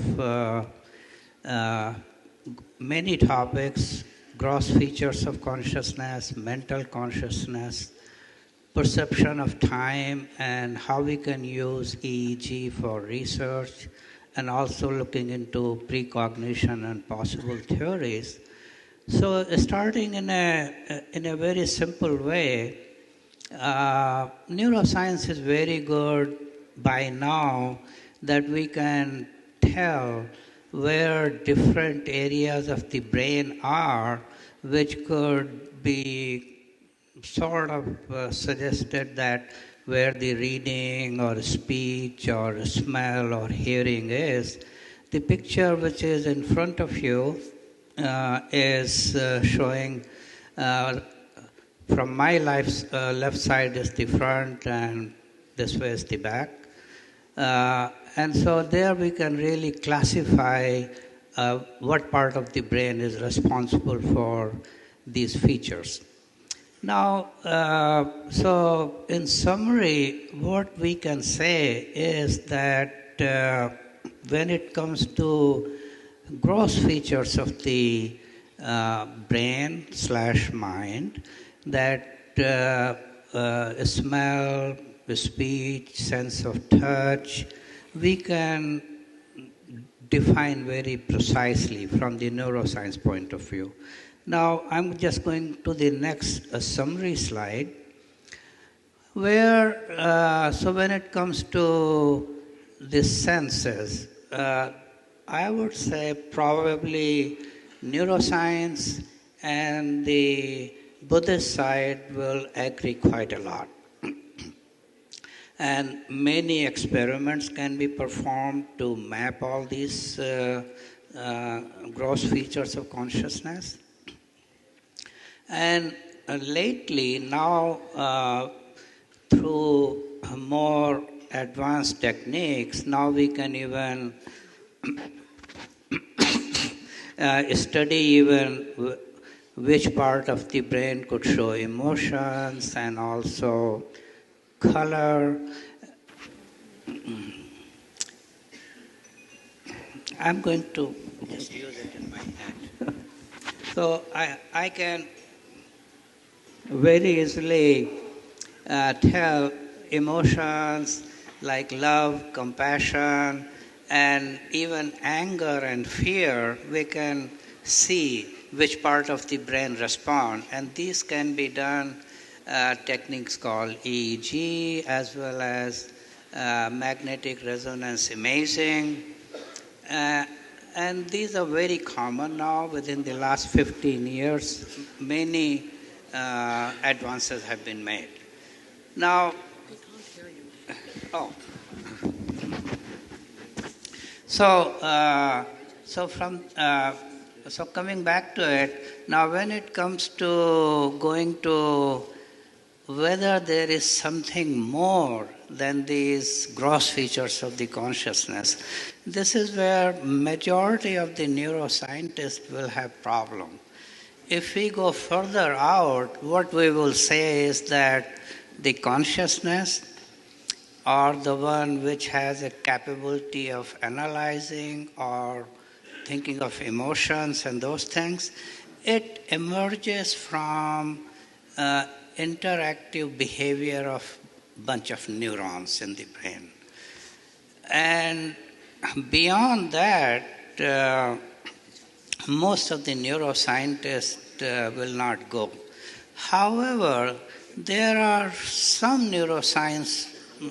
many topics: gross features of consciousness, mental consciousness, perception of time, and how we can use EEG for research, and also looking into precognition and possible theories. So starting in a very simple way, neuroscience is very good by now that we can tell where different areas of the brain are, which could be sort of suggested that where the reading or speech or smell or hearing is. The picture which is in front of you is showing, from my left side is the front and this way is the back. And so there we can really classify what part of the brain is responsible for these features. Now, so in summary, what we can say is that when it comes to gross features of the brain/mind, that smell, speech, sense of touch, we can define very precisely from the neuroscience point of view. Now, I'm just going to the next summary slide, where, so when it comes to the senses, I would say probably neuroscience and the Buddhist side will agree quite a lot. And many experiments can be performed to map all these gross features of consciousness. And lately, now through more advanced techniques, now we can even study even which part of the brain could show emotions and also color. I'm going to just use it in my hand. So I can very easily tell emotions like love, compassion, and even anger and fear. We can see which part of the brain respond, and these can be done techniques called EEG as well as magnetic resonance imaging. And these are very common now. Within the last 15 years, many advances have been made. Now, so coming back to it, now when it comes to going to whether there is something more than these gross features of the consciousness, this is where majority of the neuroscientists will have problem. If we go further out, what we will say is that the consciousness or the one which has a capability of analyzing or thinking of emotions and those things, it emerges from interactive behavior of bunch of neurons in the brain. And beyond that, most of the neuroscientists will not go. However, there are some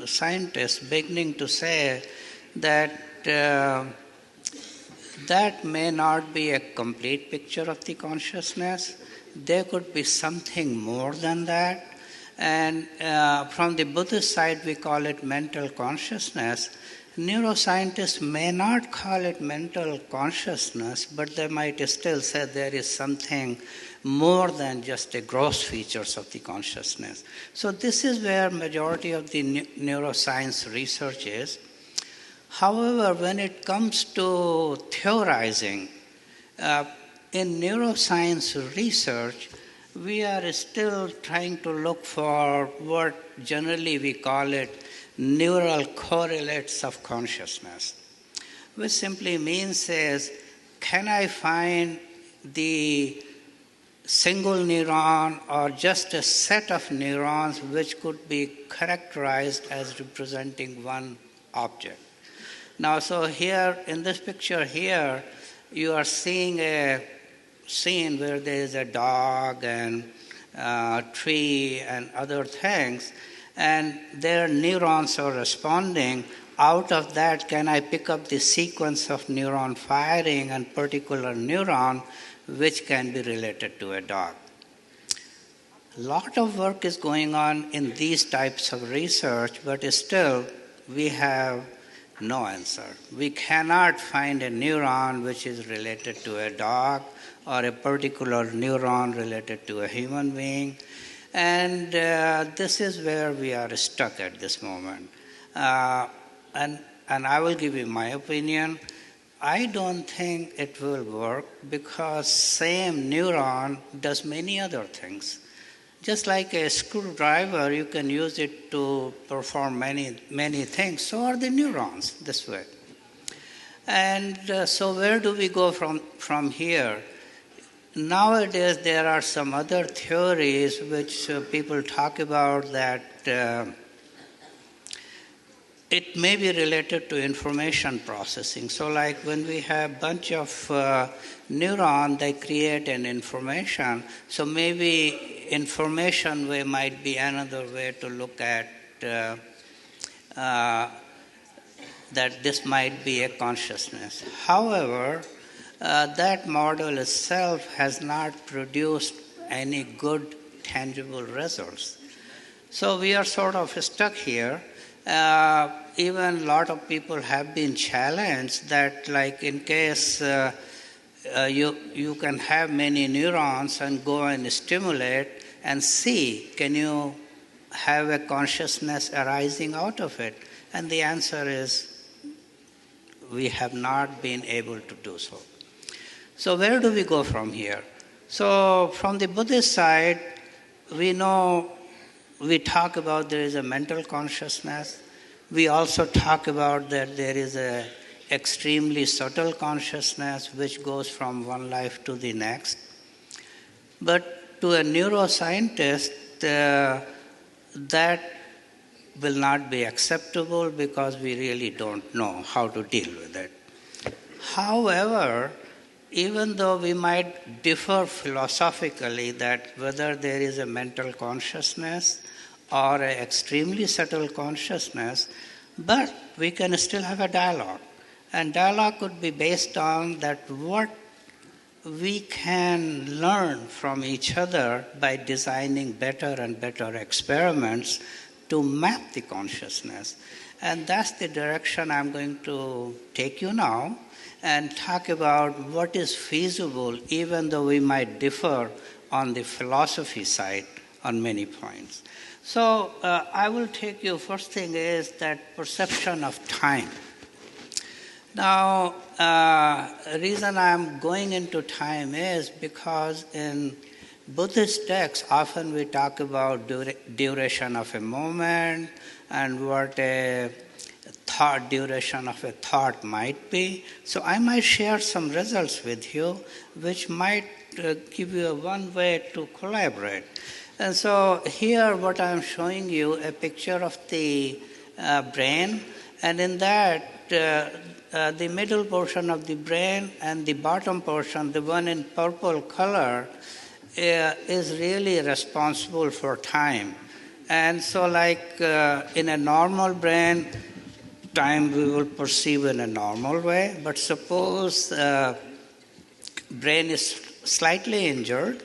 scientists beginning to say that that may not be a complete picture of the consciousness. There could be something more than that. And from the Buddhist side, we call it mental consciousness. Neuroscientists may not call it mental consciousness, but they might still say there is something more than just the gross features of the consciousness. So this is where majority of the neuroscience research is. However, when it comes to theorizing, in neuroscience research, we are still trying to look for what generally we call it neural correlates of consciousness, which simply means is, can I find the single neuron or just a set of neurons which could be characterized as representing one object? Now, so here in this picture here, you are seeing a scene where there is a dog and tree and other things, and their neurons are responding. Out of that, can I pick up the sequence of neuron firing and particular neuron which can be related to a dog? A lot of work is going on in these types of research, but still we have no answer. We cannot find a neuron which is related to a dog or a particular neuron related to a human being. And this is where we are stuck at this moment. And I will give you my opinion. I don't think it will work because same neuron does many other things. Just like a screwdriver, you can use it to perform many things. So are the neurons this way. And so where do we go from here? Nowadays, there are some other theories which people talk about that it may be related to information processing. So like when we have a bunch of neurons, they create an information. So maybe information way might be another way to look at that this might be a consciousness. However, that model itself has not produced any good tangible results. So we are sort of stuck here. Even a lot of people have been challenged that, like, in case you can have many neurons and go and stimulate and see, can you have a consciousness arising out of it? And the answer is, we have not been able to do so. So where do we go from here? So from the Buddhist side, we know, we talk about there is a mental consciousness. We also talk about that there is a extremely subtle consciousness which goes from one life to the next. But to a neuroscientist, that will not be acceptable because we really don't know how to deal with it. However, even though we might differ philosophically that whether there is a mental consciousness or an extremely subtle consciousness, but we can still have a dialogue. And dialogue could be based on that what we can learn from each other by designing better and better experiments to map the consciousness. And that's the direction I'm going to take you now, and talk about what is feasible, even though we might differ on the philosophy side on many points. So I will take you, first thing is that perception of time. Now, the reason I'm going into time is because in Buddhist texts, often we talk about duration of a moment and what a thought, duration of a thought might be. So I might share some results with you which might give you one way to collaborate. And so here what I'm showing you, a picture of the brain, and in that the middle portion of the brain and the bottom portion, the one in purple color, is really responsible for time. And so like in a normal brain, time we will perceive in a normal way, but suppose brain is slightly injured,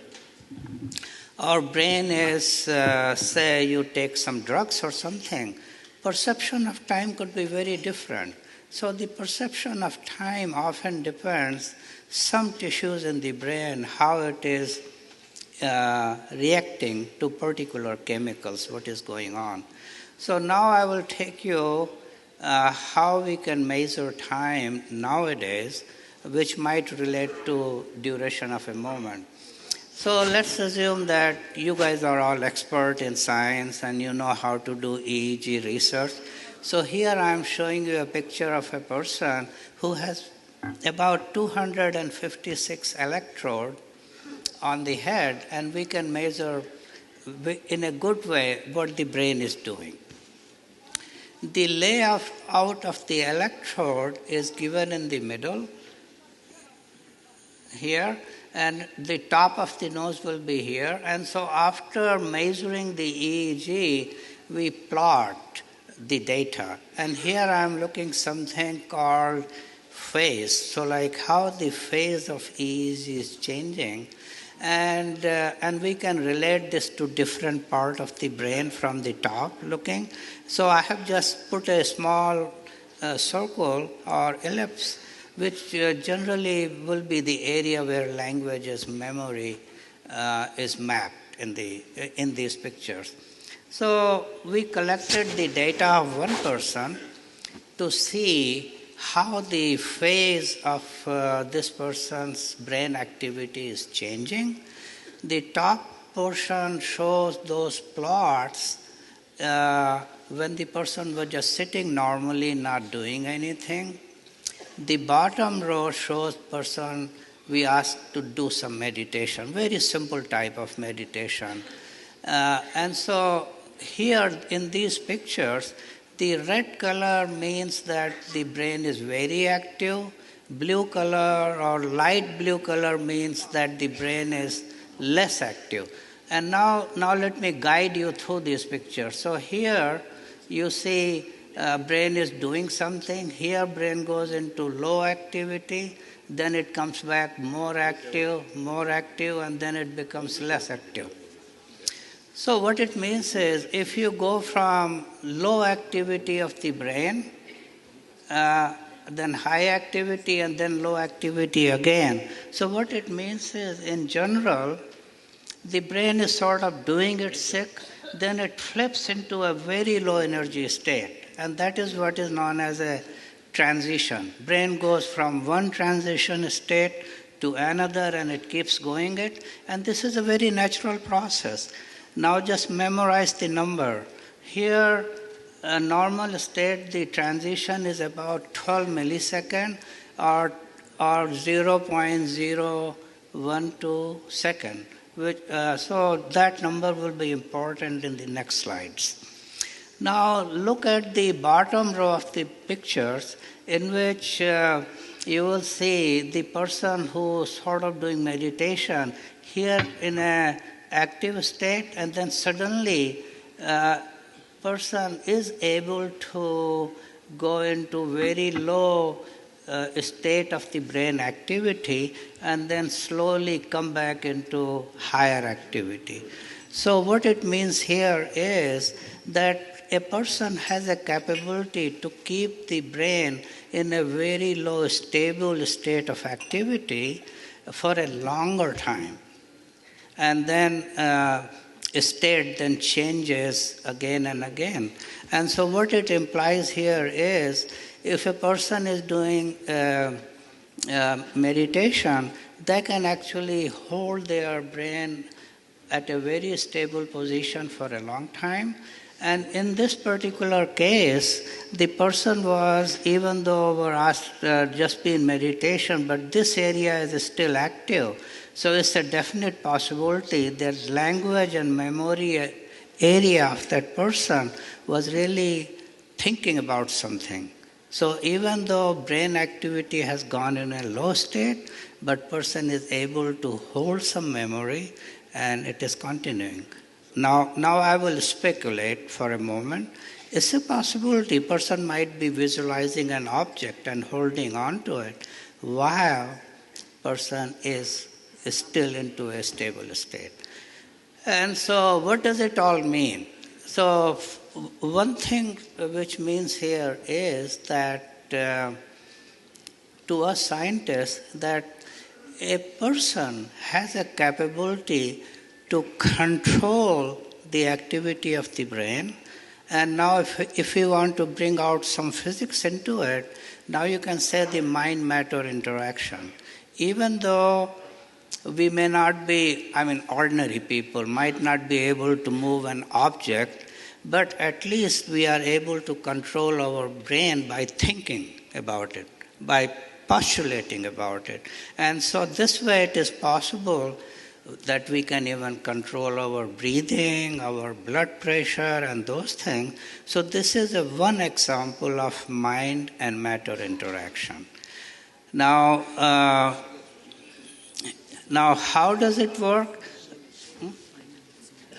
or brain is, say you take some drugs or something, perception of time could be very different. So the perception of time often depends, some tissues in the brain, how it is reacting to particular chemicals, what is going on. So now I will take you how we can measure time nowadays, which might relate to duration of a moment. So let's assume that you guys are all expert in science and you know how to do EEG research. So here I am showing you a picture of a person who has about 256 electrodes on the head, and we can measure in a good way what the brain is doing. The layout of the electrode is given in the middle here, and the top of the nose will be here. And so after measuring the EEG, we plot the data. And here I am looking something called phase. So like how the phase of EEG is changing. And we can relate this to different part of the brain from the top looking. So I have just put a small circle or ellipse, which generally will be the area where language's memory is mapped in these pictures. So we collected the data of one person to see how the phase of this person's brain activity is changing. The top portion shows those plots when the person was just sitting normally, not doing anything. The bottom row shows person we asked to do some meditation, very simple type of meditation. And so here in these pictures, the red color means that the brain is very active. Blue color or light blue color means that the brain is less active. And now let me guide you through these pictures. So here you see brain is doing something. Here brain goes into low activity. Then it comes back more active, and then it becomes less active. So what it means is, if you go from low activity of the brain, then high activity, and then low activity again. So what it means is, in general, the brain is sort of doing its sick, then it flips into a very low energy state. And that is what is known as a transition. Brain goes from one transition state to another, and it keeps going it. And this is a very natural process. Now just memorize the number. Here, a normal state, the transition is about 12 milliseconds or 0.012 second. So that number will be important in the next slides. Now look at the bottom row of the pictures, in which you will see the person who's sort of doing meditation here in a active state, and then suddenly person is able to go into very low state of the brain activity, and then slowly come back into higher activity. So what it means here is that a person has a capability to keep the brain in a very low stable state of activity for a longer time. And then state then changes again and again. And so what it implies here is, if a person is doing meditation, they can actually hold their brain at a very stable position for a long time. And in this particular case, the person was, even though we're asked just be in meditation, but this area is still active. So it's a definite possibility that language and memory area of that person was really thinking about something. So even though brain activity has gone in a low state, but person is able to hold some memory and it is continuing. Now I will speculate for a moment. It's a possibility person might be visualizing an object and holding on to it while person is still into a stable state. And so what does it all mean? So one thing which means here is that to us scientists, that a person has a capability to control the activity of the brain. And now if we want to bring out some physics into it, now you can say the mind-matter interaction. Even though we may not be, ordinary people might not be able to move an object, but at least we are able to control our brain by thinking about it, by postulating about it. And so this way it is possible that we can even control our breathing, our blood pressure, and those things. So this is one example of mind and matter interaction. Now how does it work?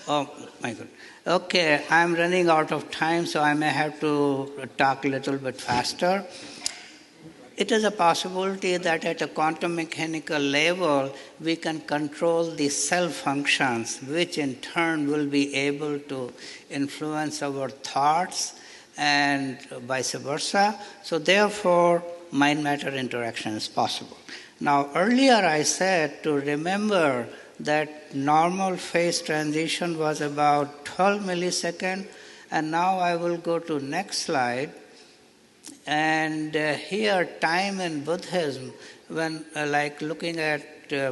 Oh my God. Okay, I'm running out of time, so I may have to talk a little bit faster. It is a possibility that at a quantum mechanical level, we can control the cell functions, which in turn will be able to influence our thoughts and vice versa. So therefore, mind-matter interaction is possible. Now, earlier I said to remember that normal phase transition was about 12 milliseconds, and now I will go to next slide. And here time in Buddhism, when looking at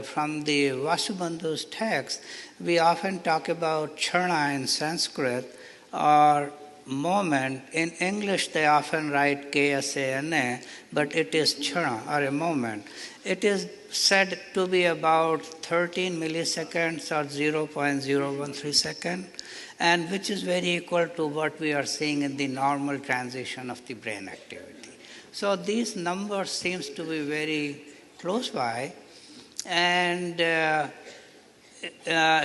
from the Vasubandhu's text, we often talk about chana in Sanskrit or moment. In English they often write KSANA, but it is chana or a moment. It is said to be about 13 milliseconds or 0.013 seconds, and which is very equal to what we are seeing in the normal transition of the brain activity. So these numbers seems to be very close by, and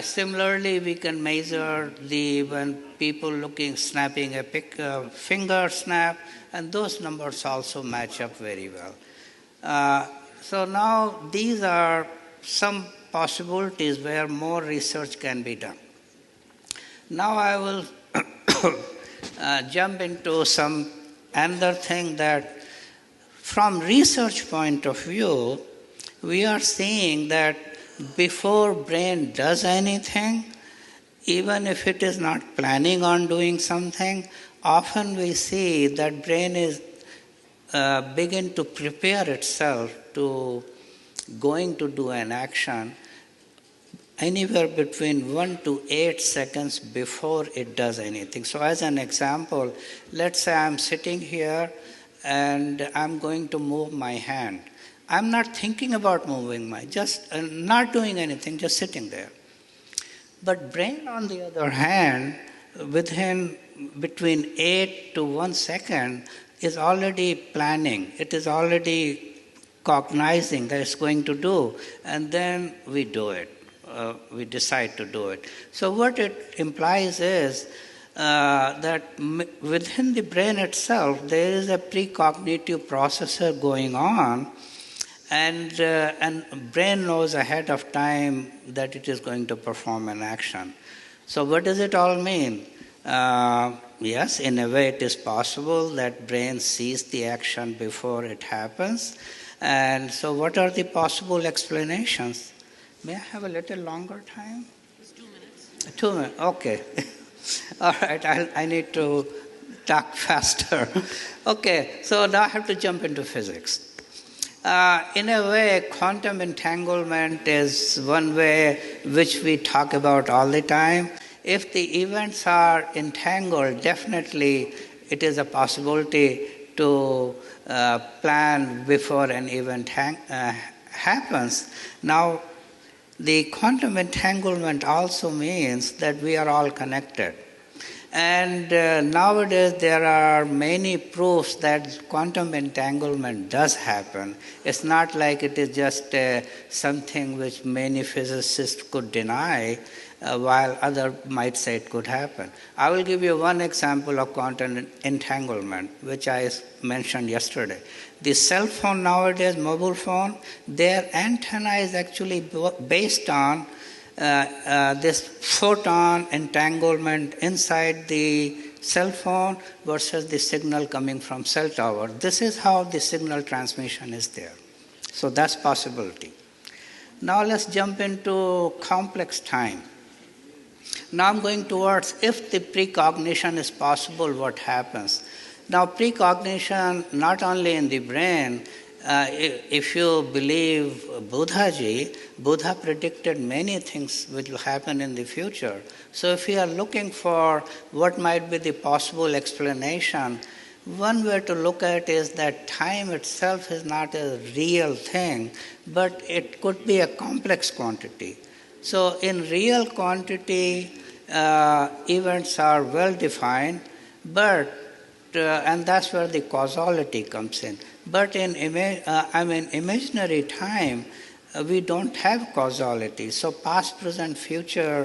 similarly we can measure when people snapping a finger snap, and those numbers also match up very well. So now these are some possibilities where more research can be done. Now I will jump into some another thing that from research point of view, we are seeing that before brain does anything, even if it is not planning on doing something, often we see that brain is begin to prepare itself to going to do an action anywhere between 1 to 8 seconds before it does anything. So as an example, let's say I'm sitting here and I'm going to move my hand. I'm not thinking about moving just not doing anything, just sitting there. But brain, on the other hand, between 8 to 1 second, is already planning. It is already cognizing that it's going to do, and then we do it. We decide to do it. So what it implies is that within the brain itself, there is a precognitive processor going on, and brain knows ahead of time that it is going to perform an action. So what does it all mean? Yes, in a way it is possible that brain sees the action before it happens. And so what are the possible explanations? May I have a little longer time? It's 2 minutes. 2 minutes, okay. All right, I need to talk faster. Okay, so now I have to jump into physics. In a way, quantum entanglement is one way which we talk about all the time. If the events are entangled, definitely it is a possibility to plan before an event happens. Now, the quantum entanglement also means that we are all connected. And nowadays there are many proofs that quantum entanglement does happen. It's not like it is just something which many physicists could deny, while others might say it could happen. I will give you one example of quantum entanglement, which I mentioned yesterday. The cell phone nowadays, mobile phone, their antenna is actually based on this photon entanglement inside the cell phone versus the signal coming from cell tower. This is how the signal transmission is there. So that's possibility. Now let's jump into complex time. Now I'm going towards if the precognition is possible, what happens? Now precognition, not only in the brain, if you believe Buddhaji, Buddha predicted many things which will happen in the future. So if we are looking for what might be the possible explanation, one way to look at it is that time itself is not a real thing, but it could be a complex quantity. So in real quantity, events are well defined, but and that's where the causality comes in. But in imaginary time, we don't have causality. So past, present, future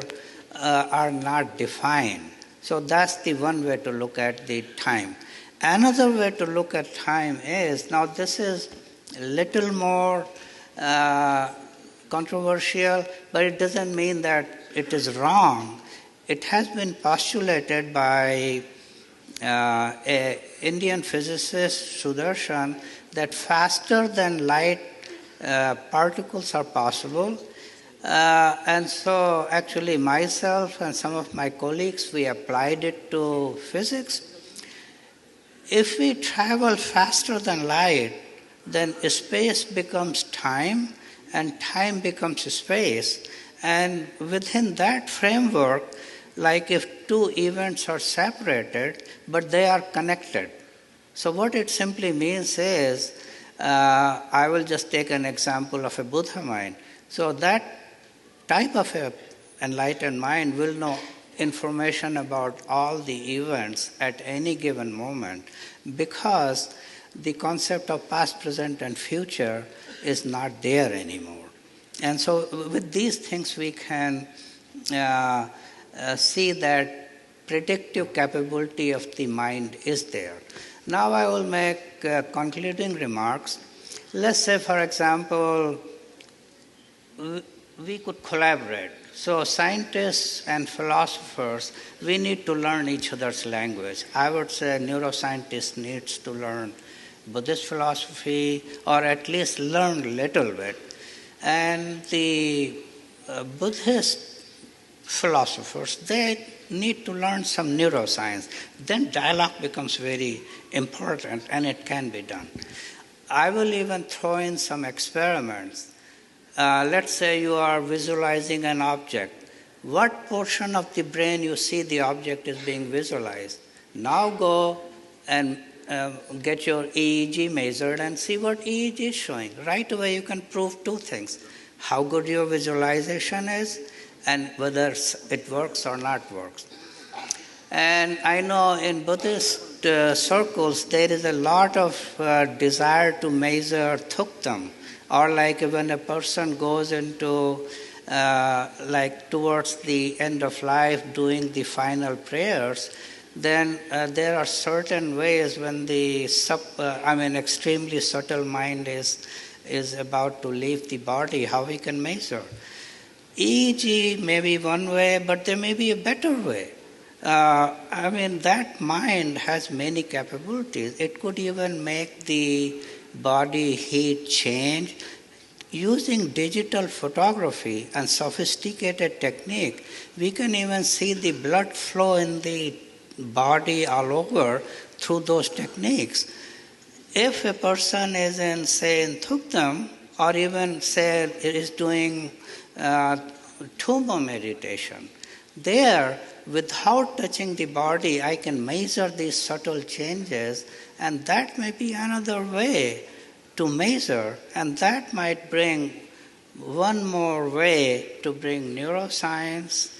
are not defined. So that's the one way to look at the time. Another way to look at time is, now this is a little more controversial, but it doesn't mean that it is wrong. It has been postulated by an Indian physicist, Sudarshan, that faster than light particles are possible. And so actually myself and some of my colleagues, we applied it to physics. If we travel faster than light, then space becomes time and time becomes space. And within that framework, like if two events are separated, but they are connected. So what it simply means is, I will just take an example of a Buddha mind. So that type of a enlightened mind will know information about all the events at any given moment, because the concept of past, present, and future is not there anymore. And so with these things we can see that predictive capability of the mind is there. Now I will make concluding remarks. Let's say, for example, we could collaborate. So scientists and philosophers, we need to learn each other's language. I would say a neuroscientist needs to learn Buddhist philosophy, or at least learn a little bit. And the Buddhist philosophers, they need to learn some neuroscience. Then dialogue becomes very important, and it can be done. I will even throw in some experiments. Let's say you are visualizing an object. What portion of the brain you see the object is being visualized? Now go and get your EEG measured and see what EEG is showing. Right away you can prove two things: how good your visualization is and whether it works or not works. And I know in Buddhist circles there is a lot of desire to measure Totem, or like when a person goes into towards the end of life doing the final prayers, then there are certain ways when the extremely subtle mind is about to leave the body, how we can measure. EEG may be one way, but there may be a better way. That mind has many capabilities. It could even make the body heat change. Using digital photography and sophisticated technique, we can even see the blood flow in the body all over through those techniques. If a person is in Totem, or even is doing tumor meditation, there, without touching the body, I can measure these subtle changes, and that may be another way to measure, and that might bring one more way to bring neuroscience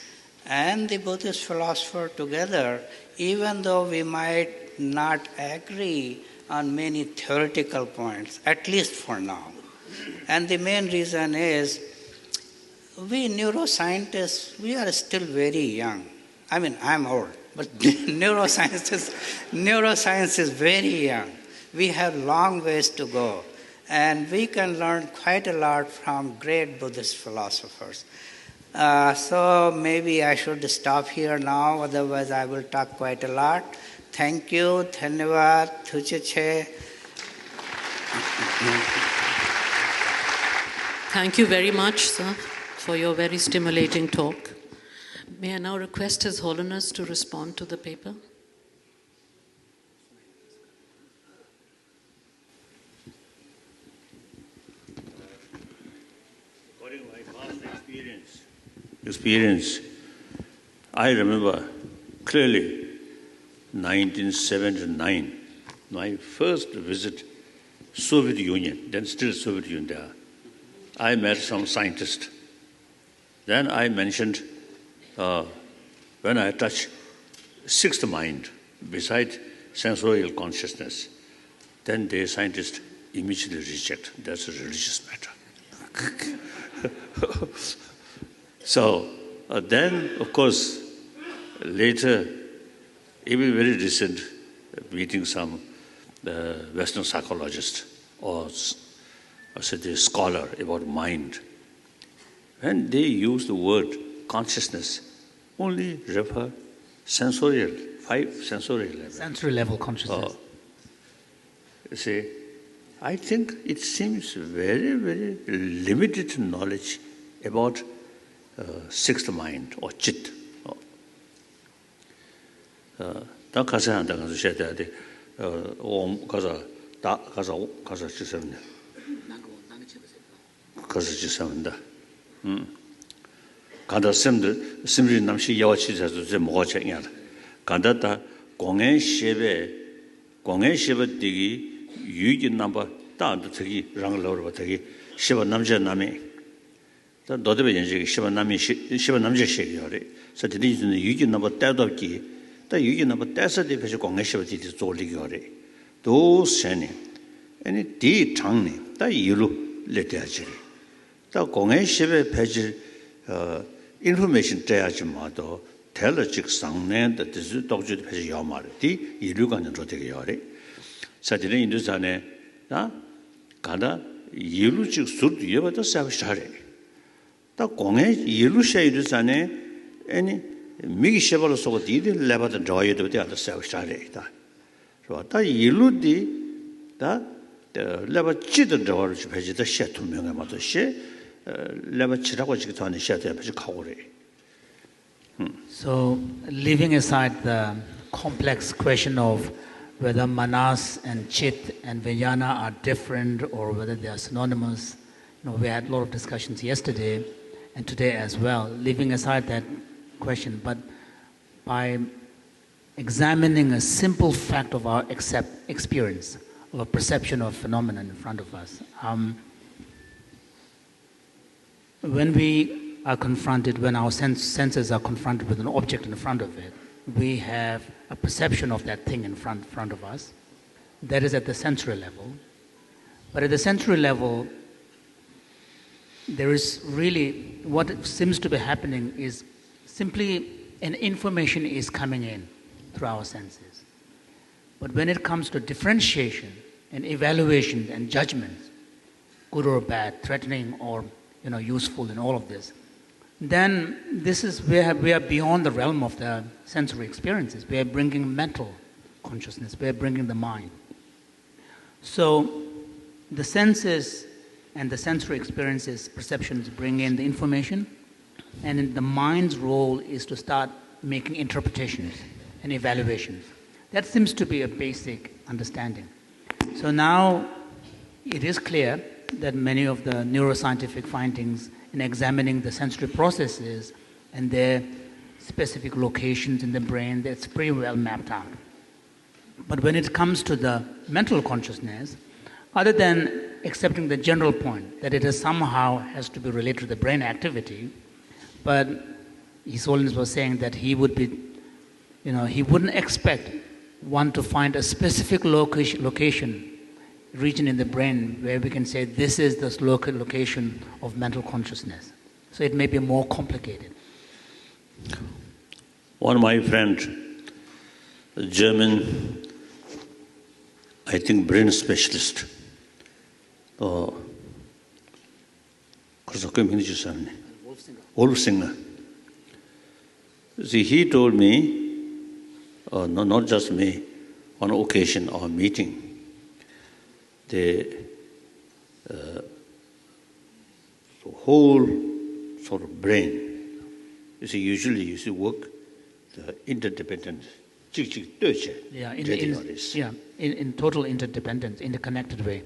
and the Buddhist philosopher together, even though we might not agree on many theoretical points, at least for now. And the main reason is, we neuroscientists, we are still very young. I'm old, but neuroscience is very young. We have long ways to go, and we can learn quite a lot from great Buddhist philosophers. So maybe I should stop here now, otherwise I will talk quite a lot. Thank you. Dhanyavad. Thucheche. Thank you very much, sir, for your very stimulating talk. May I now request His Holiness to respond to the paper? experience. I remember clearly 1979, my first visit Soviet Union, then still Soviet Union there. I met some scientists. Then I mentioned when I touch sixth mind beside sensorial consciousness, then the scientists immediately reject. That's a religious matter. So then, of course, later, even very recent, meeting some Western psychologist or the scholar about mind, when they use the word consciousness, only refer sensorial, 5 sensorial level. Sensory level consciousness. You see, I think it seems very, very limited knowledge about sixth mind or chit. Da kaza anda kaza sheta de kaza da kaza chisamne. Kaza chisamda. Kanda simri namshi yawachi zazu ze mocha nyala. Kanda ta 공의 shebe digi yuji namba ta ando tagi rang lawra tagi sheba namja nami ta dodebe yenje sheba namja shegi yore sa dili yuji namba ta dobki ta yuji namba ta sa de phe 공의 sheba di zoli yore do sene ani di changni ta yilu lete ajiri ta 공의 shebe phe information tayaji ma do 텔러직 상내의 뜻을 독주도 해서 야말이 이루가는 저되게 요래 사실은 인도산에 가다 이루직 수도 예버도 사비샤래 다 공에 이루셔 인도산에 아니 미기 쉐벌로 속어 디들 레버도 저여도 돼 사비샤래 다 좋다 이루디 다 레버 찌든 저를 좀 해지다 셔 투명에 맞도 셔 레버 치라고 지금 전에 셔야 돼 가고래. So, leaving aside the complex question of whether manas and chit and vijnana are different or whether they are synonymous, we had a lot of discussions yesterday and today as well. Leaving aside that question, but by examining a simple fact of our experience, of a perception of phenomenon in front of us, when we are confronted, when our senses are confronted with an object in front of it, we have a perception of that thing in front of us. That is at the sensory level. But at the sensory level, there is really, what seems to be happening is simply an information is coming in through our senses. But when it comes to differentiation and evaluation and judgment, good or bad, threatening or useful in all of this, then this is where we are beyond the realm of the sensory experiences. We are bringing mental consciousness. We are bringing the mind. So the senses and the sensory experiences, perceptions bring in the information, and the mind's role is to start making interpretations and evaluations. That seems to be a basic understanding. So now it is clear that many of the neuroscientific findings in examining the sensory processes and their specific locations in the brain, that's pretty well mapped out. But when it comes to the mental consciousness, other than accepting the general point that it is somehow has to be related to the brain activity, but His Holiness was saying that he would be, he wouldn't expect one to find a specific location, region in the brain where we can say this is the location of mental consciousness. So it may be more complicated. One of my friends, a German, I think brain specialist, Wolfsinger. See, he told me, no, not just me, on occasion of a meeting, the whole sort of brain, usually you see work, the interdependent, in total interdependence, in a connected way.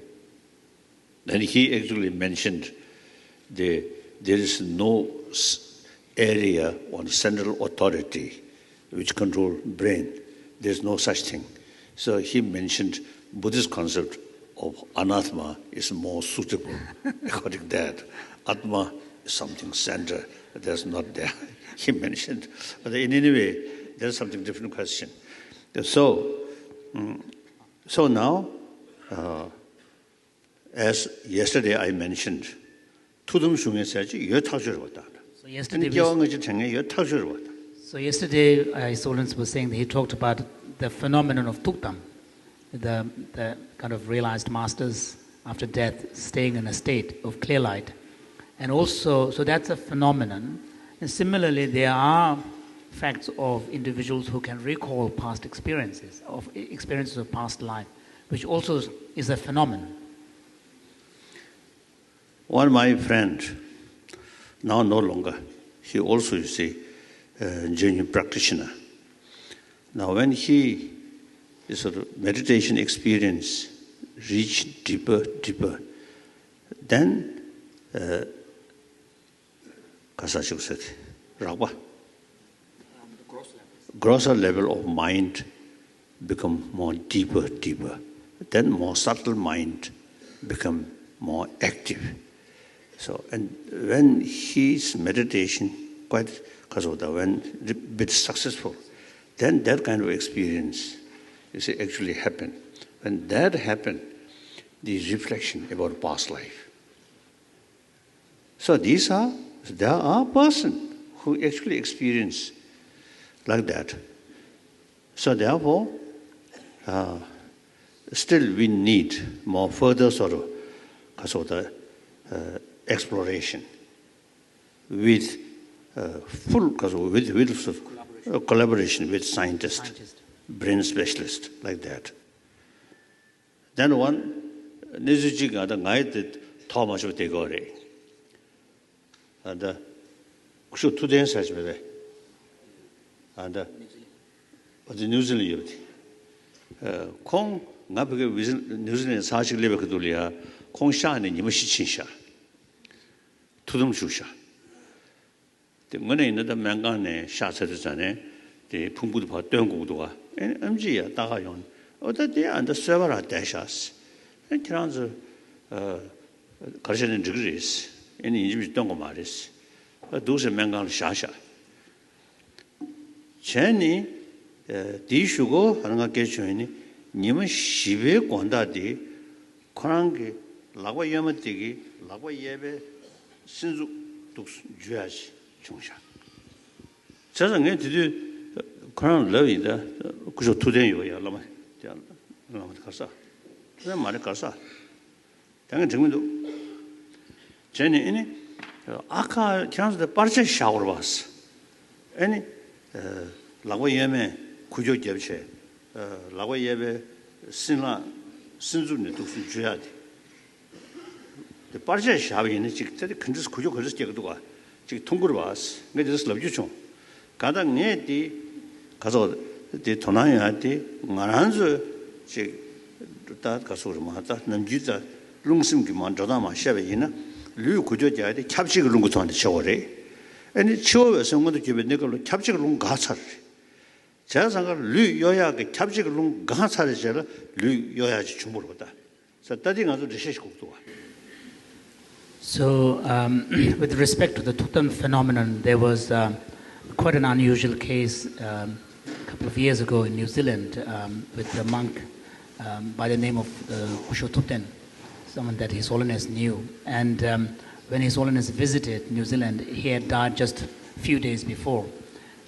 Then he actually mentioned the there is no area on central authority which control brain. There's no such thing. So he mentioned Buddhist concept of anatma is more suitable according to that. Atma is something center that's not there. He mentioned. But in any way, there's something different question. So now, as yesterday I mentioned, Totem 중에서지 여타주를 왔다. So yesterday, His Holiness was saying that he talked about the phenomenon of Totem, the kind of realized masters after death staying in a state of clear light. And also, so that's a phenomenon. And similarly, there are facts of individuals who can recall past experiences of past life, which also is a phenomenon. One of my friends, now no longer, he also is a genuine practitioner. Now when he is sort of meditation experience reach deeper, then grosser level of mind become more deeper. Then more subtle mind become more active. So, and when his meditation when a bit successful, then that kind of experience actually happen. When that happen, the reflection about past life. So there are persons who actually experience like that. So therefore, still we need more further sort of exploration with full collaboration with scientists, brain specialists, like that. Then one Nizuji got a guide too much of the gore. And should 2 days as well. And the New Zealand youth. Kong Nabiga New Zealand Sashi Lebacadulia, Kong Shan and Yimashisha. To them Shusha. The money in the Mangane Shasatane, the Pumbupa Dungudua, and MG Dagayon, or that they and the server at Dashas, and Trans Karjan degrees, and in Dongomaris, those are Mangan Shasha. Chenny, Dishugo, Harangakeshoni, Nima Shive Gondadi, Korangi, Lawa Yamatigi, Lawa Yebe, Sinzu Juash. 자상에 드디 그런 러이다 그저 2 대요 Lama Lama 가서 그냥 말에 가서 당연 정민도 전에 이니 아까 지난주에 빠르게 샤워를 봤어 아니 라고 예매 구조 접체 라고 예배 신주는 또 줘야 돼 빠르게 샤워는 직접 근처 구조 걸을 때도 와 지금 통구를 봤어. 근데 just love you 좀. 가당 내디 가서 대 도나야한테 말한서 다 가서 그러면다 남주자 룽심기 만져다 마셔베이나 류 구조자한테 캡식을 룽고한테 쳐오래. 아니 치워서 뭔도 집에 내걸로 캡식을 룽 가살. 제가 류 요야게 캡식을 룽 가살이잖아. 류 요야지 주무로 보다. 그래서 따디 가서 리서치 국도 와. So, with respect to the Totem phenomenon, there was quite an unusual case a couple of years ago in New Zealand with a monk by the name of Totem, someone that His Holiness knew. And when His Holiness visited New Zealand, he had died just a few days before.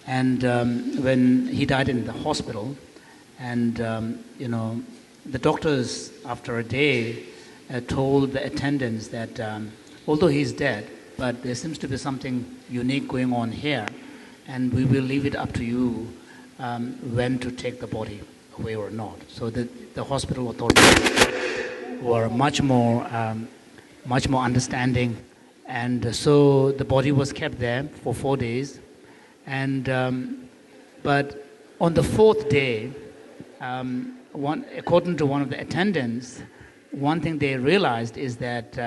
And when he died in the hospital, and the doctors, after a day, told the attendants that although he's dead, but there seems to be something unique going on here, and we will leave it up to you when to take the body away or not. So the hospital authorities were much more understanding, and so the body was kept there for 4 days, and but on the 4th day, according to one of the attendants, one thing they realized is that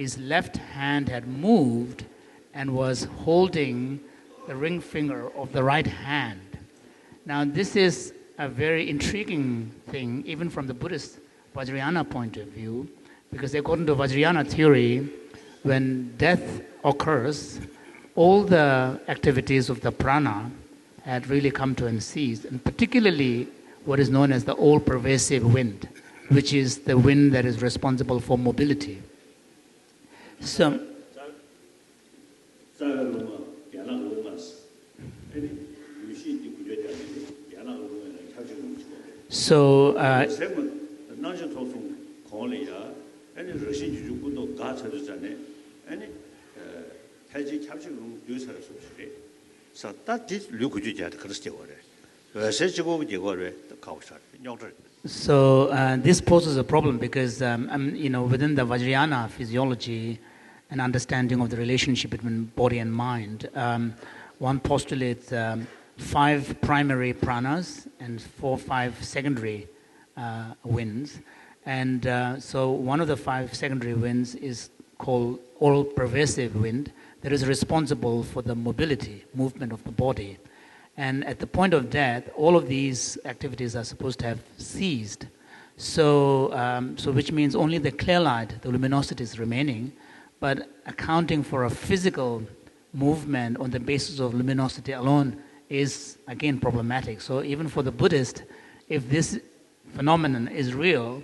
his left hand had moved and was holding the ring finger of the right hand. Now, this is a very intriguing thing, even from the Buddhist Vajrayana point of view, because according to Vajrayana theory, when death occurs, all the activities of the prana had really come to an cease, and particularly what is known as the all-pervasive wind, which is the wind that is responsible for mobility. So, this poses a problem because within the Vajrayana physiology and understanding of the relationship between body and mind, one postulates 5 primary pranas and 5 secondary winds. And so one of the 5 secondary winds is called all-pervasive wind that is responsible for the mobility, movement of the body. And at the point of death, all of these activities are supposed to have ceased. So which means only the clear light, the luminosity is remaining, but accounting for a physical movement on the basis of luminosity alone is, again, problematic. So even for the Buddhist, if this phenomenon is real,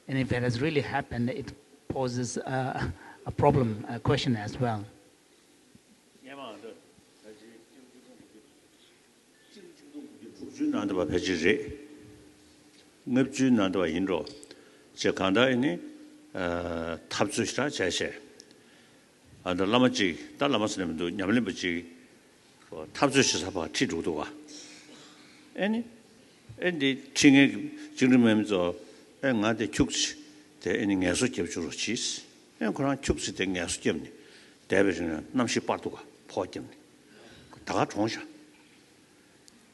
and if it has really happened, it poses a problem, a question as well.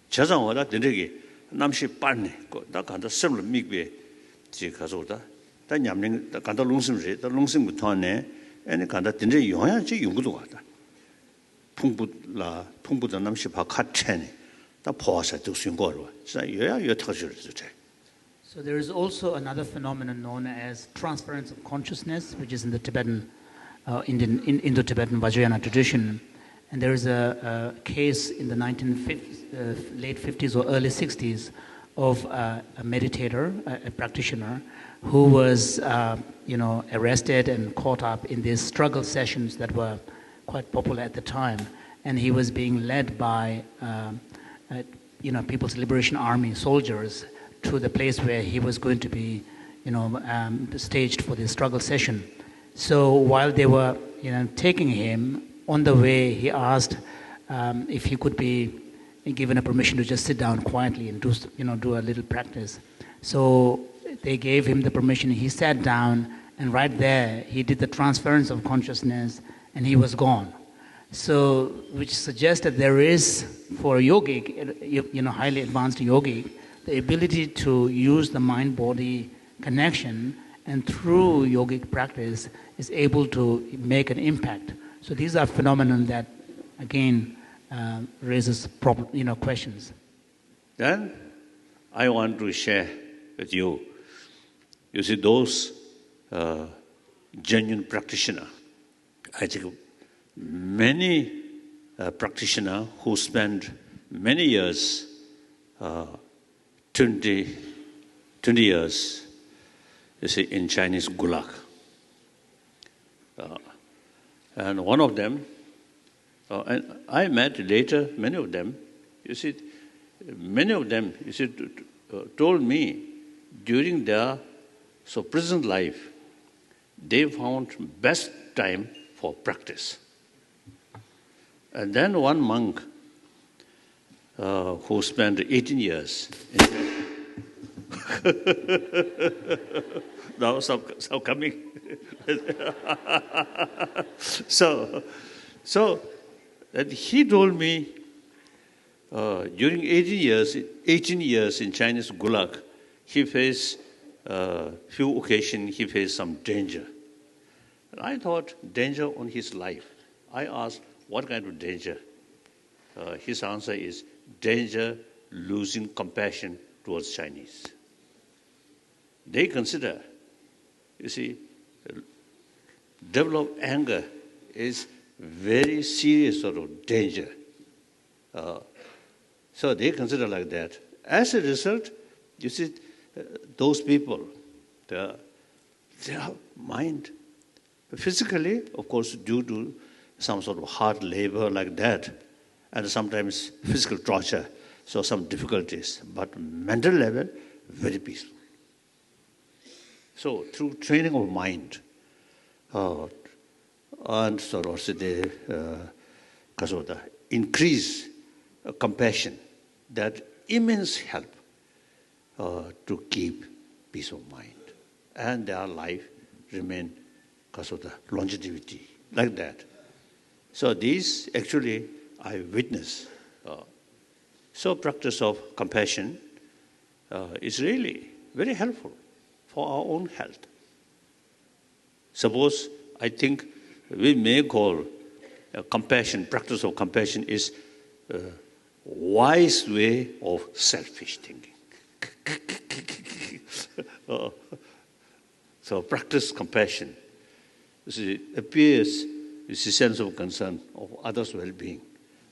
자장어다 되게 남시 빠네 다 간다 셈을 미게 지 가서다 다 냠는 다 간다 롱심지 다 롱심부터네 애니 간다 된제 영향지 연구도 같다 풍부다 남시 바 카체네 다 포화사도 신고로 자 여야 여 터지르지 So there is also another phenomenon known as transference of consciousness, which is in the Tibetan, Indo-Tibetan Vajrayana tradition. And there is a case in the late 50s or early 60s of a meditator, a practitioner, who was arrested and caught up in these struggle sessions that were quite popular at the time. And he was being led by People's Liberation Army soldiers to the place where he was going to be staged for the struggle session. So while they were taking him, on the way, he asked if he could be given a permission to just sit down quietly and do a little practice. So they gave him the permission. He sat down, and right there, he did the transference of consciousness, and he was gone. So, which suggests that there is, for a yogic, highly advanced yogic, the ability to use the mind-body connection, and through yogic practice, is able to make an impact. So these are phenomena that, again, raises questions. Then I want to share with you. You see, those genuine practitioners, I think many practitioners who spend many years, 20 years, you see, in Chinese gulag. And one of them, and I met later many of them, told me during their prison life, they found best time for practice. And then one monk who spent 18 years now some coming. So that he told me during 18 years in Chinese gulag, he faced few occasions he faced some danger. And I thought danger on his life. I asked, what kind of danger? His answer is danger losing compassion towards Chinese. They consider, you see, develop anger is very serious sort of danger. So they consider like that. As a result, you see, those people, their mind, physically, of course, due to some sort of hard labor like that, and sometimes physical torture, so some difficulties, but mental level, very peaceful. So through training of mind, and sort of the increase compassion, that immense help to keep peace of mind, and their life remain because of the longevity like that. So these actually I witness. So practice of compassion is really very helpful for our own health. Suppose I think we may call compassion, practice of compassion is a wise way of selfish thinking. So practice compassion. It appears it's a sense of concern of others' well-being.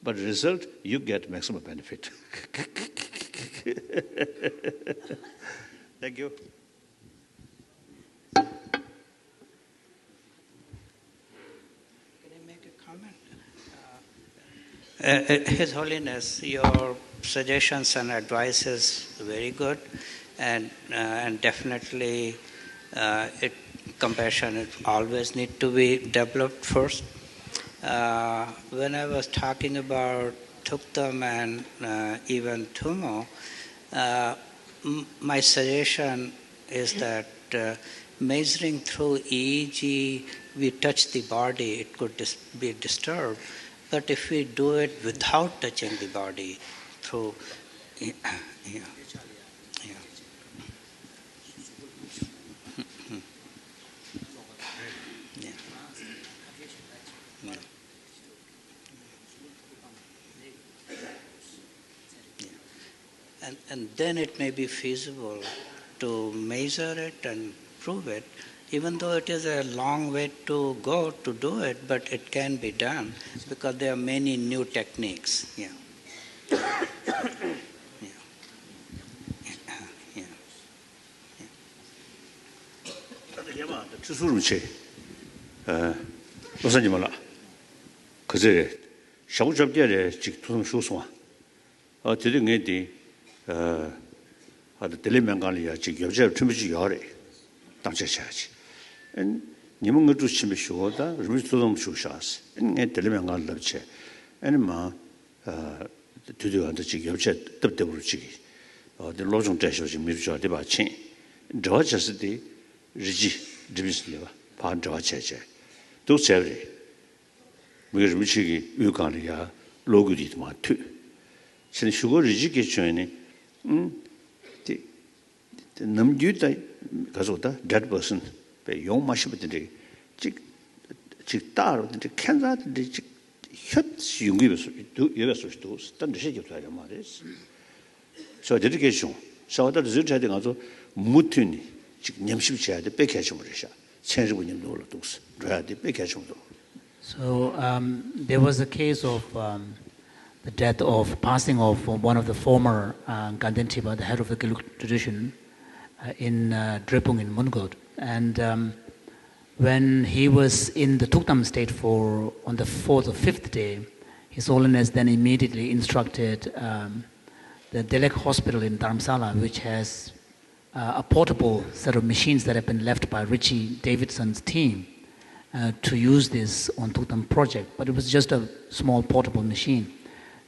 But the result, you get maximum benefit. Thank you. Can I make a comment? His Holiness, your suggestions and advice is very good, and definitely compassion always need to be developed first. When I was talking about Totem and even Tumo, my suggestion is that measuring through EEG, we touch the body, it could be disturbed. But if we do it without touching the body, through And then it may be feasible to measure it and prove it, even though it is a long way to go to do it, but it can be done because there are many new techniques. Yeah. 텔레멘갈이야 지금 여자 춤이 요래 당체셔야지. 님은 것도 심이 쉬고다 루미스도 쉬셔야지. 네 텔레멘갈럽체. 아니마 드디어한테 지금 여자 답답으로 지기. 데 로종 대셔지 미르죠 대바친. 저저스디 리지 디비스리가 반저체체. 또 세리. 우리 루미치기 유관이야 로그디도 많대. 신 휴고 리지게 전에 the namjuta gazoda dead person be yong mashibde 직 따로 the cancer the hit yungibeso do yebeso do stand the shit to 말이지. So dedication so that result had 가서 무튼이 직 냠십지야 돼 뺏겨줘 버리셔. 천주부님 놀러도 줘야 돼 뺏겨줘. So there was a case of the death of passing of one of the former Gandhentiba, the head of the Gelug tradition, in Drepung in Mongol. And when he was in the Totem state on the 4th or 5th day, His Holiness then immediately instructed the Dalai hospital in Dharamsala, which has a portable set of machines that have been left by Richie Davidson's team, to use this on Totem project. But it was just a small portable machine.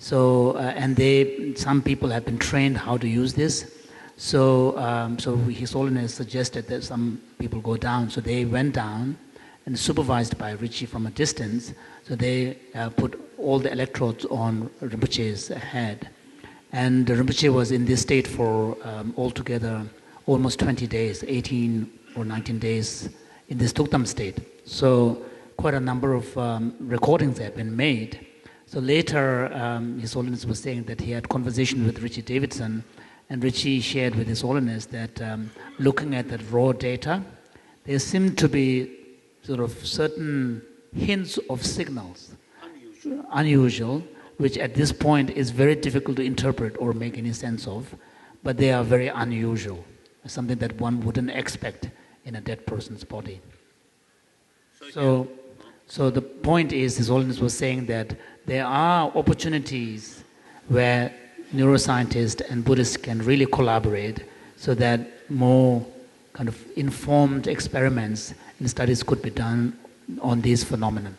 So, and some people have been trained how to use this. So, His Holiness suggested that some people go down. So they went down, and supervised by Richie from a distance. So they put all the electrodes on Rinpoche's head. And Rinpoche was in this state for altogether almost 20 days, 18 or 19 days in this Totem state. So quite a number of recordings have been made. So later, His Holiness was saying that he had conversations with Richie Davidson, and Richie shared with His Holiness that looking at the raw data, there seemed to be sort of certain hints of signals, unusual, which at this point is very difficult to interpret or make any sense of, but they are very unusual, something that one wouldn't expect in a dead person's body. So the point is, His Holiness was saying that there are opportunities where neuroscientists and Buddhists can really collaborate so that more kind of informed experiments and studies could be done on these phenomena.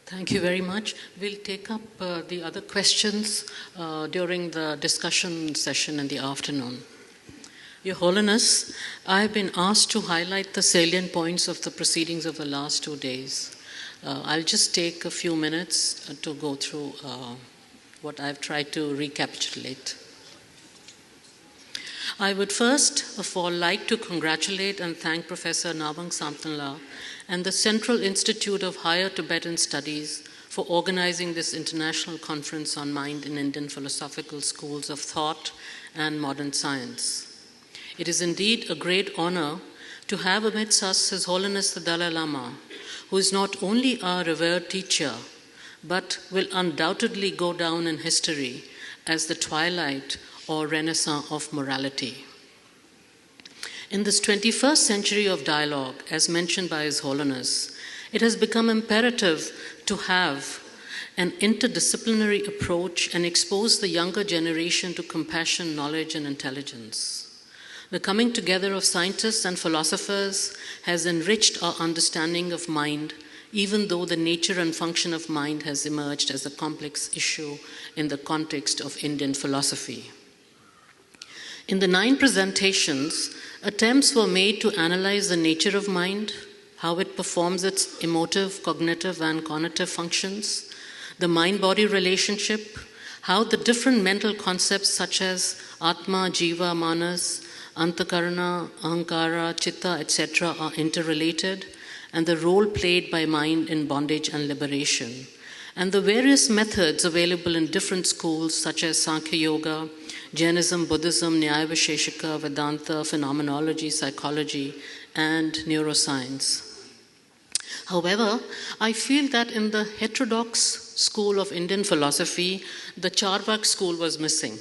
Thank you very much. We'll take up the other questions during the discussion session in the afternoon. Your Holiness, I have been asked to highlight the salient points of the proceedings of the last 2 days. I'll just take a few minutes to go through what I've tried to recapitulate. I would first of all like to congratulate and thank Professor Nawang Samthanla and the Central Institute of Higher Tibetan Studies for organizing this international conference on mind in Indian philosophical schools of thought and modern science. It is indeed a great honor to have amidst us His Holiness the Dalai Lama, who is not only our revered teacher, but will undoubtedly go down in history as the twilight or renaissance of morality. In this 21st century of dialogue, as mentioned by His Holiness, it has become imperative to have an interdisciplinary approach and expose the younger generation to compassion, knowledge, and intelligence. The coming together of scientists and philosophers has enriched our understanding of mind, even though the nature and function of mind has emerged as a complex issue in the context of Indian philosophy. In the 9 presentations, attempts were made to analyze the nature of mind, how it performs its emotive, cognitive, and cognitive functions, the mind-body relationship, how the different mental concepts such as Atma, Jiva, Manas, Antakarana, Ahankara, Chitta, etc. are interrelated, and the role played by mind in bondage and liberation, and the various methods available in different schools such as Sankhya Yoga, Jainism, Buddhism, Nyaya Visheshika, Vedanta, phenomenology, psychology, and neuroscience. However, I feel that in the heterodox school of Indian philosophy, the Charvak school was missing.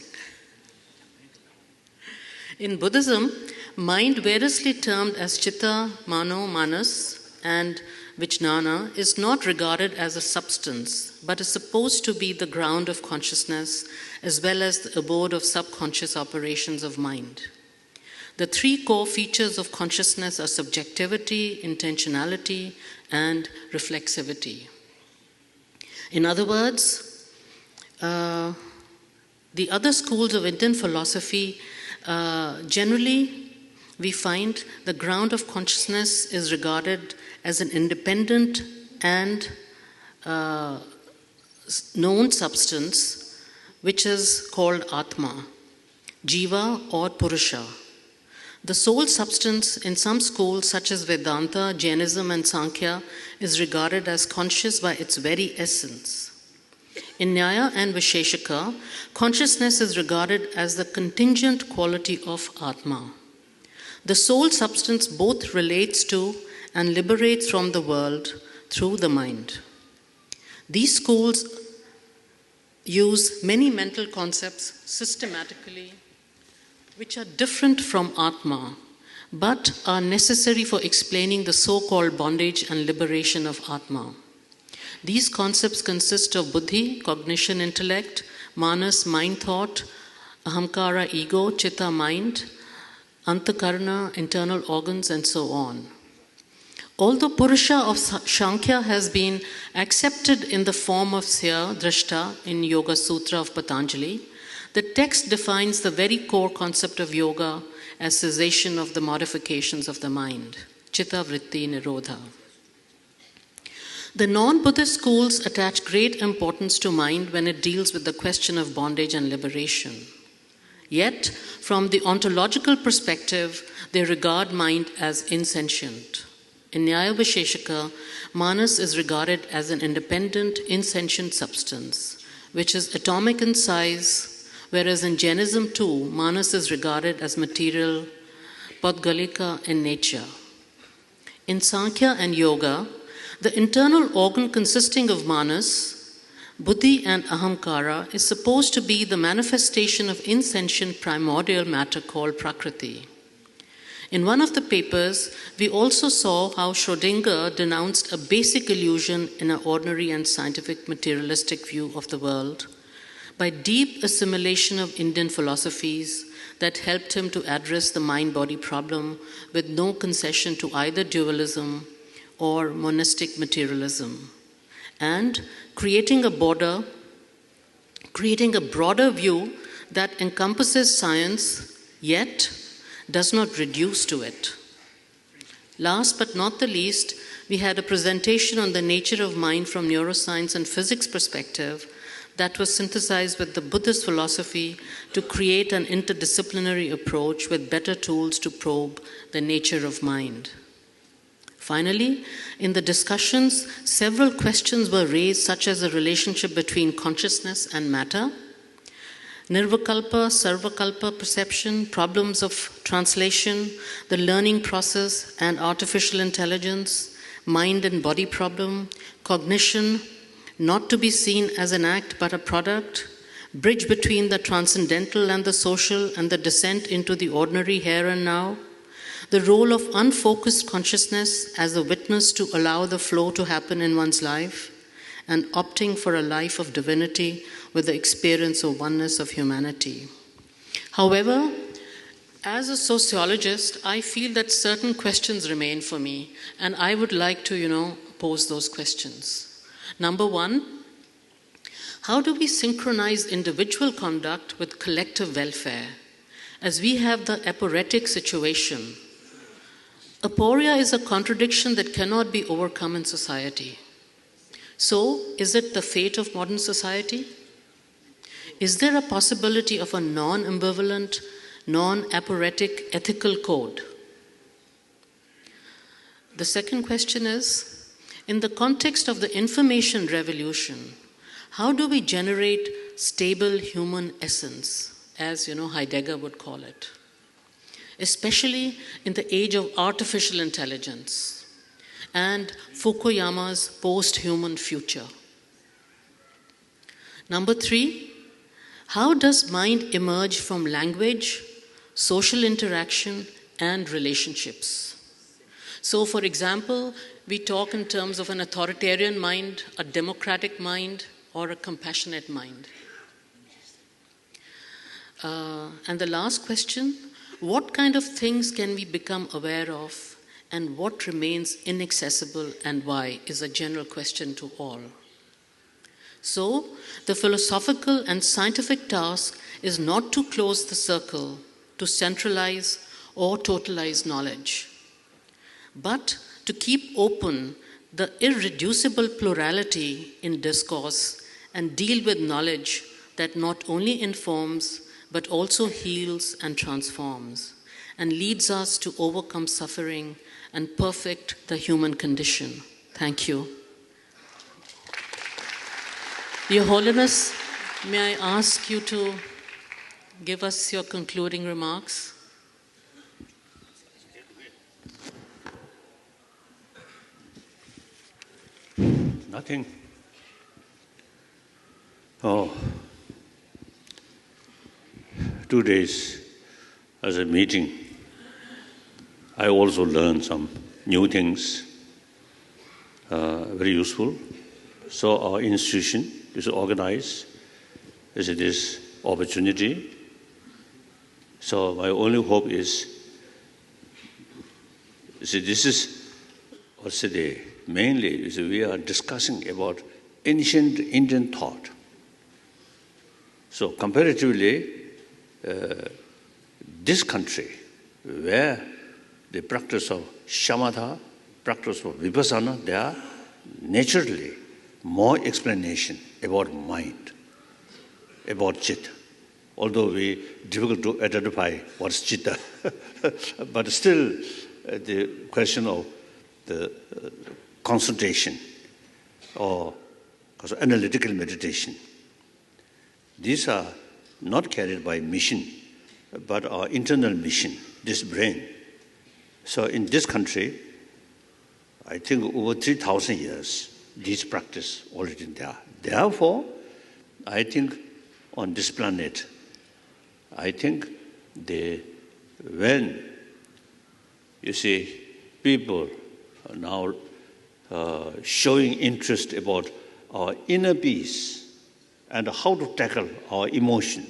In Buddhism, mind, variously termed as Chitta, Mano, Manas, and Vijnana, is not regarded as a substance, but is supposed to be the ground of consciousness as well as the abode of subconscious operations of mind. The 3 core features of consciousness are subjectivity, intentionality, and reflexivity. In other words, the other schools of Indian philosophy generally we find the ground of consciousness is regarded as an independent and known substance, which is called Atma, Jiva, or Purusha. The soul substance in some schools, such as Vedanta, Jainism, and Sankhya, is regarded as conscious by its very essence. In Nyaya and Visheshika, consciousness is regarded as the contingent quality of Atma. The soul substance both relates to and liberates from the world through the mind. These schools use many mental concepts systematically, which are different from Atma, but are necessary for explaining the so-called bondage and liberation of Atma. These concepts consist of buddhi, cognition, intellect, manas, mind, thought, ahamkara, ego, chitta, mind, antakarana, internal organs, and so on. Although Purusha of Sankhya has been accepted in the form of Sya, Drashta, in Yoga Sutra of Patanjali, the text defines the very core concept of yoga as cessation of the modifications of the mind, chitta vritti nirodha. The non-Buddhist schools attach great importance to mind when it deals with the question of bondage and liberation. Yet, from the ontological perspective, they regard mind as insentient. In Nyaya Visheshaka, Manas is regarded as an independent, insentient substance, which is atomic in size, whereas in Jainism too, Manas is regarded as material, Paudgalika in nature. In Sankhya and Yoga, the internal organ consisting of Manas, Buddhi and Ahamkara, is supposed to be the manifestation of insentient primordial matter called Prakriti. In one of the papers, we also saw how Schrödinger denounced a basic illusion in an ordinary and scientific materialistic view of the world by deep assimilation of Indian philosophies that helped him to address the mind-body problem with no concession to either dualism or monistic materialism, and creating a broader view that encompasses science, yet does not reduce to it. Last but not the least, we had a presentation on the nature of mind from neuroscience and physics perspective that was synthesized with the Buddhist philosophy to create an interdisciplinary approach with better tools to probe the nature of mind. Finally, in the discussions, several questions were raised, such as the relationship between consciousness and matter, Nirvikalpa, Sarvakalpa perception, problems of translation, the learning process and artificial intelligence, mind and body problem, cognition, not to be seen as an act but a product, bridge between the transcendental and the social and the descent into the ordinary here and now, the role of unfocused consciousness as a witness to allow the flow to happen in one's life, and opting for a life of divinity with the experience of oneness of humanity. However, as a sociologist, I feel that certain questions remain for me, and I would like to, pose those questions. Number one, how do we synchronize individual conduct with collective welfare? As we have the aporetic situation, aporia is a contradiction that cannot be overcome in society. So, is it the fate of modern society? Is there a possibility of a non-ambivalent, non-aporetic ethical code? The second question is, in the context of the information revolution, how do we generate stable human essence, as Heidegger would call it, especially in the age of artificial intelligence and Fukuyama's post-human future? Number three, how does mind emerge from language, social interaction, and relationships? So, for example, we talk in terms of an authoritarian mind, a democratic mind, or a compassionate mind. And the last question, what kind of things can we become aware of, and what remains inaccessible and why, is a general question to all. So, the philosophical and scientific task is not to close the circle, to centralize or totalize knowledge, but to keep open the irreducible plurality in discourse and deal with knowledge that not only informs but also heals and transforms and leads us to overcome suffering and perfect the human condition. Thank you. Your Holiness, may I ask you to give us your concluding remarks? Nothing. 2 days as a meeting, I also learned some new things, very useful. So our institution is organized as it is opportunity. So my only hope is, this is mainly we are discussing about ancient Indian thought. So comparatively, this country, where the practice of shamatha, practice of vipassana, there are naturally more explanation about mind, about chit. although we difficult to identify what's chitta. But still, the question of the concentration or analytical meditation, these are not carried by mission, but our internal mission, this brain. So in this country, I think over 3,000 years, this practice already there. Therefore, I think on this planet, I think when you see people are now showing interest about our inner peace and how to tackle our emotion,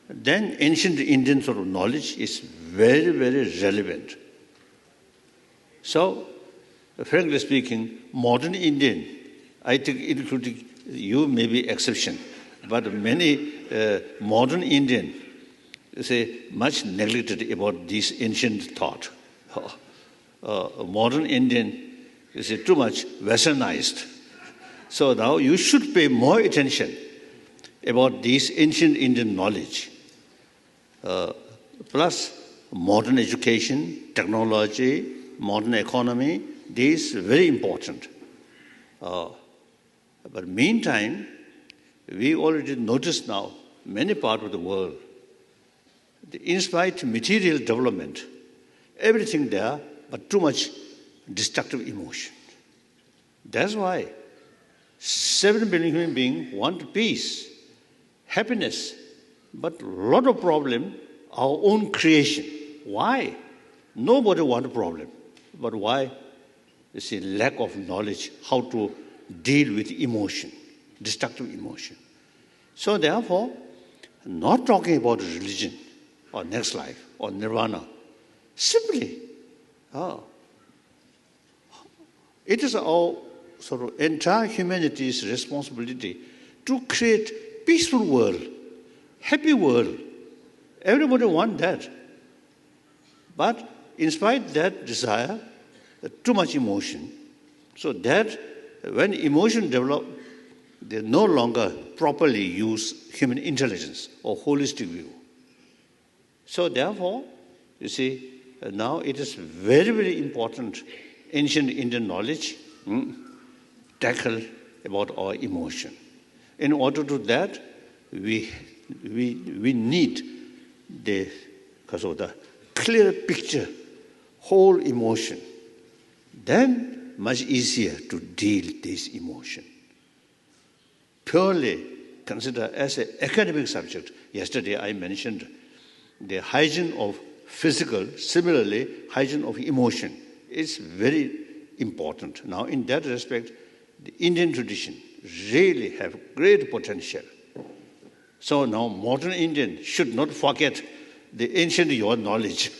then ancient Indian sort of knowledge is very, very relevant. So, frankly speaking, modern Indian, I think including you may be exception, but many modern Indian say much neglected about this ancient thought. Modern Indian is too much westernized. So now you should pay more attention about this ancient Indian knowledge. Plus modern education, technology, modern economy, this is very important. But meantime, we already notice now, many parts of the world, in spite of material development, everything there, but too much destructive emotion. That's why 7 billion human beings want peace, happiness, but a lot of problem, our own creation. Why? Nobody wants a problem. But why? You see, lack of knowledge how to deal with emotion, destructive emotion. So therefore, not talking about religion or next life or nirvana, simply, it is our sort of entire humanity's responsibility to create peaceful world, happy world. Everybody wants that. But in spite of that desire, too much emotion, so that when emotion develops, they no longer properly use human intelligence or holistic view. So therefore, you see, now it is very, very important ancient Indian knowledge tackle about our emotion. In order to do that, we need the clear picture, whole emotion. Then much easier to deal this emotion. Purely consider as an academic subject. Yesterday I mentioned the hygiene of physical, similarly hygiene of emotion is very important. Now in that respect, the Indian tradition really have great potential. So now modern Indian should not forget the ancient your knowledge.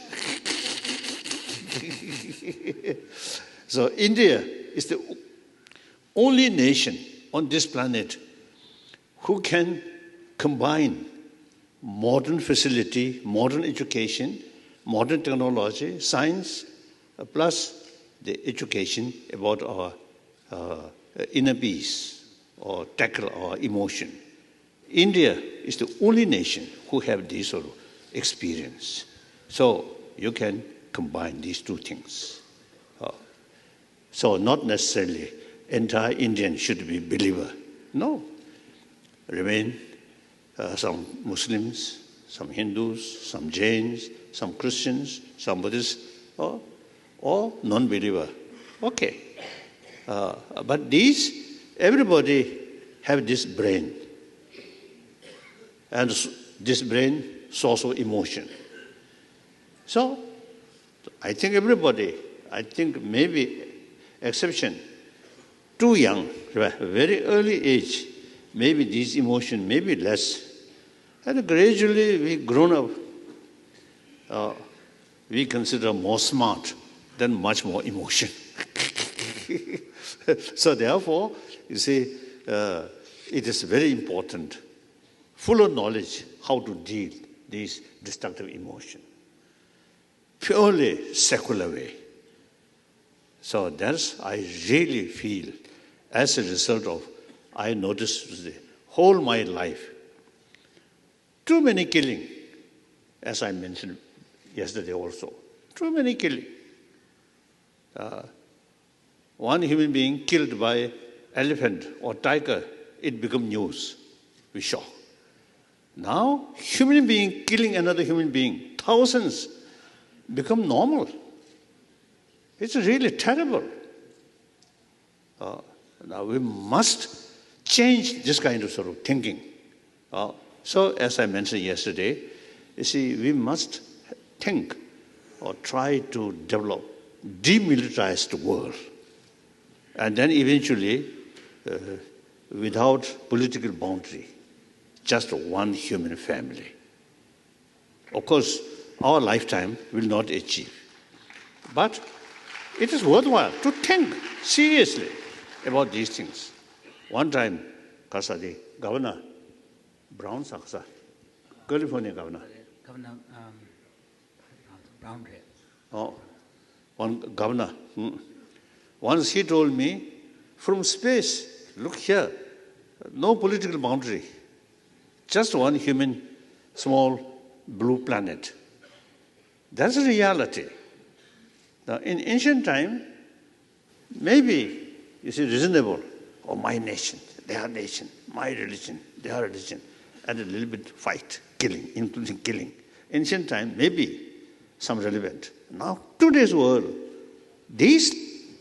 So India is the only nation on this planet who can combine modern facility, modern education, modern technology, science, plus the education about our inner peace or tackle our emotion. India is the only nation who have this sort of experience. So you can combine these two things. So not necessarily entire Indian should be believer. No. Remain some Muslims, some Hindus, some Jains, some Christians, some Buddhists, or non-believer. Okay. But everybody have this brain. And this brain source of emotion. So I think everybody, maybe exception, too young, very early age, maybe this emotion may be less. And gradually we grown up, we consider more smart than much more emotion. So therefore, you see, it is very important, full of knowledge how to deal these destructive emotion. Purely secular way. So that's, I really feel, as a result of, I noticed the whole my life, too many killing, as I mentioned yesterday also. Too many killing. One human being killed by elephant or tiger, it become news. We shock. Now, human being killing another human being, thousands, become normal. It's really terrible. Now we must change this kind of sort of thinking. So, as I mentioned yesterday, you see, we must think or try to develop demilitarized world. And then eventually, without political boundary, just one human family. Of course, our lifetime will not achieve. But it is worthwhile to think seriously about these things. One time, the governor, Brown Saksa, California governor. Governor Brown. One governor. Once he told me, from space, look here, no political boundary, just one human, small blue planet. That's a reality. Now, in ancient time, maybe, you see, reasonable, or my nation, their nation, my religion, their religion, and a little bit fight, killing, including killing. Ancient time, maybe some relevant. Now, today's world, this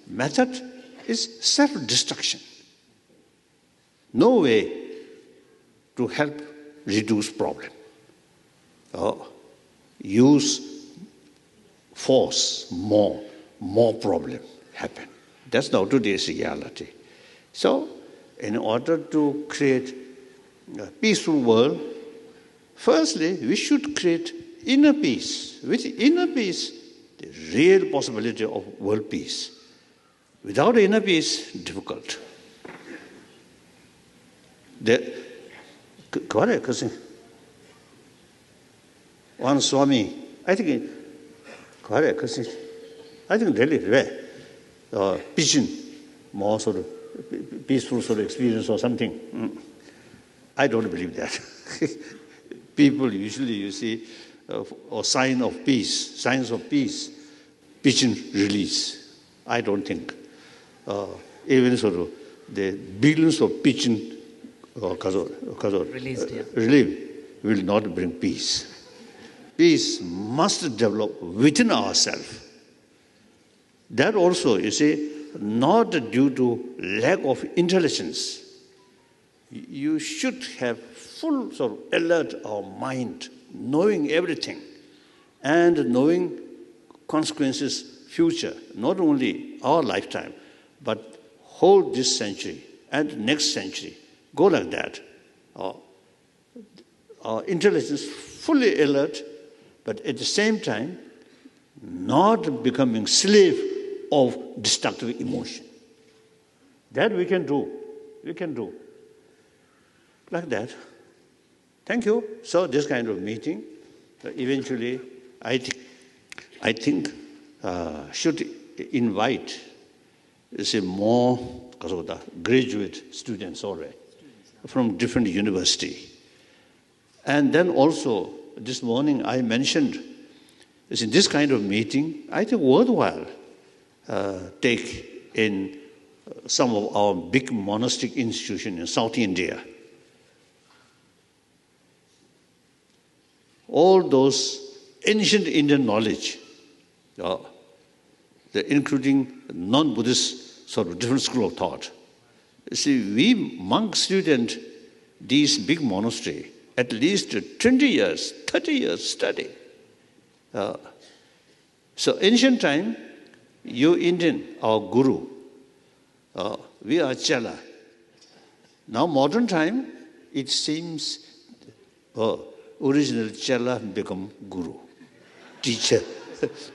method is self-destruction. No way to help reduce problem. Use force, more problem happen. That's now today's reality. So, in order to create a peaceful world, firstly, we should create inner peace. With inner peace, the real possibility of world peace. Without inner peace, difficult. One Swami, I think really pigeon, more sort of peaceful sort of experience or something. I don't believe that. People usually, you see, or signs of peace, pigeon release. I don't think. Even sort of the billions of pigeon released, relief will not bring peace. Peace must develop within ourselves. That also, you see, not due to lack of intelligence. You should have full sort of alert our mind, knowing everything, and knowing consequences future, not only our lifetime, but whole this century and next century. Go like that. Our intelligence fully alert, but at the same time, not becoming slave of destructive emotion. That we can do. We can do. Like that. Thank you. So this kind of meeting, eventually, I think should invite, say, more graduate students already from different university. And then also, this morning I mentioned, is in this kind of meeting, I think worthwhile take in some of our big monastic institutions in South India. All those ancient Indian knowledge, including non-Buddhist sort of different school of thought. See, we monk students, these big monastery, at least 20 years, 30 years study. So ancient time, you Indian, our guru, we are Chela. Now modern time, it seems original Chela become guru, teacher.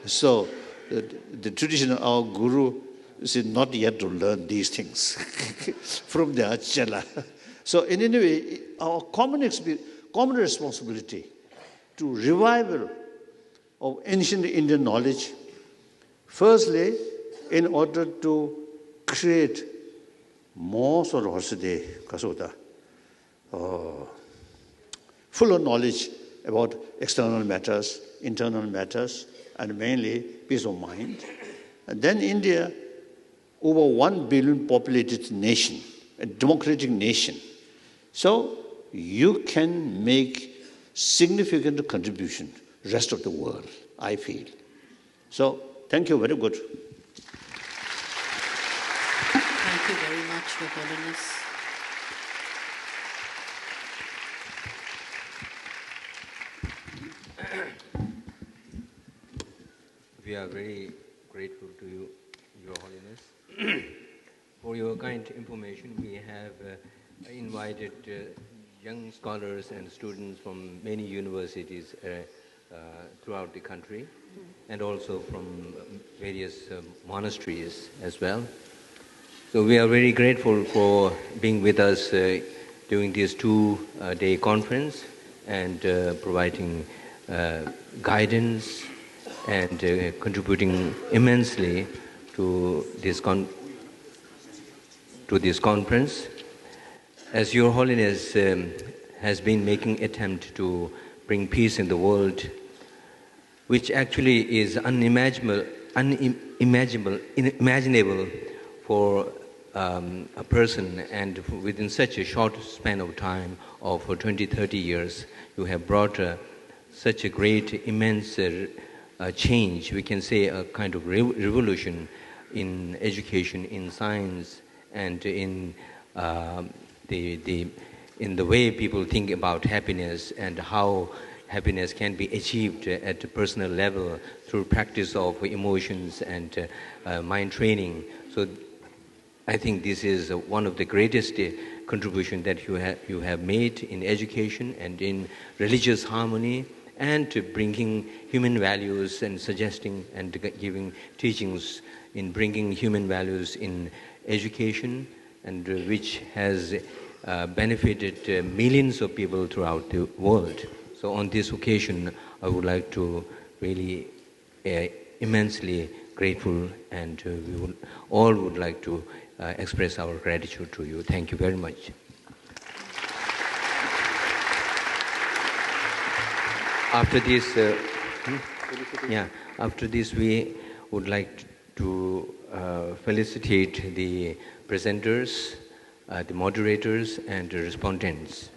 So the tradition of our guru is not yet to learn these things from their Chela. So in any way, our common responsibility to revival of ancient Indian knowledge, firstly, in order to create more sort of full of knowledge about external matters, internal matters, and mainly peace of mind. And then India, over 1 billion populated nation, a democratic nation. So you can make significant contribution to the rest of the world, I feel. So thank you very good. Thank you very much, Your Holiness. We are very grateful to you, Your Holiness. For your kind information, we have invited young scholars and students from many universities throughout the country, and also from various monasteries as well. So we are very grateful for being with us during this 2-day conference and providing guidance and contributing immensely to this conference. As Your Holiness has been making attempt to bring peace in the world, which actually is unimaginable for a person, and within such a short span of time of 20-30 years, you have brought such a great, immense change, we can say a kind of revolution in education, in science, and in the way people think about happiness and how happiness can be achieved at a personal level through practice of emotions and mind training. So I think this is one of the greatest contribution that you have made in education and in religious harmony, and to bringing human values and suggesting and giving teachings in bringing human values in education, and which has benefited millions of people throughout the world. So on this occasion, I would like to really immensely grateful, and we all would like to express our gratitude to you. Thank you very much. After this, we would like to felicitate the presenters, the moderators, and the respondents.